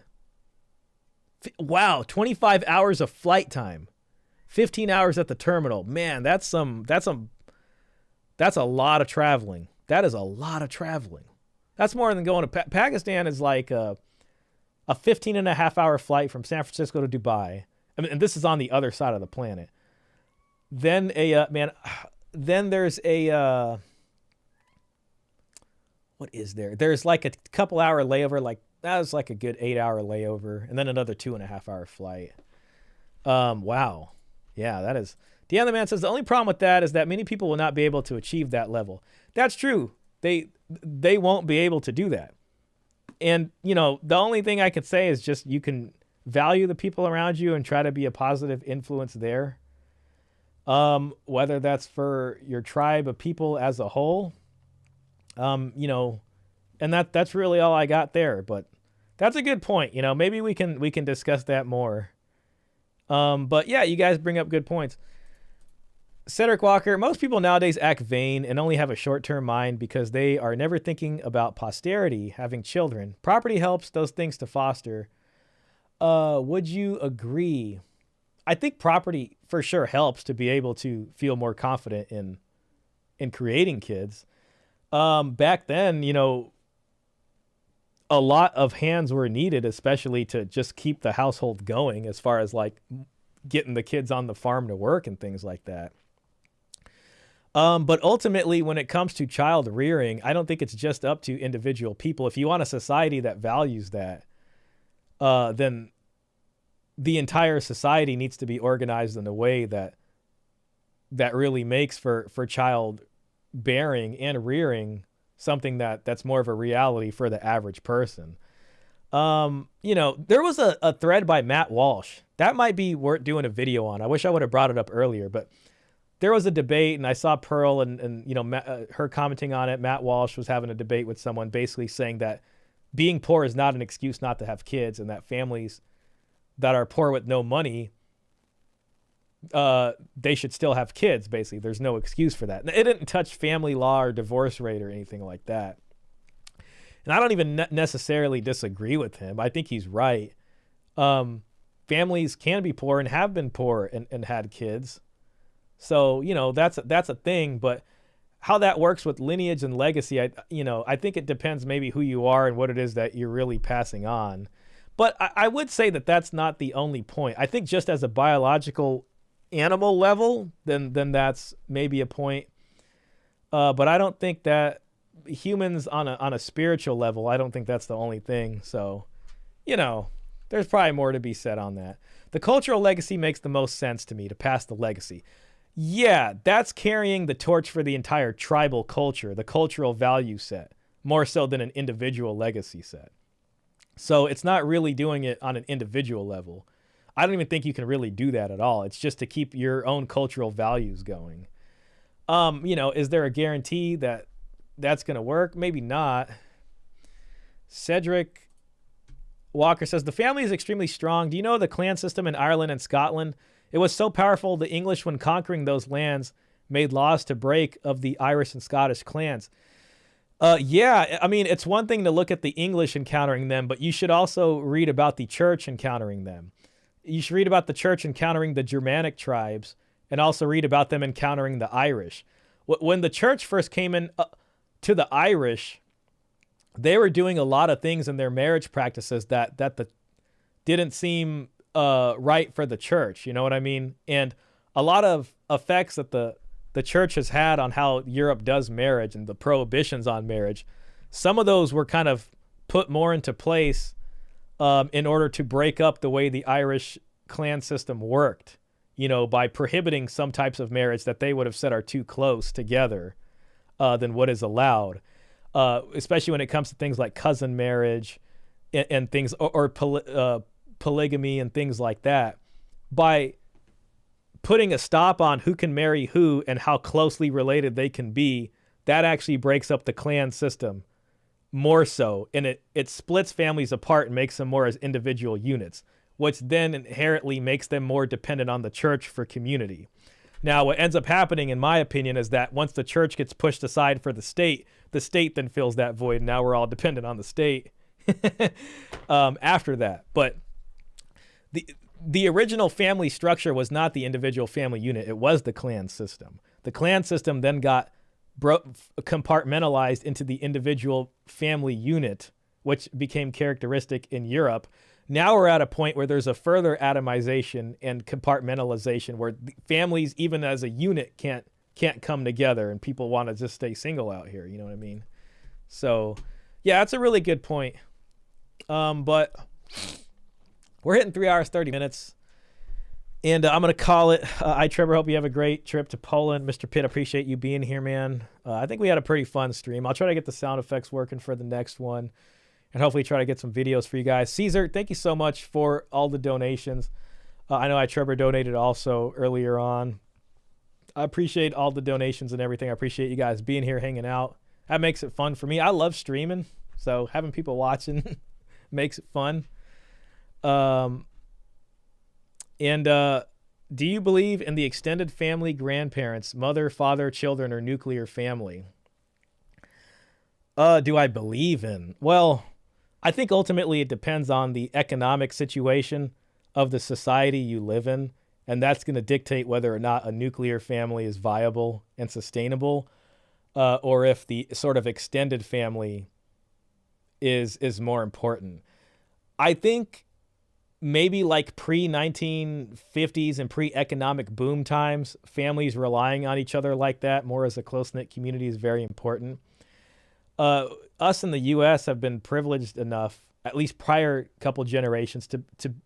Wow, 25 hours of flight time. 15 hours at the terminal. Man, that's a lot of traveling. That is a lot of traveling. That's more than going to Pakistan is like a 15 and a half hour flight from San Francisco to Dubai. I mean, and this is on the other side of the planet. Then then there's what is there? There's like a couple hour layover, like that was like a good 8 hour layover, and then another 2.5 hour flight. Wow. Yeah, that is. Deanna Man says the only problem with that is that many people will not be able to achieve that level. That's true. They won't be able to do that. And, the only thing I could say is just you can value the people around you and try to be a positive influence there. Whether that's for your tribe of people as a whole, and that's really all I got there. But that's a good point. Maybe we can discuss that more. But yeah, you guys bring up good points. Cedric Walker, most people nowadays act vain and only have a short-term mind because they are never thinking about posterity, having children. Property helps those things to foster. Would you agree? I think property for sure helps to be able to feel more confident in creating kids. Back then, a lot of hands were needed, especially to just keep the household going as far as like getting the kids on the farm to work and things like that. But ultimately, when it comes to child rearing, I don't think it's just up to individual people. If you want a society that values that, then the entire society needs to be organized in a way that really makes for child bearing and rearing something that's more of a reality for the average person. There was a thread by Matt Walsh that might be worth doing a video on. I wish I would have brought it up earlier, but there was a debate, and I saw Pearl and her commenting on it. Matt Walsh was having a debate with someone basically saying that being poor is not an excuse not to have kids, and that families that are poor with no money, they should still have kids. Basically, there's no excuse for that. It didn't touch family law or divorce rate or anything like that. And I don't even necessarily disagree with him. I think he's right. Families can be poor and have been poor and had kids. So, that's a thing, but how that works with lineage and legacy, I think it depends maybe who you are and what it is that you're really passing on. But I would say that that's not the only point. I think just as a biological animal level, then that's maybe a point. But I don't think that humans on a spiritual level, I don't think that's the only thing. So, there's probably more to be said on that. The cultural legacy makes the most sense to me, to pass the legacy. Yeah, that's carrying the torch for the entire tribal culture, the cultural value set, more so than an individual legacy set. So it's not really doing it on an individual level. I don't even think you can really do that at all. It's just to keep your own cultural values going. Is there a guarantee that that's going to work? Maybe not. Cedric Walker says, the family is extremely strong. Do you know the clan system in Ireland and Scotland? It was so powerful, the English, when conquering those lands, made laws to break of the Irish and Scottish clans. Yeah, I mean, it's one thing to look at the English encountering them, but you should also read about the church encountering them. You should read about the church encountering the Germanic tribes and also read about them encountering the Irish. When the church first came in to the Irish, they were doing a lot of things in their marriage practices that didn't seem right for the church. You know what I mean? And a lot of effects that the church has had on how Europe does marriage and the prohibitions on marriage, some of those were kind of put more into place in order to break up the way the Irish clan system worked, you know, by prohibiting some types of marriage that they would have said are too close together than what is allowed, especially when it comes to things like cousin marriage and things, or polygamy and things like that. By putting a stop on who can marry who and how closely related they can be, that actually breaks up the clan system more so, and it splits families apart and makes them more as individual units, which then inherently makes them more dependent on the church for community. Now, what ends up happening, in my opinion, is that once the church gets pushed aside for the state then fills that void, and now we're all dependent on the state after that. But the original family structure was not the individual family unit. It was the clan system. The clan system then got compartmentalized into the individual family unit, which became characteristic in Europe. Now we're at a point where there's a further atomization and compartmentalization where families, even as a unit, can't come together, and people want to just stay single out here. You know what I mean? So, yeah, that's a really good point. But we're hitting 3 hours, 30 minutes. And I'm going to call it. Trevor, hope you have a great trip to Poland. Mr. Pitt, appreciate you being here, man. I think we had a pretty fun stream. I'll try to get the sound effects working for the next one and hopefully try to get some videos for you guys. Caesar, thank you so much for all the donations. I know Trevor donated also earlier on. I appreciate all the donations and everything. I appreciate you guys being here, hanging out. That makes it fun for me. I love streaming, so having people watching makes it fun. Do you believe in the extended family, grandparents, mother, father, children, or nuclear family? Do I believe in? Well, I think ultimately it depends on the economic situation of the society you live in, and that's going to dictate whether or not a nuclear family is viable and sustainable, or if the sort of extended family is more important. I think maybe like pre-1950s and pre-economic boom times, families relying on each other like that, more as a close-knit community, is very important. Us in the U.S. have been privileged enough, at least prior couple generations, to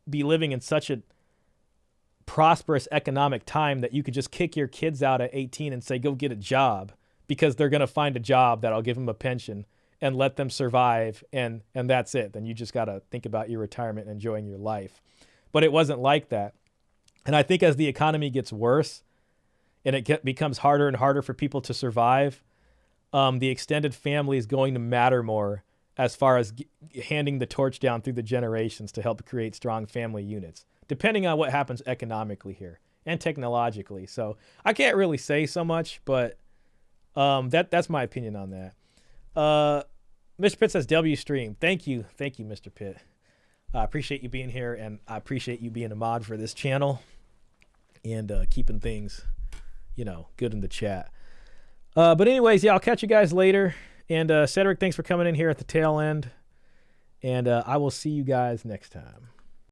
be living in such a prosperous economic time that you could just kick your kids out at 18 and say, go get a job, because they're going to find a job that'll give them a pension and let them survive, and that's it. Then you just got to think about your retirement and enjoying your life. But it wasn't like that. And I think as the economy gets worse and it becomes harder and harder for people to survive, the extended family is going to matter more as far as handing the torch down through the generations to help create strong family units, depending on what happens economically here and technologically. So I can't really say so much, but that's my opinion on that. Mr. Pitt says W stream. Thank you, Mr. Pitt. I appreciate you being here, and I appreciate you being a mod for this channel and keeping things, good in the chat. But anyways, yeah, I'll catch you guys later. And Cedric, thanks for coming in here at the tail end. And I will see you guys next time.